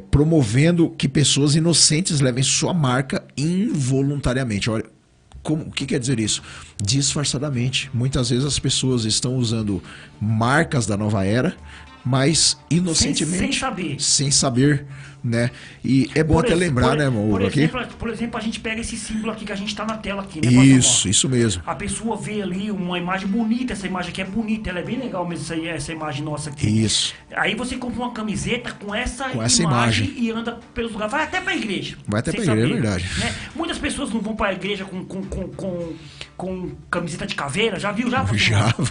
Promovendo que pessoas inocentes levem sua marca involuntariamente. Olha, o que quer dizer isso? Disfarçadamente. Muitas vezes as pessoas estão usando marcas da Nova Era, mas inocentemente. Sem saber, né? E é bom lembrar, né, irmão? Por exemplo, a gente pega esse símbolo aqui que a gente está na tela aqui, né? Isso mesmo. A pessoa vê ali uma imagem bonita, essa imagem aqui é bonita, ela é bem legal mesmo, essa imagem nossa aqui. Isso. Aí você compra uma camiseta com essa imagem e anda pelos lugares, vai até pra igreja. Vai até pra igreja, é verdade. Né? Muitas pessoas não vão pra igreja com camiseta de caveira, já viu? Já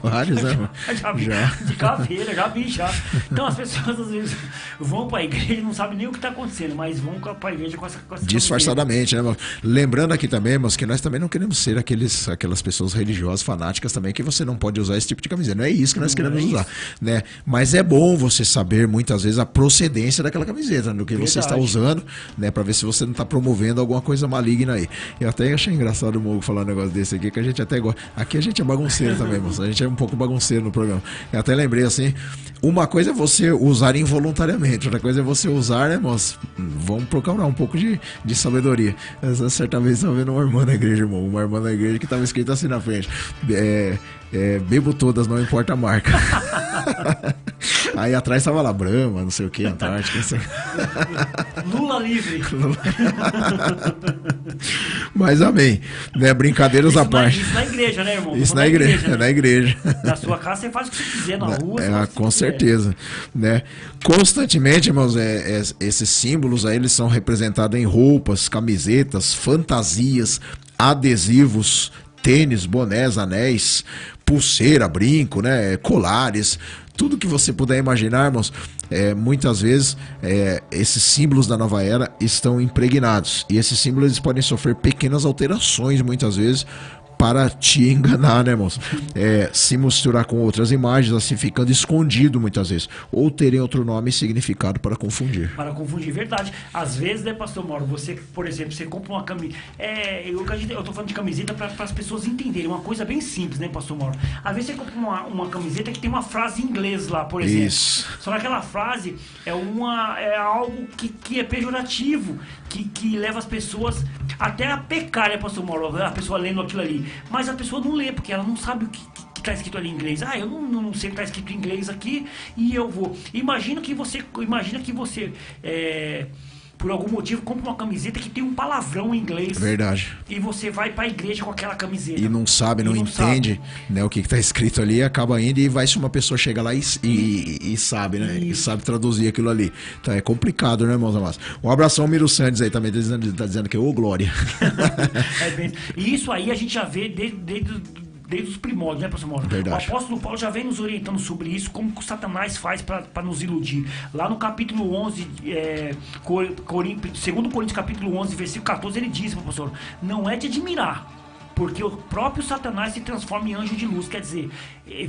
vários, né? Já. De caveira, já vi, já. Então as pessoas às vezes vão pra igreja e não sabem nem o que tá acontecendo, mas vão pra igreja com essa disfarçadamente, né, irmão? Lembrando aqui também, irmãos, que nós também não queremos ser aquelas pessoas religiosas, fanáticas também, que você não pode usar esse tipo de camiseta. Não é isso que nós queremos usar, né? Mas é bom você saber, muitas vezes, a procedência daquela camiseta, do que você está usando, né? Pra ver se você não tá promovendo alguma coisa maligna aí. Eu até achei engraçado o Mogo falar um negócio desse aqui, que a gente até gosta. Aqui a gente é bagunceiro também, moço. A gente é um pouco bagunceiro no programa. Eu até lembrei assim, uma coisa é você usar involuntariamente, outra coisa é você usar, né, moço? Vamos procurar um pouco de sabedoria. Essa certa vez eu estava vendo uma irmã na igreja, irmão. Uma irmã na igreja que estava escrito assim na frente. Bebo todas, não importa a marca. Aí atrás tava lá, Brahma, não sei o que, Antártica, não sei. Lula livre. Mas amém, né? Brincadeiras à parte. Isso na igreja, né, irmão? Isso na igreja, né? na igreja. Na sua casa você faz o que você quiser, na rua. Você faz o que Com você quiser. certeza, né? Constantemente, irmãos, esses símbolos aí, eles são representados em roupas, camisetas, fantasias, adesivos, tênis, bonés, anéis, pulseira, brinco, né? Colares, tudo que você puder imaginar, irmãos. Muitas vezes esses símbolos da nova era estão impregnados, e esses símbolos eles podem sofrer pequenas alterações muitas vezes para te enganar, né, irmãos? Se misturar com outras imagens, assim, ficando escondido muitas vezes, ou terem outro nome e significado para confundir. Para confundir, verdade. Às vezes, né, pastor Mauro, você, por exemplo, você compra uma camiseta. Eu tô falando de camiseta para as pessoas entenderem. Uma coisa bem simples, né, pastor Mauro? Às vezes você compra uma camiseta que tem uma frase em inglês lá, por exemplo. Isso. Só que aquela frase é algo que é pejorativo, que leva as pessoas até a pecar, né, pastor Mauro? A pessoa lendo aquilo ali. Mas a pessoa não lê, porque ela não sabe o que está escrito ali em inglês. Eu não sei o que está escrito em inglês aqui e eu vou. Imagina que você por algum motivo, compra uma camiseta que tem um palavrão em inglês. Verdade. E você vai pra igreja com aquela camiseta. E não sabe, não entende, né, o que está escrito ali, acaba indo e vai se uma pessoa chega lá e sabe, né? E sabe traduzir aquilo ali. Então é complicado, né, irmãos amados? Um abração ao Miro Sandes aí também, tá dizendo que glória. E isso aí a gente já vê desde os primórdios, né, pastor Mauro? Verdade. O apóstolo Paulo já vem nos orientando sobre isso, como que o Satanás faz para nos iludir. Lá no capítulo 11, 2 Coríntios capítulo 11, versículo 14, ele diz, pastor, não é de admirar, porque o próprio Satanás se transforma em anjo de luz. Quer dizer,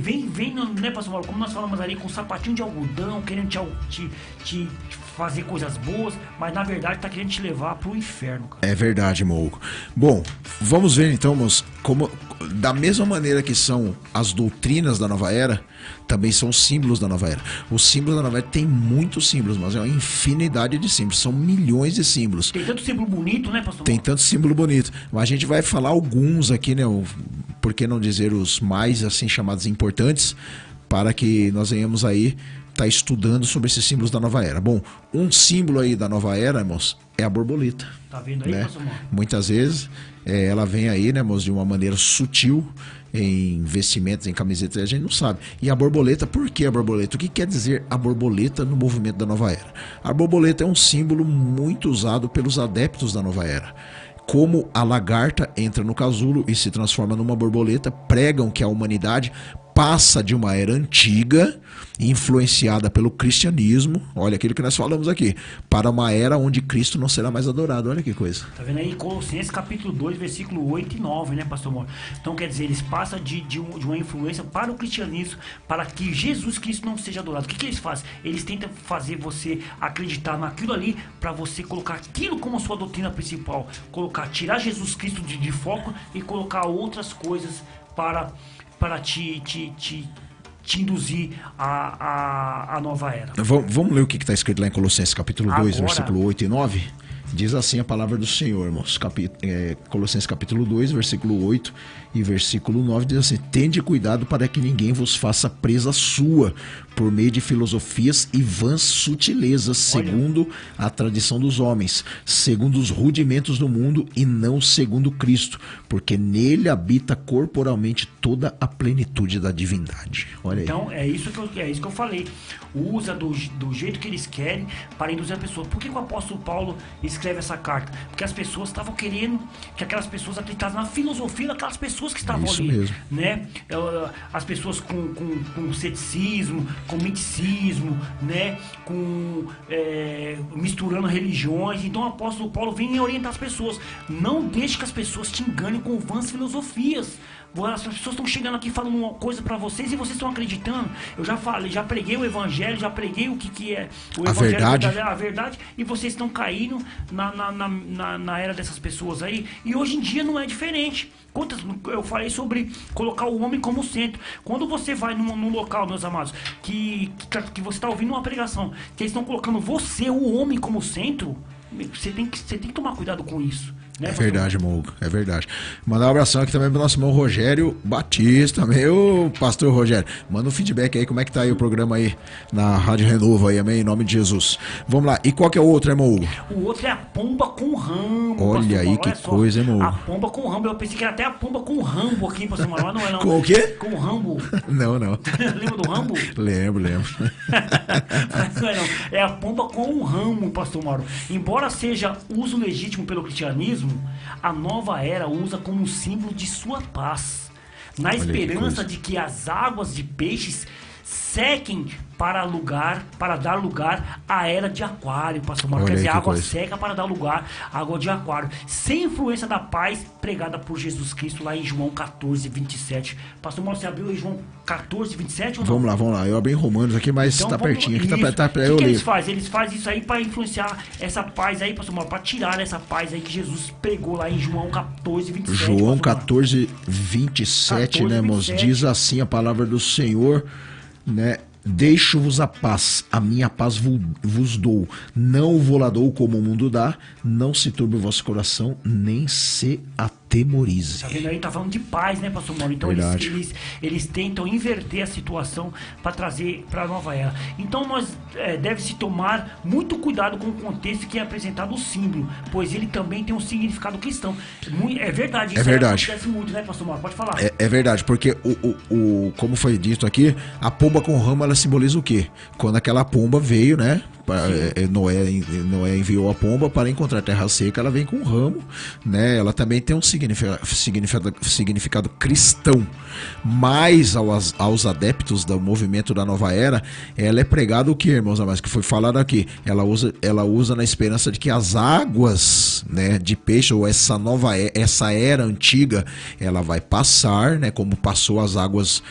vem né, pastor Mauro, como nós falamos ali, com um sapatinho de algodão, querendo te fazer coisas boas, mas na verdade tá querendo te levar pro inferno, cara. É verdade, Mouco. Bom, vamos ver então, moço, como da mesma maneira que são as doutrinas da nova era, também são os símbolos da nova era. Os símbolos da nova era tem muitos símbolos, mas é uma infinidade de símbolos, são milhões de símbolos. Tem tanto símbolo bonito, né, pastor? Tem tanto símbolo bonito, mas a gente vai falar alguns aqui, né, por que não dizer os mais assim chamados importantes, para que nós venhamos aí tá estudando sobre esses símbolos da nova era. Bom, um símbolo aí da nova era, irmãos, é a borboleta. Tá vendo aí, né? pastor Mauro? Muitas vezes ela vem aí, né, irmãos, de uma maneira sutil em vestimentos, em camisetas, a gente não sabe. E a borboleta, por que a borboleta? O que quer dizer a borboleta no movimento da nova era? A borboleta é um símbolo muito usado pelos adeptos da nova era. Como a lagarta entra no casulo e se transforma numa borboleta, pregam que a humanidade passa de uma era antiga, influenciada pelo cristianismo, olha aquilo que nós falamos aqui, para uma era onde Cristo não será mais adorado. Olha que coisa. Tá vendo aí? Colossenses capítulo 2, versículo 8 e 9, né, pastor Mauro? Então quer dizer, eles passam de uma influência para o cristianismo, para que Jesus Cristo não seja adorado. O que eles fazem? Eles tentam fazer você acreditar naquilo ali, para você colocar aquilo como sua doutrina principal, tirar Jesus Cristo de foco e colocar outras coisas para te induzir a nova era. Vamos ler o que está escrito lá em Colossenses capítulo 2, Agora, versículo 8 e 9? Diz assim a palavra do Senhor, irmãos. Colossenses capítulo 2, versículo 8 e versículo 9 diz assim: tende cuidado para que ninguém vos faça presa sua por meio de filosofias e vãs sutilezas, segundo a tradição dos homens, segundo os rudimentos do mundo e não segundo Cristo, porque nele habita corporalmente toda a plenitude da divindade. Olha aí. Então é isso que eu falei. Usa do jeito que eles querem para induzir a pessoa. Por que o apóstolo Paulo escreve essa carta? Porque as pessoas estavam querendo que aquelas pessoas acreditassem na filosofia daquelas pessoas que estavam isso ali. Mesmo. Né? As pessoas com ceticismo, com misticismo, né? Misturando religiões. Então o apóstolo Paulo vem orientar as pessoas. Não deixe que as pessoas te enganem com vãs filosofias. As pessoas estão chegando aqui falando uma coisa para vocês e vocês estão acreditando. Eu já falei, já preguei o evangelho, já preguei o que é o evangelho, a verdade, e vocês estão caindo na era dessas pessoas aí. E hoje em dia não é diferente. Eu falei sobre colocar o homem como centro. Quando você vai num local, meus amados, que você está ouvindo uma pregação, que eles estão colocando você, o homem, como centro, você tem que tomar cuidado com isso. Né, é verdade, irmão Hugo, é verdade. Mandar um abração aqui também pro nosso irmão Rogério Batista, meu pastor Rogério. Manda um feedback aí, como é que tá aí o programa aí na Rádio Renovo aí, amém, em nome de Jesus. Vamos lá, e qual que é o outro, irmão Hugo? O outro é a pomba com ramo. Olha aí, que coisa, irmão Hugo. A pomba com ramo, eu pensei que era até a pomba com Rambo aqui, pastor Mauro, mas não é não. Com o quê? Com Rambo. Não. Lembra do Rambo? Lembro. Mas não é não. É a pomba com um ramo, pastor Mauro. Embora seja uso legítimo pelo cristianismo, a nova era usa como símbolo de sua paz, na esperança de que as águas de peixes sequem para dar lugar à era de Aquário, pastor Mauro. Quer dizer, água seca para dar lugar à água de Aquário, sem influência da paz pregada por Jesus Cristo lá em João 14, 27. Pastor Mauro, você abriu em João 14, 27 ou não? Vamos lá. Eu abri em Romanos aqui, mas então, tá pertinho. Aqui tá o que eles fazem? Eles fazem isso aí para influenciar essa paz aí, pastor Mauro, para tirar essa paz aí que Jesus pregou lá em João 14, 27. João 14, 27, né, irmãos? Diz assim a palavra do Senhor, né? Deixo-vos a paz, a minha paz vos dou. Não vou lá dou como o mundo dá. Não se turbe o vosso coração, nem se atemorize. Tá vendo aí? Tá falando de paz, né, pastor Mauro? Então eles tentam inverter a situação para trazer para a nova era. Então nós deve-se tomar muito cuidado com o contexto que é apresentado o símbolo, pois ele também tem um significado cristão. É verdade, isso acontece muito, né, pastor Mauro? Pode falar. É verdade, porque como foi dito aqui, a pomba com ramo, ela simboliza o quê? Quando aquela pomba veio, né? Noé enviou a pomba para encontrar terra seca, ela vem com um ramo, né? Ela também tem um significado cristão, mas aos adeptos do movimento da nova era, ela é pregada o que, irmãos amados, que foi falado aqui, ela usa na esperança de que as águas, né, de peixe, ou essa era antiga, ela vai passar, né, como passou as águas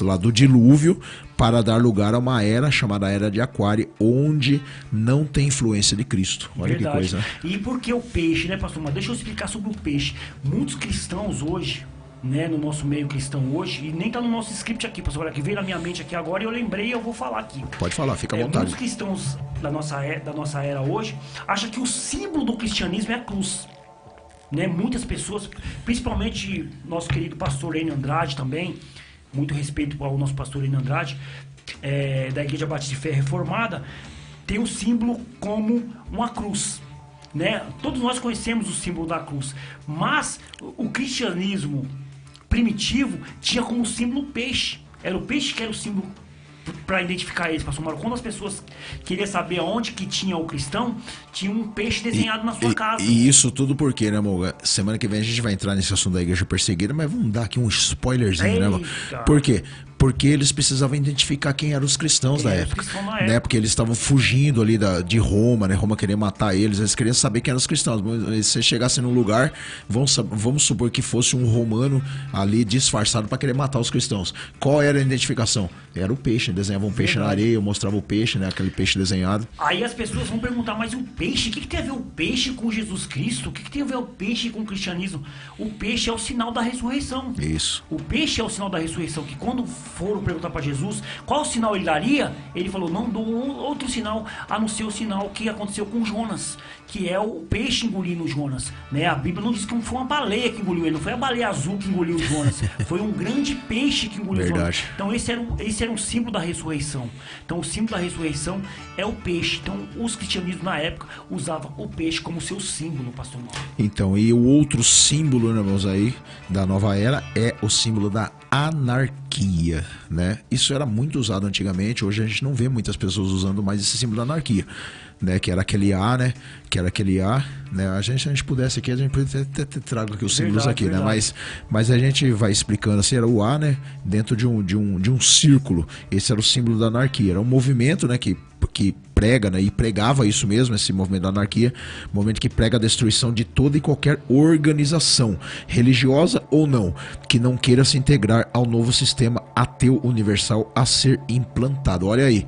lá do dilúvio, para dar lugar a uma era chamada Era de Aquário, onde não tem influência de Cristo. Olha verdade. Que coisa, né? E por que o peixe, né, pastor? Mas deixa eu explicar sobre o peixe. Muitos cristãos hoje, né, no nosso meio cristão hoje, e nem tá no nosso script aqui, pastor, olha, que veio na minha mente aqui agora e eu lembrei e eu vou falar aqui. Pode falar, fica à vontade. Muitos cristãos da nossa era hoje acham que o símbolo do cristianismo é a cruz. Né? Muitas pessoas, principalmente nosso querido pastor Enio Andrade também, muito respeito ao nosso pastor Enio Andrade, da Igreja Batista de Fé Reformada, tem o símbolo como uma cruz, né? Todos nós conhecemos o símbolo da cruz, mas o cristianismo primitivo tinha como símbolo o peixe. Era o peixe que era o símbolo para identificar eles, pastor Mauro. Quando as pessoas queriam saber onde que tinha o cristão, tinha um peixe desenhado na sua casa. E isso tudo porque, né, amor? Semana que vem a gente vai entrar nesse assunto da igreja perseguida, mas vamos dar aqui um spoilerzinho, né, amor? Por quê? Porque eles precisavam identificar quem eram os cristãos da época, né? Porque eles estavam fugindo ali de Roma, né? Roma queria matar eles queriam saber quem eram os cristãos. Se você chegasse num lugar, vamos supor que fosse um romano ali disfarçado para querer matar os cristãos. Qual era a identificação? Era o peixe, desenhava um peixe na areia, mostrava o peixe, né? Aquele peixe desenhado. Aí as pessoas vão perguntar, mas o peixe, o que tem a ver o peixe com Jesus Cristo? O que tem a ver o peixe com o cristianismo? O peixe é o sinal da ressurreição. Isso. O peixe é o sinal da ressurreição, que quando foram perguntar para Jesus qual sinal ele daria, ele falou, não dou outro sinal a não ser o sinal que aconteceu com Jonas, que é o peixe engolindo Jonas, né? A Bíblia não diz que foi uma baleia que engoliu ele, não foi a baleia azul que engoliu Jonas, foi um grande peixe que engoliu Jonas. Então esse era um símbolo da ressurreição. Então o símbolo da ressurreição é o peixe. Então os cristianismos na época usavam o peixe como seu símbolo, pastor Mauro. Então, e o outro símbolo, né, irmãos, aí da nova era é o símbolo da anarquia, né? Isso era muito usado antigamente, hoje a gente não vê muitas pessoas usando mais esse símbolo da anarquia, né? Que era aquele A, né? Né? A gente pudesse aqui, a gente poderia até trago aqui os símbolos aqui, verdade. Né? Mas a gente vai explicando assim, era o A, né? Dentro de um círculo, esse era o símbolo da anarquia, era um movimento, né? Que prega, né, e pregava isso mesmo, esse movimento da anarquia, movimento que prega a destruição de toda e qualquer organização, religiosa ou não, que não queira se integrar ao novo sistema ateu universal a ser implantado. Olha aí,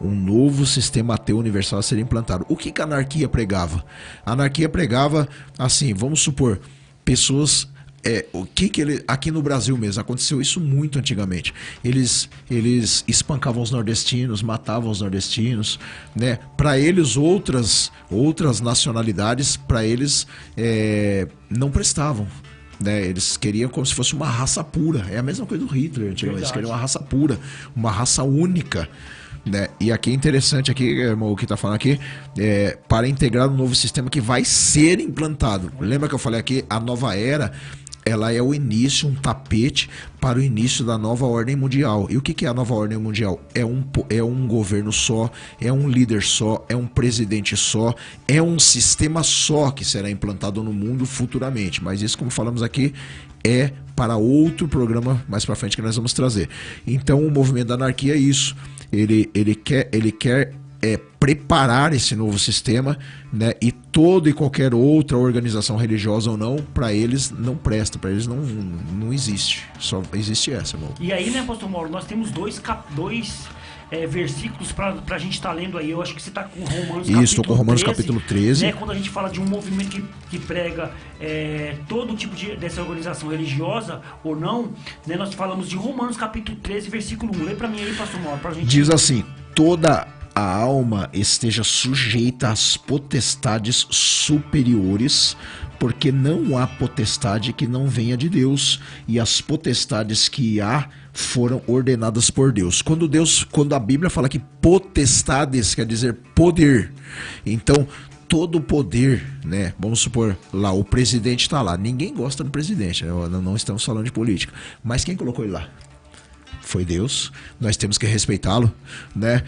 um novo sistema ateu universal a ser implantado. O que a anarquia pregava? A anarquia pregava, assim, vamos supor, pessoas o que ele, aqui no Brasil mesmo, aconteceu isso muito antigamente. Eles espancavam os nordestinos, matavam os nordestinos, né? Para eles, outras nacionalidades, para eles não prestavam. Né, eles queriam como se fosse uma raça pura. É a mesma coisa do Hitler antigamente. Eles queriam uma raça pura, uma raça única. Né? E aqui é interessante, aqui, o que está falando aqui, para integrar um novo sistema que vai ser implantado. Lembra que eu falei aqui, a nova era, ela é o início, um tapete para o início da nova ordem mundial. E o que é a nova ordem mundial? É um governo só, é um líder só, é um presidente só, é um sistema só que será implantado no mundo futuramente. Mas isso, como falamos aqui, é para outro programa mais para frente que nós vamos trazer. Então, o movimento da anarquia é isso. Ele quer preparar esse novo sistema, né? E toda e qualquer outra organização religiosa ou não, para eles não presta, para eles não existe. Só existe essa, irmão. E aí, né, pastor Mauro, nós temos dois versículos pra gente estar lendo aí. Eu acho que você tá com Romanos capítulo 13. Isso, tô com Romanos capítulo 13. Né, quando a gente fala de um movimento que prega todo tipo dessa organização religiosa ou não, né, nós falamos de Romanos capítulo 13, versículo 1. Lê pra mim aí, pastor Mauro, pra gente... Diz assim: toda a alma esteja sujeita às potestades superiores, porque não há potestade que não venha de Deus, e as potestades que há foram ordenadas por Deus. Quando a Bíblia fala que potestades quer dizer poder, então todo o poder, né? Vamos supor lá, o presidente está lá. Ninguém gosta do presidente, né? Não estamos falando de política, mas quem colocou ele lá? Foi Deus, nós temos que respeitá-lo, né?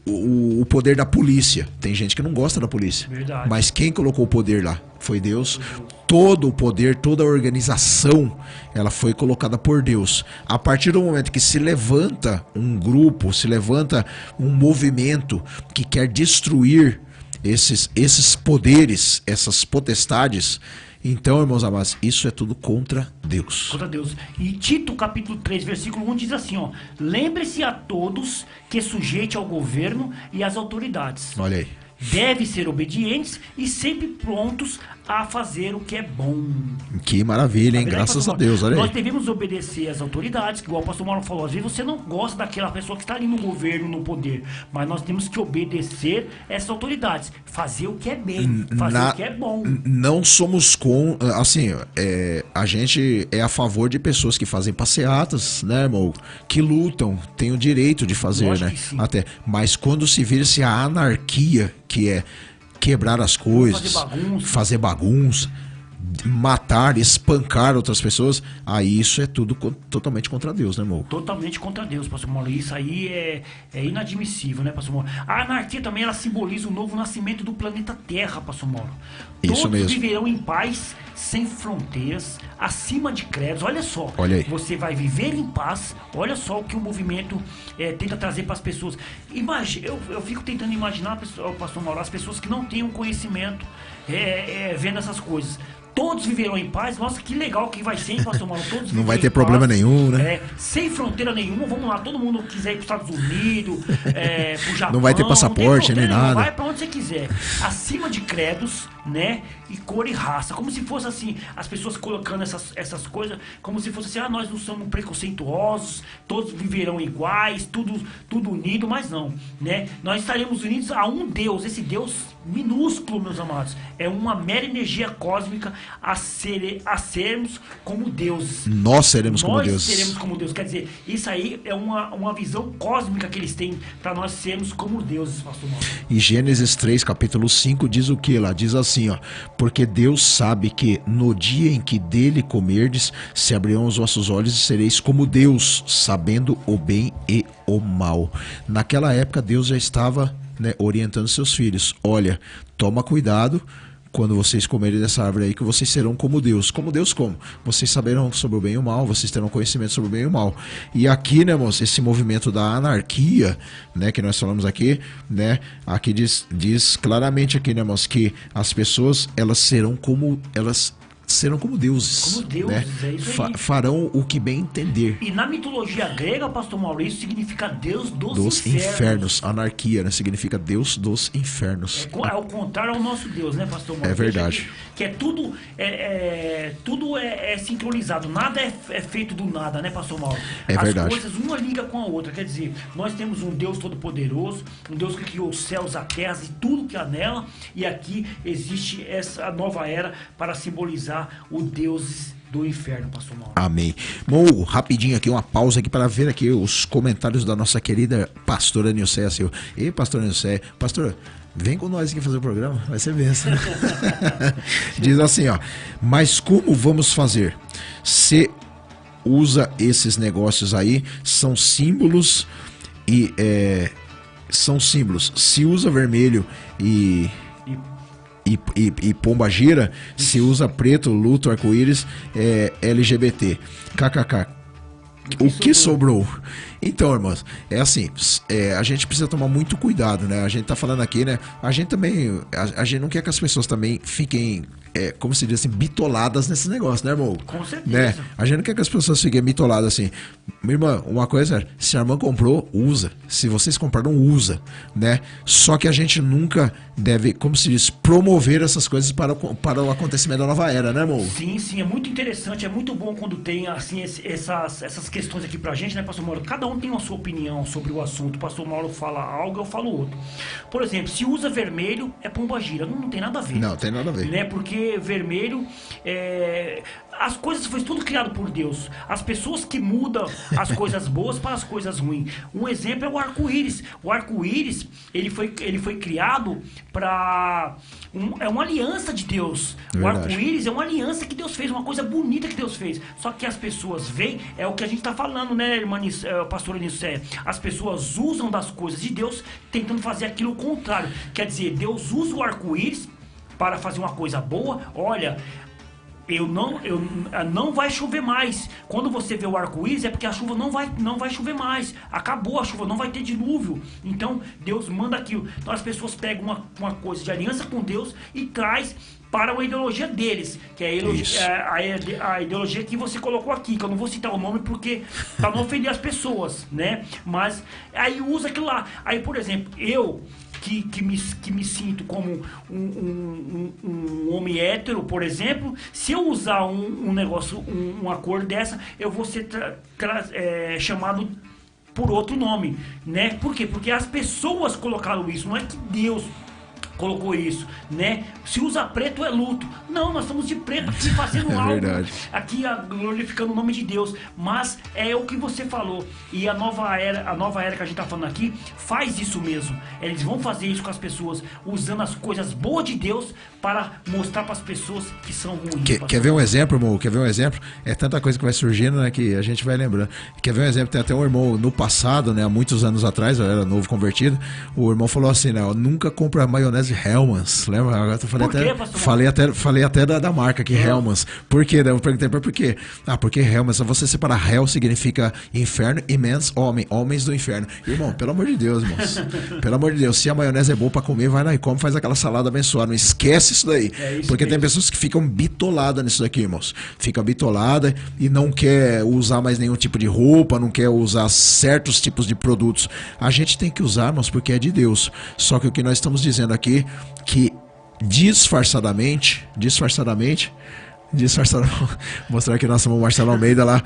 O poder da polícia, tem gente que não gosta da polícia. Verdade. Mas quem colocou o poder lá? Foi Deus. Todo o poder, toda a organização, ela foi colocada por Deus. A partir do momento que se levanta um grupo, se levanta um movimento que quer destruir esses poderes, essas potestades, então, irmãos amados, isso é tudo contra Deus. Contra Deus. E Tito, capítulo 3, versículo 1 diz assim, ó: lembre-se a todos que sujeite ao governo e às autoridades. Olha aí. Deve ser obedientes e sempre prontos a fazer o que é bom. Que maravilha, hein? Graças a Deus, olha aí. Nós devemos obedecer às autoridades, igual o pastor Mauro falou. Às vezes você não gosta daquela pessoa que está ali no governo, no poder, mas nós temos que obedecer essas autoridades. Fazer o que é bem, fazer o que é bom. Não somos assim, a gente é a favor de pessoas que fazem passeatas, né, irmão? Que lutam, têm o direito de fazer, Lógico, né? que sim. Até. Mas quando se vira-se a anarquia, que é quebrar as coisas, fazer bagunça, matar, espancar outras pessoas, aí isso é tudo totalmente contra Deus, né, irmão? Totalmente contra Deus, pastor Mauro. Isso aí é inadmissível, né, pastor Mauro? A anarquia também, ela simboliza o novo nascimento do planeta Terra, pastor Mauro. Isso Todos mesmo. viverão em paz, sem fronteiras, acima de credos. Olha só, olha aí. Você vai viver em paz. Olha só o que o movimento tenta trazer para as pessoas. Eu fico tentando imaginar, pastor Mauro, as pessoas que não têm um conhecimento vendo essas coisas. Todos viverão em paz. Nossa, que legal que vai ser, hein, pastor Mauro? Todos não vai ter problema nenhum, né? Sem fronteira nenhuma. Vamos lá, todo mundo quiser ir para os Estados Unidos, pro Japão. Não vai ter passaporte, nem nada. Vai para onde você quiser. Acima de credos, né? E cor e raça. Como se fosse assim, as pessoas colocando essas coisas, como se fosse assim, nós não somos preconceituosos, todos viverão iguais, tudo unido, mas não, né? Nós estaremos unidos a um Deus, esse Deus minúsculo, meus amados. É uma mera energia cósmica a sermos como Deus. Nós seremos como Deus. Nós seremos como Deus. Quer dizer, isso aí é uma visão cósmica que eles têm para nós sermos como deuses, pastor Mauro. E Gênesis 3, capítulo 5 diz o que lá? Diz assim, ó: porque Deus sabe que no dia em que dele comerdes, se abrirão os vossos olhos e sereis como Deus, sabendo o bem e o mal. Naquela época Deus já estava, né, orientando seus filhos: olha, toma cuidado quando vocês comerem dessa árvore aí, que vocês serão como Deus. Como Deus como? Vocês saberão sobre o bem e o mal, vocês terão conhecimento sobre o bem e o mal. E aqui, né, irmãos, esse movimento da anarquia, né, que nós falamos aqui, né, aqui diz claramente aqui, né, irmãos, que as pessoas, elas serão como, elas serão como deuses. Como deuses, né? é isso aí. Farão o que bem entender. E na mitologia grega, pastor Maurício, significa Deus dos infernos. Anarquia, né? Significa Deus dos infernos. É ao contrário ao nosso Deus, né, pastor Maurício? É verdade. Que é tudo, tudo é sincronizado. Nada é feito do nada, né, pastor Maurício? É verdade. As coisas uma liga com a outra. Quer dizer, nós temos um Deus todo-poderoso, um Deus que criou os céus, a terra e tudo que há nela. E aqui existe essa nova era para simbolizar o Deus do inferno, pastor Mauro. Amém. Bom, rapidinho aqui, uma pausa aqui para ver aqui os comentários da nossa querida pastora Nilceia Silva. Ei, pastora Nilceia, pastora, vem com nós aqui fazer o programa, vai ser bênção. Diz assim, ó, mas como vamos fazer? Se usa esses negócios aí, são símbolos e são símbolos. Se usa vermelho e pomba gira, se usa preto, luto, arco-íris, LGBT. KKK. O que sobrou? Então, irmãos, é assim, a gente precisa tomar muito cuidado, né? A gente tá falando aqui, né? A gente também, a gente não quer que as pessoas também fiquem, como se diz assim, bitoladas nesse negócio, né, irmão? Com certeza. Né? A gente não quer que as pessoas fiquem bitoladas assim. Minha irmã, uma coisa, se a irmã comprou, usa. Se vocês compraram, usa, né? Só que a gente nunca deve, como se diz, promover essas coisas para o acontecimento da nova era, né, irmão? Sim, sim, é muito interessante, é muito bom quando tem, assim, essas questões aqui pra gente, né, pastor Mauro? Cada um tem a sua opinião sobre o assunto. O pastor Mauro fala algo, eu falo outro. Por exemplo, se usa vermelho, é pombagira. Não tem nada a ver. Não, tem nada a ver. Né? Porque vermelho, as coisas foi tudo criado por Deus. As pessoas que mudam as coisas boas para as coisas ruins. Um exemplo é o arco-íris. O arco-íris, ele foi criado para... é uma aliança de Deus. Verdade. O arco-íris é uma aliança que Deus fez, uma coisa bonita que Deus fez. Só que as pessoas veem, é o que a gente está falando, né, irmã pastora Nilceia? As pessoas usam das coisas de Deus tentando fazer aquilo contrário. Quer dizer, Deus usa o arco-íris para fazer uma coisa boa. Olha, não vai chover mais. Quando você vê o arco-íris é porque a chuva não vai chover mais. Acabou a chuva, não vai ter dilúvio. Então Deus manda aquilo. Então as pessoas pegam uma coisa de aliança com Deus e traz para a ideologia deles, que é a ideologia que você colocou aqui, que eu não vou citar o nome porque para não ofender as pessoas, né? Mas aí usa aquilo lá. Aí, por exemplo, eu que me sinto como um homem hétero, por exemplo, se eu usar um negócio, uma cor dessa, eu vou ser chamado por outro nome, né? Por quê? Porque as pessoas colocaram isso, não é que Deus colocou isso, né? Se usa preto é luto. Não, nós estamos de preto aqui fazendo algo. Verdade. Aqui glorificando o nome de Deus. Mas é o que você falou. E a nova era que a gente tá falando aqui faz isso mesmo. Eles vão fazer isso com as pessoas, usando as coisas boas de Deus para mostrar para as pessoas que são ruins. Quer ver um exemplo, irmão? Quer ver um exemplo? É tanta coisa que vai surgindo, né, que a gente vai lembrando. Quer ver um exemplo? Tem até um irmão no passado, né, há muitos anos atrás, eu era novo convertido, o irmão falou assim, né, nunca compra maionese Hellmann's, lembra? Agora eu falei até da marca aqui, Hellmann's. Por quê? Eu perguntei por quê? Porque Hellmann's, você separar Hell significa inferno e Mans, homens do inferno. Irmão, pelo amor de Deus, irmãos. Pelo amor de Deus, se a maionese é boa pra comer, vai lá e come, faz aquela salada abençoada. Não esquece isso daí. Porque tem pessoas que ficam bitoladas nisso daqui, irmãos. Fica bitolada e não quer usar mais nenhum tipo de roupa, não quer usar certos tipos de produtos. A gente tem que usar, irmãos, porque é de Deus. Só que o que nós estamos dizendo aqui, que disfarçadamente, mostrar aqui nosso irmão Marcelo Almeida lá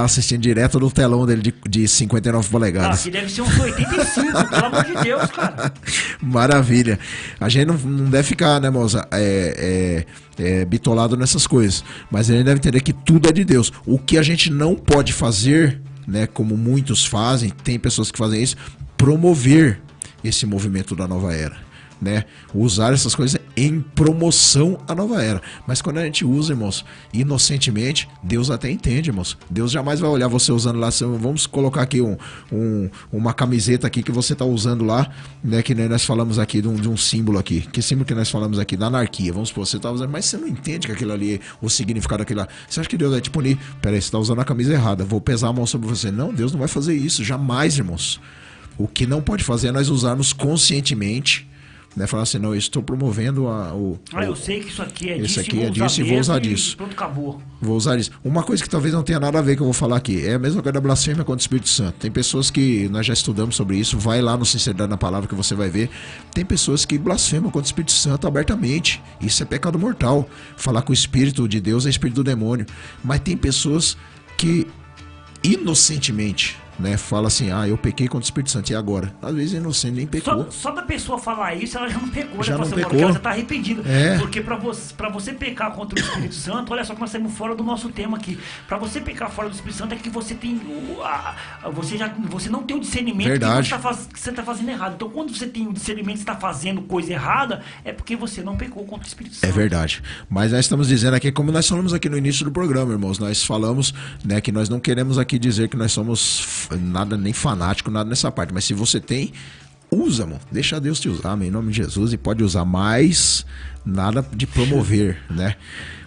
assistindo direto no telão dele de 59 polegadas. Que deve ser uns 85, pelo amor de Deus, cara. Maravilha. A gente não deve ficar, né, moça, bitolado nessas coisas, mas a gente deve entender que tudo é de Deus. O que a gente não pode fazer, né, como muitos fazem, tem pessoas que fazem isso, promover esse movimento da nova era, né? Usar essas coisas em promoção à nova era. Mas quando a gente usa, irmãos, inocentemente, Deus até entende, irmãos. Deus jamais vai olhar você usando lá. Vamos colocar aqui uma camiseta aqui que você está usando lá, né? Que nós falamos aqui de um símbolo aqui. Que símbolo que nós falamos aqui? Da anarquia. Vamos supor, você está usando, mas você não entende que aquilo ali, o significado daquilo lá. Você acha que Deus vai te punir? Peraí, você está usando a camisa errada. Vou pesar a mão sobre você. Não, Deus não vai fazer isso. Jamais, irmãos. O que não pode fazer é nós usarmos conscientemente né? Falar assim, não, eu estou promovendo eu sei que isso aqui é esse disso, aqui é disso e vou usar disso. Pronto, acabou. Vou usar isso. Uma coisa que talvez não tenha nada a ver que eu vou falar aqui, é a mesma coisa da blasfêmia contra o Espírito Santo. Tem pessoas que, nós já estudamos sobre isso, vai lá no Sinceridade na Palavra que você vai ver, tem pessoas que blasfemam contra o Espírito Santo abertamente. Isso é pecado mortal. Falar com o Espírito de Deus é espírito do demônio. Mas tem pessoas que inocentemente, né, fala assim, eu pequei contra o Espírito Santo, e agora? Às vezes inocente nem pecou. Só da pessoa falar isso, ela já não pecou, já né, não pastor? pecou. Porque ela já tá arrependida. É. Porque pra você pecar contra o Espírito Santo, olha só que nós saímos fora do nosso tema aqui. Pra você pecar fora do Espírito Santo é que você tem você não tem o discernimento que você tá fazendo errado. Então quando você tem o discernimento que você tá fazendo coisa errada, é porque você não pecou contra o Espírito Santo. É verdade. Mas nós estamos dizendo aqui, como nós falamos aqui no início do programa, irmãos, nós falamos, né, que nós não queremos aqui dizer que nós somos nada, nem fanático, nada nessa parte. Mas se você tem, usa, mano. Deixa Deus te usar, amém, em nome de Jesus. E pode usar, mais nada de promover, né?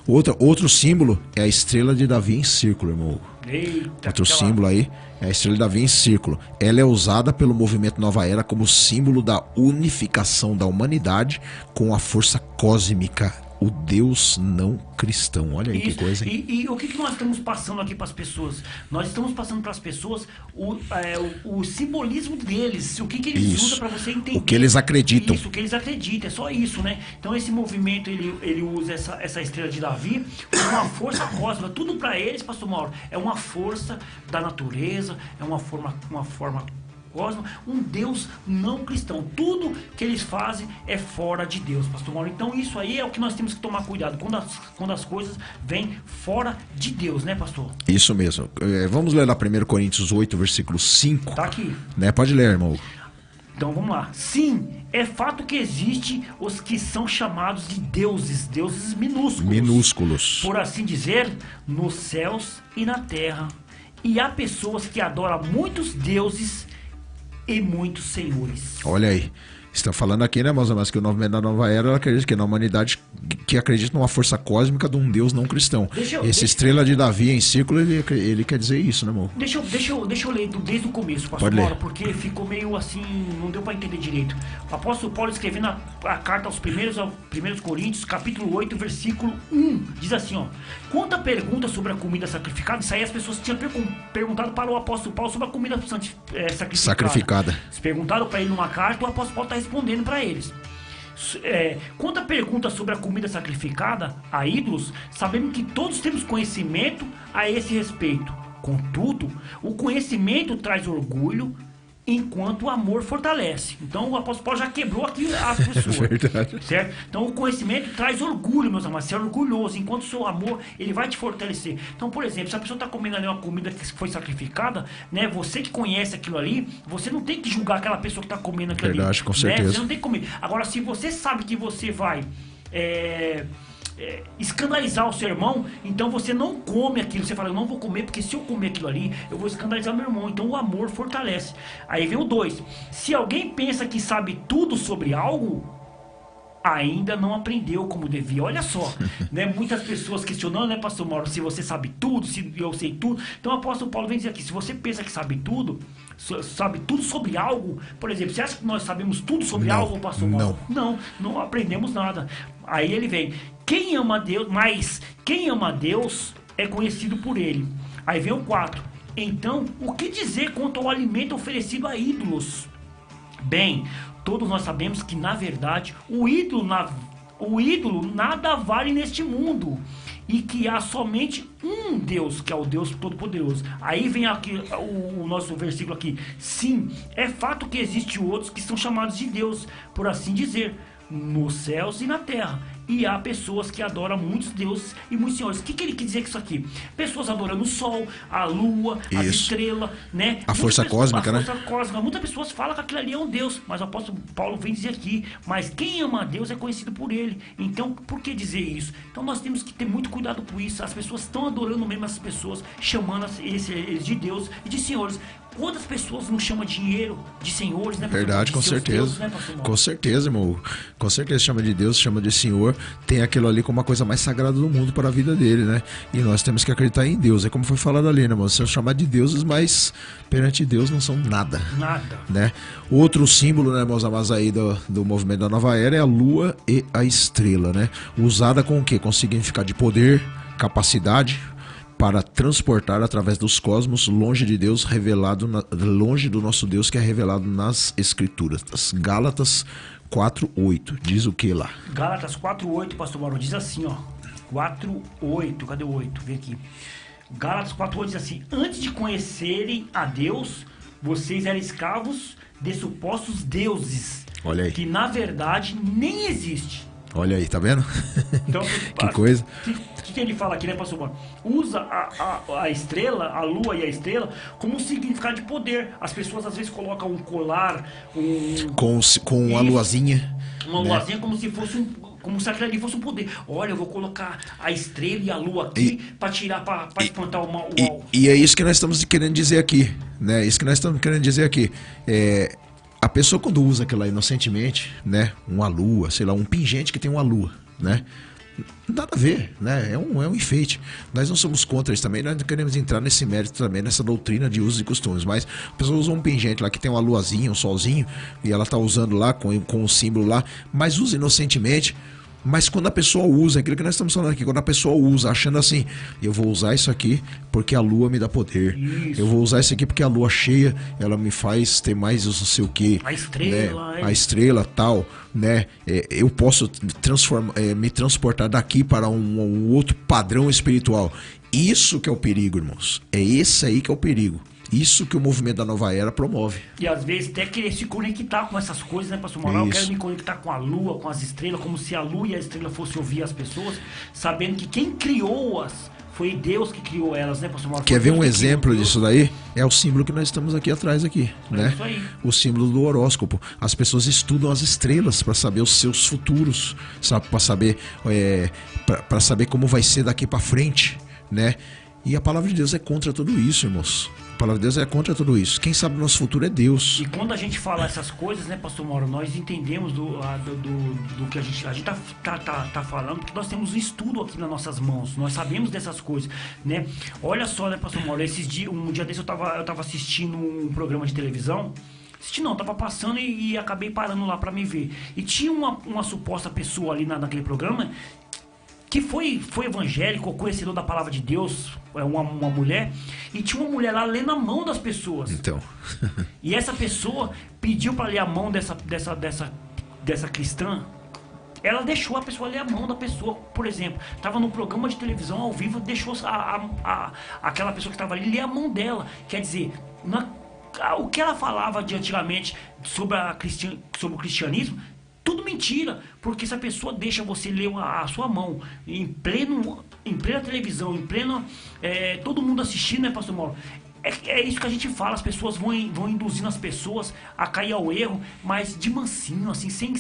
Outro símbolo é a estrela de Davi em círculo, irmão. Eita, outro símbolo aí é a estrela de Davi em círculo. Ela é usada pelo movimento Nova Era como símbolo da unificação da humanidade com a força cósmica, o Deus não cristão. Olha aí que coisa, hein? E o que nós estamos passando aqui para as pessoas? Nós estamos passando para as pessoas o simbolismo deles, o que eles usam para você entender. O que eles acreditam. Isso, o que eles acreditam, é só isso, né? Então esse movimento, ele usa essa estrela de Davi como uma força cósmica. Tudo para eles, pastor Mauro, é uma força da natureza, é uma forma um Deus não cristão. Tudo que eles fazem é fora de Deus, pastor Mauro. Então isso aí é o que nós temos que tomar cuidado quando as coisas vêm fora de Deus, né, pastor? Isso mesmo. Vamos ler lá 1 Coríntios 8, versículo 5. Tá aqui. Né? Pode ler, irmão. Então vamos lá. Sim, é fato que existe os que são chamados de deuses minúsculos, por assim dizer, nos céus e na terra. E há pessoas que adoram muitos deuses e muitos senhores. Olha aí. Está falando aqui, né, mas que o movimento da Nova Era, ela acredita que é na humanidade que acredita numa força cósmica de um Deus não cristão. Estrela de Davi em círculo, ele quer dizer isso, né, amor? Deixa eu ler desde o começo, pastor Mauro, porque ficou meio assim, não deu para entender direito. O apóstolo Paulo escrevendo a carta aos primeiros Coríntios, capítulo 8, versículo 1, diz assim, ó: quanto à pergunta sobre a comida sacrificada, isso aí as pessoas tinham perguntado para o apóstolo Paulo sobre a comida sacrificada. Se perguntaram para ele numa carta, o apóstolo Paulo está respondendo para eles. Quanto à pergunta sobre a comida sacrificada a ídolos, sabemos que todos temos conhecimento a esse respeito. Contudo, o conhecimento traz orgulho, enquanto o amor fortalece. Então o apóstolo Paulo já quebrou aqui as pessoas. Verdade. Certo? Então o conhecimento traz orgulho, meus amados. Ser orgulhoso, enquanto o seu amor, ele vai te fortalecer. Então, por exemplo, se a pessoa está comendo ali uma comida que foi sacrificada, né? Você que conhece aquilo ali, você não tem que julgar aquela pessoa que está comendo aquilo ali. Verdade, com certeza. Você não tem que comer. Agora, se você sabe que você vai escandalizar o seu irmão, então você não come aquilo. Você fala, eu não vou comer, porque se eu comer aquilo ali, eu vou escandalizar meu irmão. Então o amor fortalece. Aí vem o 2. Se alguém pensa que sabe tudo sobre algo, ainda não aprendeu como devia. Olha só, né? Muitas pessoas questionando, né, pastor Mauro, se você sabe tudo, se eu sei tudo. Então o apóstolo Paulo vem dizer aqui, se você pensa que sabe tudo sobre algo, por exemplo, você acha que nós sabemos tudo sobre algo, pastor Mauro? Não aprendemos nada. Aí ele vem, quem ama a Deus é conhecido por ele. Aí vem o 4. Então, o que dizer quanto ao alimento oferecido a ídolos? Bem, todos nós sabemos que, na verdade, o ídolo nada vale neste mundo. E que há somente um Deus, que é o Deus Todo-Poderoso. Aí vem aqui o nosso versículo aqui. Sim, é fato que existem outros que são chamados de Deus, por assim dizer, nos céus e na terra. E há pessoas que adoram muitos deuses e muitos senhores. O que ele quer dizer com isso aqui? Pessoas adorando o sol, a lua, as estrelas, né? A força cósmica, né? Muitas pessoas falam que aquilo ali é um Deus, mas o apóstolo Paulo vem dizer aqui, mas quem ama a Deus é conhecido por ele. Então, por que dizer isso? Então nós temos que ter muito cuidado com isso. As pessoas estão adorando mesmo essas pessoas, chamando eles de Deus e de senhores. Quantas pessoas não chamam dinheiro de senhores, né? Verdade, com certeza. Deuses, né, pastor Mauro? Com certeza, irmão. Com certeza chama de Deus, chama de Senhor. Tem aquilo ali como a coisa mais sagrada do mundo para a vida dele, né? E nós temos que acreditar em Deus. É como foi falado ali, né, irmão? São chamados de deuses, mas perante Deus não são nada. Nada. Né? Outro símbolo, né, meus amados, aí do movimento da nova era é a lua e a estrela, né? Usada com o quê? Com significado de poder, capacidade para transportar através dos cosmos, longe de Deus, longe do nosso Deus, que é revelado nas Escrituras. Gálatas 4:8 diz o que lá? Gálatas 4:8, pastor Mauro, diz assim, ó. 4:8, cadê o 8? Vem aqui. Gálatas 4:8 diz assim: antes de conhecerem a Deus, vocês eram escravos de supostos deuses. Olha aí. Que na verdade nem existe. Olha aí, tá vendo? Então, que coisa. O que ele fala aqui, né, pastor Mauro? Usa a estrela, a lua e a estrela, como um significado de poder. As pessoas às vezes colocam um colar, com uma luazinha. Uma luazinha, como se fosse como se aquilo ali fosse um poder. Olha, eu vou colocar a estrela e a lua aqui para tirar, para espantar o mal. E é isso que nós estamos querendo dizer aqui, né? Isso que nós estamos querendo dizer aqui. A pessoa quando usa aquilo lá inocentemente, né? Uma lua, sei lá, um pingente que tem uma lua, né? Nada a ver, né? É um enfeite. Nós não somos contra isso também, nós não queremos entrar nesse mérito também, nessa doutrina de usos e costumes, mas a pessoa usa um pingente lá que tem uma luazinha, um solzinho, e ela tá usando lá com um símbolo lá, mas usa inocentemente. Mas quando a pessoa usa, aquilo que nós estamos falando aqui, quando a pessoa usa, achando assim, eu vou usar isso aqui porque a lua me dá poder. Isso. Eu vou usar isso aqui porque a lua cheia, ela me faz ter mais não sei o que. A estrela. Né? A estrela tal, né? Eu posso me transportar daqui para um outro padrão espiritual. Isso que é o perigo, irmãos. É esse aí que é o perigo. Isso que o movimento da nova era promove. E às vezes até querer se conectar com essas coisas, né, pastor Mauro? Eu quero me conectar com a lua, com as estrelas, como se a lua e a estrela fossem ouvir as pessoas, sabendo que quem criou-as foi Deus que criou elas, né, pastor Mauro? Quer ver um exemplo disso daí? É o símbolo que nós estamos aqui atrás aqui, né? Isso aí. O símbolo do horóscopo. As pessoas estudam as estrelas para saber os seus futuros, sabe? Para saber, para saber como vai ser daqui para frente, né? E a palavra de Deus é contra tudo isso, irmãos. A palavra de Deus é contra tudo isso. Quem sabe o nosso futuro é Deus. E quando a gente fala essas coisas, né, pastor Mauro, nós entendemos do que a gente tá falando, porque nós temos um estudo aqui nas nossas mãos. Nós sabemos dessas coisas, né? Olha só, né, pastor Mauro, um dia desse eu tava assistindo um programa de televisão. Tava passando e acabei parando lá pra me ver. E tinha uma suposta pessoa ali naquele programa que foi evangélico, conhecedor da palavra de Deus, uma mulher, e tinha uma mulher lá lendo a mão das pessoas. Então. E essa pessoa pediu para ler a mão dessa cristã. Ela deixou a pessoa ler a mão da pessoa, por exemplo. Estava num programa de televisão ao vivo, deixou aquela pessoa que estava ali ler a mão dela. Quer dizer, o que ela falava de antigamente sobre o cristianismo, tudo mentira, porque se a pessoa deixa você ler a sua mão em plena televisão, em pleno todo mundo assistindo, né, pastor Mauro? É isso que a gente fala, as pessoas vão induzindo as pessoas a cair ao erro, mas de mansinho, assim, sem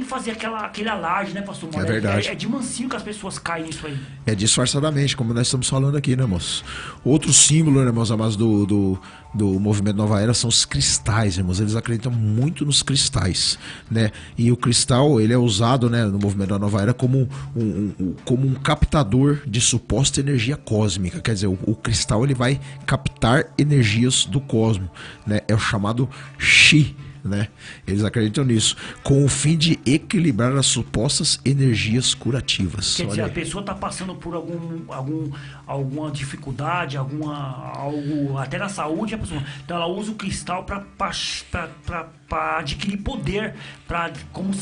fazer aquele alarde, né, pastor Mauro? É verdade. É de mansinho que as pessoas caem nisso aí. É disfarçadamente, como nós estamos falando aqui, né, moço? Outro símbolo, né, meus amados, do movimento Nova Era são os cristais, irmãos. Eles acreditam muito nos cristais, né? E o cristal, ele é usado, né, no movimento da Nova Era como um captador de suposta energia cósmica. Quer dizer, o cristal, ele vai captar energias do cosmos, né? É o chamado Chi, né? Eles acreditam nisso, com o fim de equilibrar as supostas energias curativas. Quer dizer, a pessoa está passando por alguma dificuldade, algo até na saúde, a pessoa, então ela usa o cristal para adquirir poder, como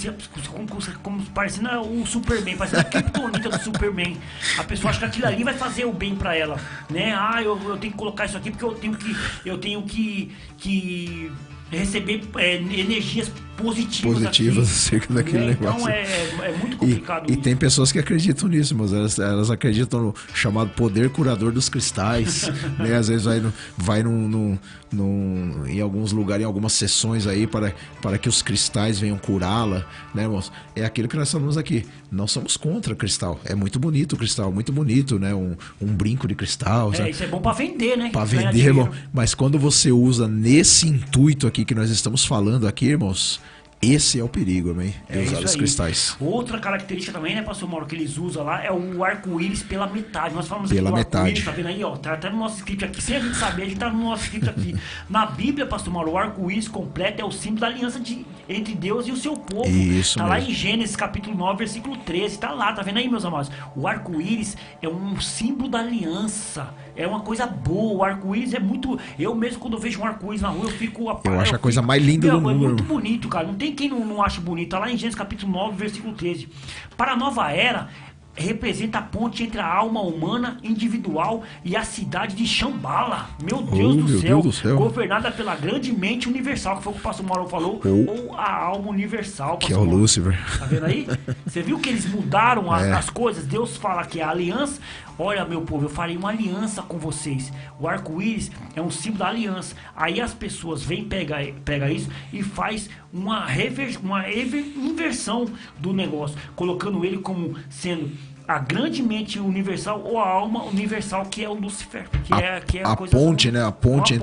parecendo o Superman, parecendo a criptonita do Superman. A pessoa acha que aquilo ali vai fazer o bem para ela, né? Eu tenho que colocar isso aqui porque eu tenho que receber energias positivas acerca daquele negócio. Então é muito complicado e tem pessoas que acreditam nisso, mas elas acreditam no chamado poder curador dos cristais, né? Às vezes vai em alguns lugares, em algumas sessões aí para que os cristais venham curá-la, né, irmãos? É aquilo que nós falamos aqui. Não somos contra cristal. É muito bonito o cristal, muito bonito, né? Um brinco de cristal. Isso é bom para vender, né? Para vender, irmão. Mas quando você usa nesse intuito aqui que nós estamos falando aqui, irmãos, esse é o perigo, amém? É usar os cristais. Outra característica também, né, pastor Mauro, que eles usam lá é o arco-íris pela metade. Nós falamos pela aqui do metade. Arco-íris, tá vendo aí, ó? Tá até no nosso script aqui, sem a gente saber, a gente tá no nosso script aqui. Na Bíblia, pastor Mauro, o arco-íris completo é o símbolo da aliança entre Deus e o seu povo. Isso tá mesmo. Lá em Gênesis, capítulo 9, versículo 13, tá lá, tá vendo aí, meus amados? O arco-íris é um símbolo da aliança. É uma coisa boa, o arco-íris é muito... Eu mesmo, quando eu vejo um arco-íris na rua, eu fico... Eu acho a coisa mais linda do mundo. É muito bonito, cara. Não tem quem não ache bonito. Tá lá em Gênesis capítulo 9, versículo 13. Para a nova era, representa a ponte entre a alma humana individual e a cidade de Shambhala. Meu Deus do céu. Governada pela grande mente universal, que foi o que o pastor Mauro falou, ou a alma universal. Que é o Lúcifer. Tá vendo aí? Você viu que eles mudaram as coisas? Deus fala que a aliança... Olha, meu povo, eu farei uma aliança com vocês. O arco-íris é um símbolo da aliança. Aí as pessoas vêm, pega isso e faz uma inversão do negócio, colocando ele como sendo a grande mente universal ou a alma universal, que é o Lúcifer, que é a coisa ponte, né? A ponte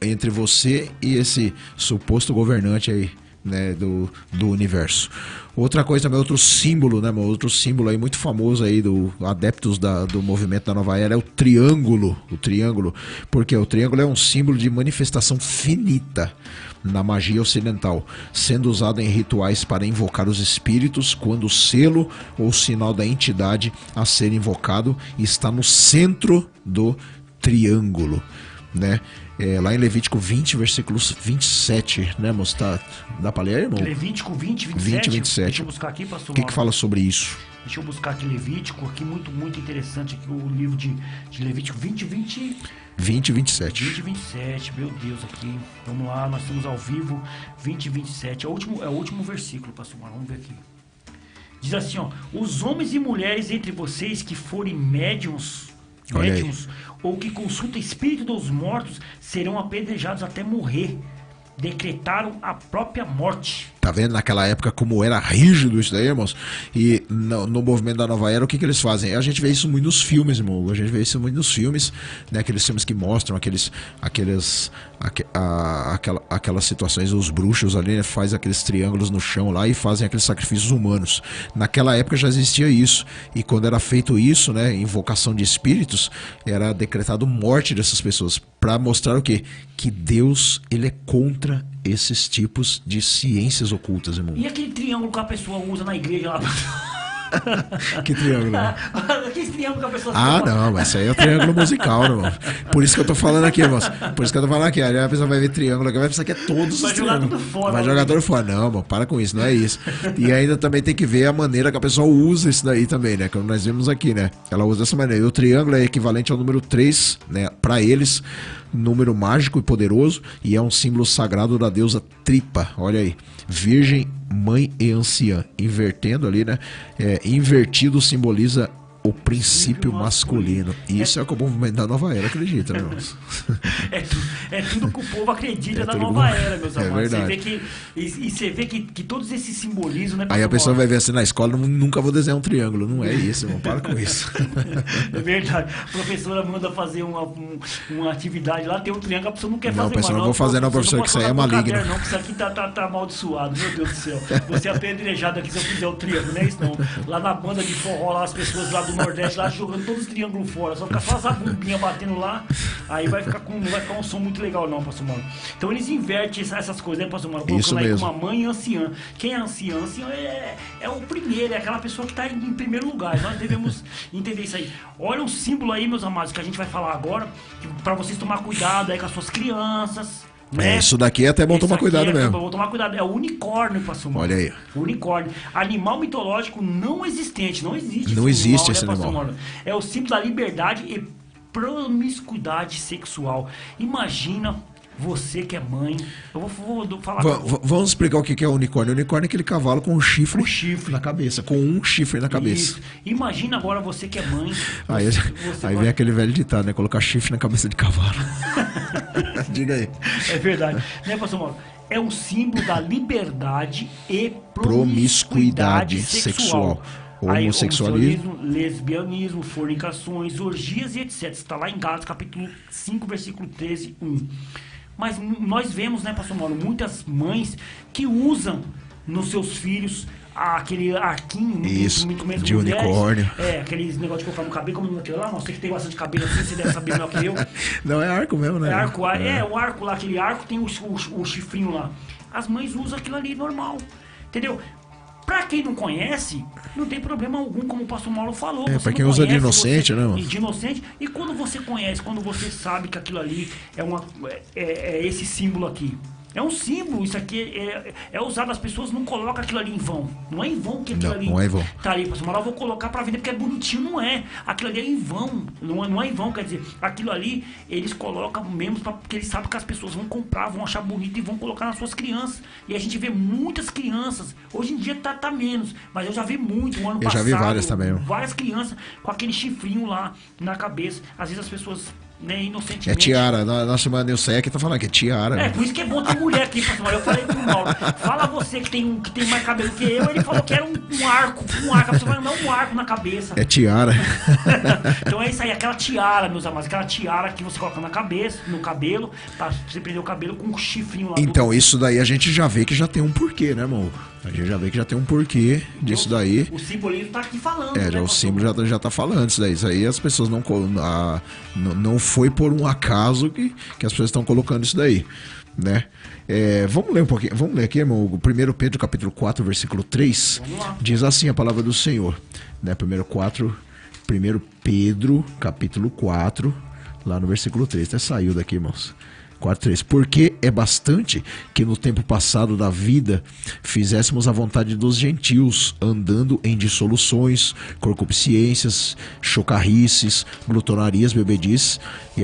entre você e esse suposto governante aí, né, do universo. Outra coisa também, outro símbolo, né, outro símbolo aí muito famoso aí do adeptos do movimento da Nova Era é o triângulo. O triângulo, porque o triângulo é um símbolo de manifestação finita na magia ocidental, sendo usado em rituais para invocar os espíritos, quando o selo ou sinal da entidade a ser invocado está no centro do triângulo, né? Lá em Levítico 20, versículos 27, né, moço? Dá pra ler, irmão? Levítico 20, 27. Deixa eu buscar aqui, pastor. O que fala sobre isso? Deixa eu buscar aqui Levítico, aqui muito interessante aqui o livro de Levítico 20 e 27, meu Deus, aqui. Vamos lá, nós estamos ao vivo, 20 e 27. É o último versículo, pastor Mar, vamos ver aqui. Diz assim, ó: os homens e mulheres entre vocês que forem médiuns ou que consultem espírito dos mortos serão apedrejados até morrer. Decretaram a própria morte. Tá vendo naquela época como era rígido isso daí, irmãos? E no movimento da Nova Era, o que eles fazem? A gente vê isso muito nos filmes, irmão. A gente vê isso muito nos filmes, né? Aqueles filmes que mostram aquelas situações, os bruxos ali, né, fazem aqueles triângulos no chão lá e fazem aqueles sacrifícios humanos. Naquela época já existia isso. E quando era feito isso, né, invocação de espíritos, era decretado morte dessas pessoas. Para mostrar o quê? Que Deus, ele é contra esses tipos de ciências ocultas, irmão. E aquele triângulo que a pessoa usa na igreja lá? Que triângulo? Aquele triângulo que a pessoa não, mas isso aí é o triângulo musical, irmão. Por isso que eu tô falando aqui, irmão. Por isso que eu tô falando aqui. Aí a pessoa vai ver triângulo aqui, vai pensar que é todos os triângulos. Vai jogar tudo fora. Não, irmão, para com isso, não é isso. E ainda também tem que ver a maneira que a pessoa usa isso daí também, né? Como nós vimos aqui, né? Ela usa dessa maneira. E o triângulo é equivalente ao número 3, né? Pra eles, número mágico e poderoso, e é um símbolo sagrado da deusa Tripa. Olha aí, virgem, mãe e anciã. Invertendo ali, né? Invertido simboliza o princípio masculino. E isso é o que o movimento da Nova Era acredita, né, irmãos? É tudo que o povo acredita da Nova Era, meus amados. Verdade. Você vê que todos esses simbolismos, né? Aí a pessoa vai ver assim na escola, nunca vou desenhar um triângulo. Não é isso, irmão. Para com isso. É verdade. A professora manda fazer uma atividade lá, tem um triângulo, a pessoa não quer fazer. Não, professor, não vou fazer não, professor, que isso aí é maligno. Não, que isso aqui tá amaldiçoado, meu Deus do céu. Você é apedrejado aqui se eu fizer o triângulo, não é isso não. Lá na banda de forró, lá as pessoas lá do Nordeste, lá jogando todos os triângulos fora, só ficar só as abumbinhas batendo lá, aí não vai ficar um som muito legal não, pastor Mano. Então eles invertem essas coisas, né, pastor Mano? Colocando aí uma mãe anciã. Quem é anciã? Anciã é o primeiro, é aquela pessoa que está em primeiro lugar. Nós devemos entender isso aí. Olha um símbolo aí, meus amados, que a gente vai falar agora, para vocês tomar cuidado aí com as suas crianças. Né? Isso daqui é até bom tomar cuidado mesmo. Vou tomar cuidado. É o unicórnio, pastor Mano. Olha aí. O unicórnio. Animal mitológico não existente. Não existe não esse existe animal, esse né, animal. Mano? É o símbolo da liberdade e promiscuidade sexual. Imagina você que é mãe, eu vou falar Vamos explicar o que é o unicórnio. O unicórnio é aquele cavalo com um chifre, Um chifre. na cabeça, com um chifre na cabeça. Isso. Imagina agora você que é mãe. Aí, você aí vai- vem aquele velho ditado, né? Colocar chifre na cabeça de cavalo. Diga aí. É verdade. Né, pastor Mauro? É um símbolo da liberdade e Promiscuidade sexual. Aí, Homossexualismo. lesbianismo, fornicações, orgias e etc. Está lá em Gálatas, capítulo 5, versículo 13, 1. Mas nós vemos, né, pastor Mauro, muitas mães que usam nos seus filhos aquele arquinho, Isso, muito mesmo de mulheres. unicórnio. É, aqueles negócios de colocar no cabelo, como naquele lá, você que tem bastante cabelo assim, você deve saber melhor que eu. Não, é arco mesmo, né? É arco, o arco lá, aquele arco tem o chifrinho lá. As mães usam aquilo ali normal, entendeu? Pra quem não conhece, não tem problema algum, como o pastor Mauro falou. É, Você pra não quem usa de conhece, inocente, né, mano? De inocente. E quando você conhece, quando você sabe que aquilo ali é esse símbolo aqui. É um símbolo, isso aqui é usado, as pessoas não colocam aquilo ali em vão. Não é em vão que aquilo Não, ali não é em vão. tá ali, pastor Mauro, eu vou colocar pra vender porque é bonitinho, não é. Aquilo ali é em vão, não é em vão, quer dizer, aquilo ali eles colocam mesmo porque eles sabem que as pessoas vão comprar, vão achar bonito e vão colocar nas suas crianças. E a gente vê muitas crianças, hoje em dia tá menos, mas eu já vi muito, no ano Eu já passado. vi várias também. Várias crianças com aquele chifrinho lá na cabeça. Às vezes as pessoas, né, inocentemente... É tiara. Nossa irmã Nilce aqui tá falando que é tiara. É, por isso que é bom ter mulher aqui, pastor Mauro. Eu falei pro Mauro, fala você que tem mais cabelo que eu, ele falou que era um arco. A pessoa vai dar um arco na cabeça. É tiara. Então é isso aí, aquela tiara, meus amados, aquela tiara que você coloca na cabeça, no cabelo, pra você prender o cabelo com um chifrinho lá. Então, isso daí a gente já vê que já tem um porquê, né, irmão? A gente já vê que já tem um porquê disso daí. O simbolismo tá aqui falando, É, né, já, o pastor símbolo já tá falando isso daí. Isso aí as pessoas não foi por um acaso que as pessoas estão colocando isso daí, né? Vamos ler um pouquinho, vamos ler aqui, irmão, o 1 Pedro capítulo 4, versículo 3, Vamos lá. diz assim a palavra do Senhor, né? 1 Pedro capítulo 4, lá no versículo 3, até saiu daqui, irmãos. 4:3. Porque é bastante que no tempo passado da vida fizéssemos a vontade dos gentios, andando em dissoluções, concupiscências, chocarrices, glutonarias, bebedices e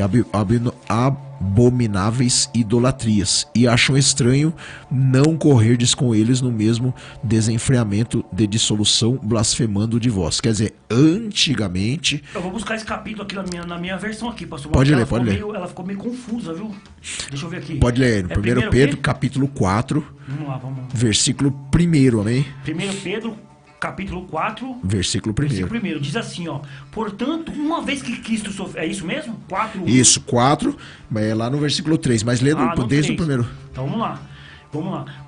abomináveis idolatrias, e acham estranho não correrdes com eles no mesmo desenfreamento de dissolução, blasfemando de vós. Quer dizer, antigamente... Eu vou buscar esse capítulo aqui na minha versão aqui, pastor Pode Mauro. ler. Ela ficou meio confusa, viu? Deixa eu ver aqui. Pode ler, 1 1 Pedro capítulo 4, Vamos lá, vamos. versículo 1, amém? 1 Pedro, capítulo 4, Versículo 1. versículo 1. Diz assim, ó. Portanto, uma vez que Cristo sofreu... É isso mesmo? 4. Isso, 4, é lá no versículo 3, mas lê no desde o 3. primeiro. Então vamos lá.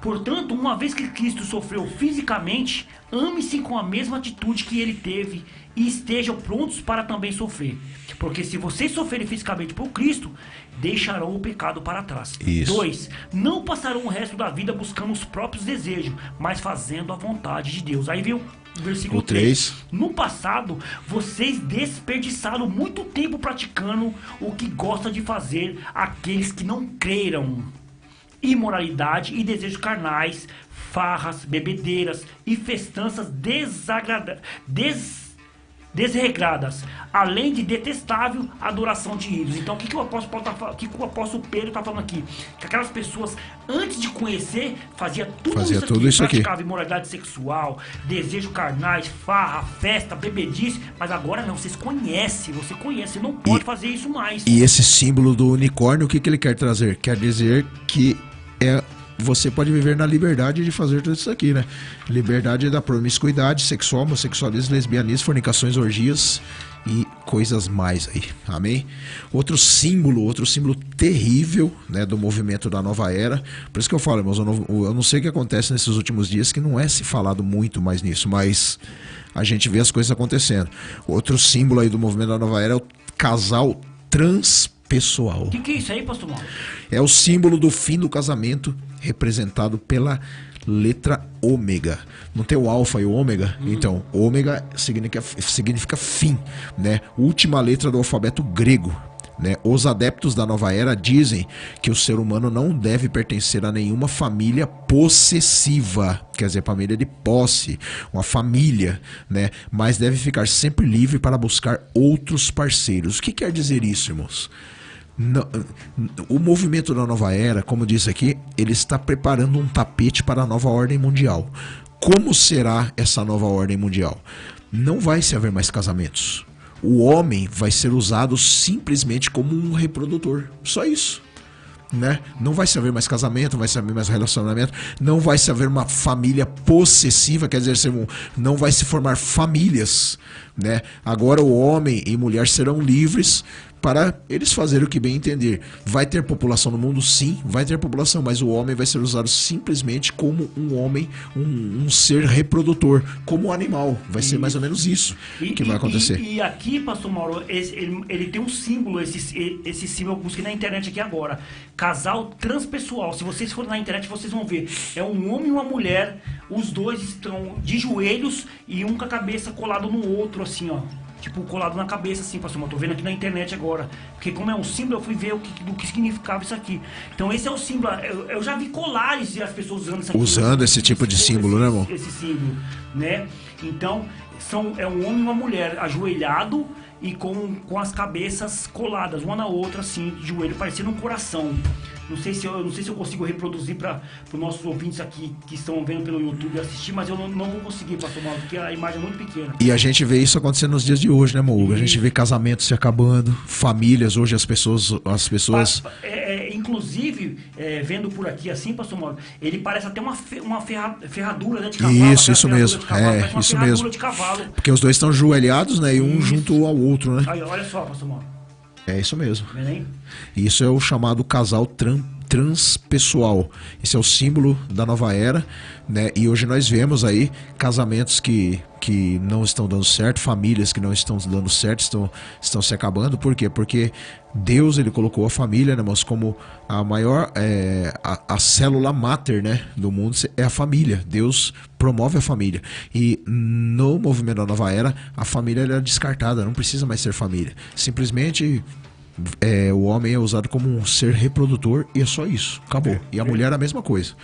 Portanto, uma vez que Cristo sofreu fisicamente, ame-se com a mesma atitude que ele teve e estejam prontos para também sofrer. Porque se vocês sofrerem fisicamente por Cristo, deixarão o pecado para trás. Isso. 2. Não passarão o resto da vida buscando os próprios desejos, mas fazendo a vontade de Deus. Aí vem o versículo O 3. 3. No passado, vocês desperdiçaram muito tempo praticando o que gosta de fazer aqueles que não creram. Imoralidade e desejos carnais, farras, bebedeiras e festanças desregradas, além de detestável adoração de ídolos. Então, o que o apóstolo Pedro está falando aqui? Que aquelas pessoas, antes de conhecer, fazia tudo isso aqui. Praticava imoralidade sexual, desejo carnais, farra, festa, bebedice, mas agora não, você conhece, você não pode fazer isso mais. E esse símbolo do unicórnio, o que ele quer trazer? Quer dizer que você pode viver na liberdade de fazer tudo isso aqui, né? Liberdade da promiscuidade sexual, homossexualismo, lesbianismo, fornicações, orgias e coisas mais aí, amém? Outro símbolo terrível, né, do movimento da nova era. Por isso que eu falo, irmãos, eu não sei o que acontece nesses últimos dias, que não é se falado muito mais nisso, mas a gente vê as coisas acontecendo. Outro símbolo aí do movimento da nova era é o casal transpessoal. O que é isso aí, pastor Mauro? É o símbolo do fim do casamento, representado pela letra ômega. Não tem o alfa e o ômega? Então, ômega significa fim, né? Última letra do alfabeto grego, né? Os adeptos da nova era dizem que o ser humano não deve pertencer a nenhuma família possessiva, quer dizer, família de posse, uma família, né? Mas deve ficar sempre livre para buscar outros parceiros. O que quer dizer isso, irmãos? O movimento da nova era, como disse aqui, ele está preparando um tapete para a nova ordem mundial. Como será essa nova ordem mundial? Não vai se haver mais casamentos. O homem vai ser usado simplesmente como um reprodutor. Só isso. Né? Não vai se haver mais casamento, não vai se haver mais relacionamento, não vai se haver uma família possessiva, quer dizer, não vai se formar famílias, né? Agora o homem e mulher serão livres para eles fazerem o que bem entender. Vai ter população no mundo? Sim, vai ter população, mas o homem vai ser usado simplesmente como um homem, um ser reprodutor, como um animal. Vai ser mais ou menos isso que vai acontecer. E aqui, pastor Mauro, ele tem um símbolo, esse símbolo eu busquei na internet aqui agora. Casal transpessoal. Se vocês forem na internet, vocês vão ver. É um homem e uma mulher, os dois estão de joelhos e um com a cabeça colado no outro, assim, ó. Tipo, colado na cabeça, assim, pastor. Eu tô vendo aqui na internet agora. Porque como é um símbolo, eu fui ver do que significava isso aqui. Então esse é o símbolo. Eu já vi colares e as pessoas usando isso aqui. Usando esse tipo de símbolo, né, irmão? Esse símbolo, né? Então, é um homem e uma mulher ajoelhado e com as cabeças coladas, uma na outra, assim, de joelho, parecendo um coração. Não sei se eu consigo reproduzir para os nossos ouvintes aqui que estão vendo pelo YouTube assistir, mas eu não vou conseguir, pastor Mauro, porque a imagem é muito pequena. E a gente vê isso acontecendo nos dias de hoje, né, Moura? A gente vê casamentos se acabando, famílias, hoje as pessoas... Inclusive, vendo por aqui assim, pastor Mauro, ele parece até uma ferradura, né, de cavalo. Isso mesmo, isso mesmo. De cavalo. Porque os dois estão ajoelhados, né, e um junto ao outro, né? Aí, olha só, pastor Mauro. É isso mesmo. Bem? Isso é o chamado casal transpessoal. Esse é o símbolo da nova era, né? E hoje nós vemos aí casamentos que não estão dando certo, famílias que não estão dando certo, estão se acabando. Por quê? Porque Deus, ele colocou a família, né, mas como a maior, a célula máter, né, do mundo é a família. Deus promove a família. E no movimento da nova era, a família é descartada, não precisa mais ser família. Simplesmente... o homem é usado como um ser reprodutor e é só isso, acabou. E a mulher a mesma coisa,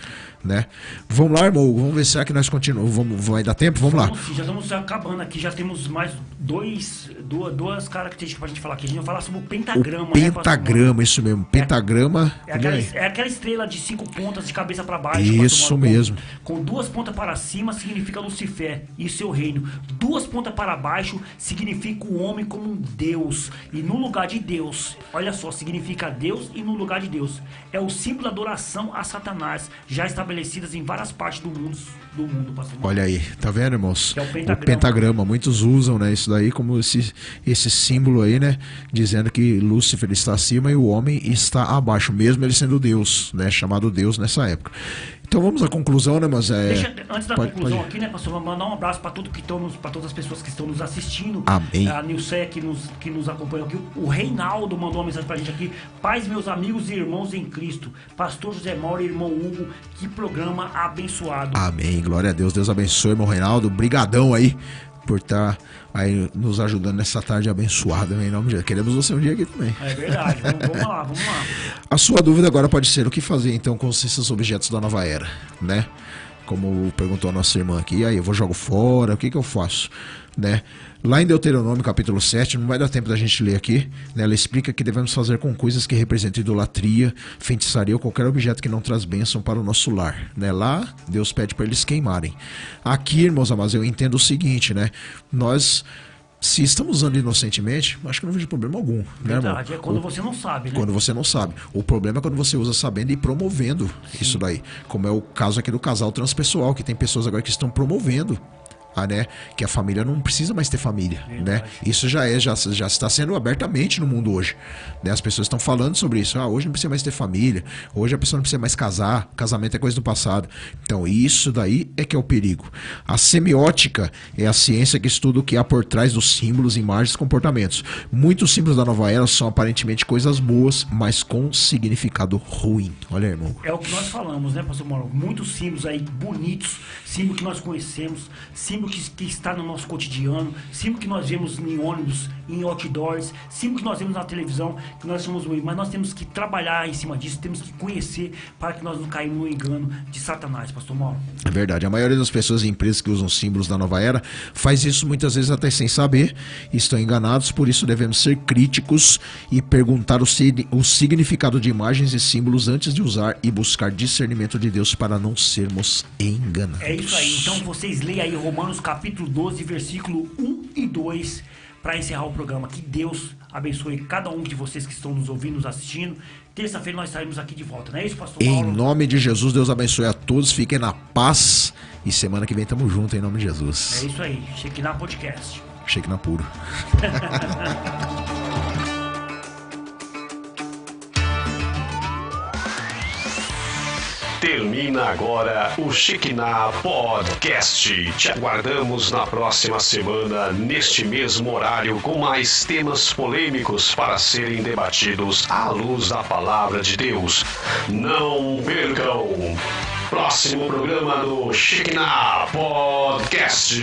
né? Vamos lá, irmão, vamos ver se que nós continuamos. Vai dar tempo? Vamos lá. Já estamos acabando aqui, já temos mais duas características pra gente falar aqui. A gente vai falar sobre o pentagrama. Pentagrama, isso mesmo. Pentagrama. É aquela estrela de 5 pontas de cabeça para baixo. Isso mesmo. Com 2 pontas para cima significa Lucifer e seu reino. 2 pontas para baixo significa o homem como um Deus. E no lugar de Deus, olha só, significa Deus e no lugar de Deus. É o símbolo da adoração a Satanás, já estabelecidas em várias partes do mundo, pastor. Olha aí, tá vendo, irmãos? É o pentagrama. Muitos usam, né, isso daí como esse símbolo aí, né, dizendo que Lúcifer está acima e o homem está abaixo, mesmo ele sendo Deus, né, chamado Deus nessa época. Então vamos à conclusão, né, mas antes da conclusão aqui, né, pastor, vamos mandar um abraço para todas as pessoas que estão nos assistindo. Amém. A Nilceia que nos acompanhou aqui. O Reinaldo mandou uma mensagem pra gente aqui. Paz, meus amigos e irmãos em Cristo. Pastor José Mauro e irmão Hugo, que programa abençoado. Amém, glória a Deus. Deus abençoe, irmão Reinaldo. Brigadão aí por estar aí nos ajudando nessa tarde abençoada, em nome de Deus. Queremos você um dia aqui também. É verdade, vamos lá. A sua dúvida agora pode ser o que fazer então com esses objetos da nova era, né? Como perguntou a nossa irmã aqui, aí eu jogo fora, o que eu faço, né? Lá em Deuteronômio capítulo 7, não vai dar tempo da gente ler aqui, né? Ela explica que devemos fazer com coisas que representam idolatria, feitiçaria ou qualquer objeto que não traz bênção para o nosso lar, né? Lá, Deus pede para eles queimarem. Aqui, irmãos amados, eu entendo o seguinte, né? Se estamos usando inocentemente, acho que não vejo problema algum. Verdade, né, é quando você não sabe, né? Quando você não sabe. O problema é quando você usa sabendo e promovendo isso daí. Como é o caso aqui do casal transpessoal, que tem pessoas agora que estão promovendo. Né? Que a família não precisa mais ter família, né? Isso já está sendo abertamente no mundo hoje, né? As pessoas estão falando sobre isso. Hoje não precisa mais ter família, hoje a pessoa não precisa mais casar, casamento é coisa do passado. Então isso daí é que é o perigo. A semiótica é a ciência que estuda o que há por trás dos símbolos, imagens e comportamentos. Muitos símbolos da nova era são aparentemente coisas boas, mas com significado ruim. Olha aí, irmão. É o que nós falamos, né, pastor Mauro? Muitos símbolos aí bonitos, símbolos que nós conhecemos, símbolos símbolo que está no nosso cotidiano, símbolo que nós vemos em ônibus, em outdoors, símbolo que nós vemos na televisão, que nós somos ruins, mas nós temos que trabalhar em cima disso, temos que conhecer para que nós não caímos no engano de Satanás, pastor Mauro. É verdade, a maioria das pessoas e empresas que usam símbolos da nova era faz isso muitas vezes até sem saber, estão enganados, por isso devemos ser críticos e perguntar o significado de imagens e símbolos antes de usar e buscar discernimento de Deus para não sermos enganados. É isso aí, então vocês leiam aí Romanos capítulo 12, versículo 1 e 2 para encerrar o programa. Que Deus abençoe cada um de vocês que estão nos ouvindo, nos assistindo. Terça-feira nós estaremos aqui de volta, não é isso, pastor Mauro? Em nome de Jesus, Deus abençoe a todos, fiquem na paz e semana que vem tamo junto em nome de Jesus. É isso aí, Shekinah Podcast. Shekinah puro. Termina agora o Shekinah Podcast. Te aguardamos na próxima semana, neste mesmo horário, com mais temas polêmicos para serem debatidos à luz da palavra de Deus. Não percam! Próximo programa do Shekinah Podcast.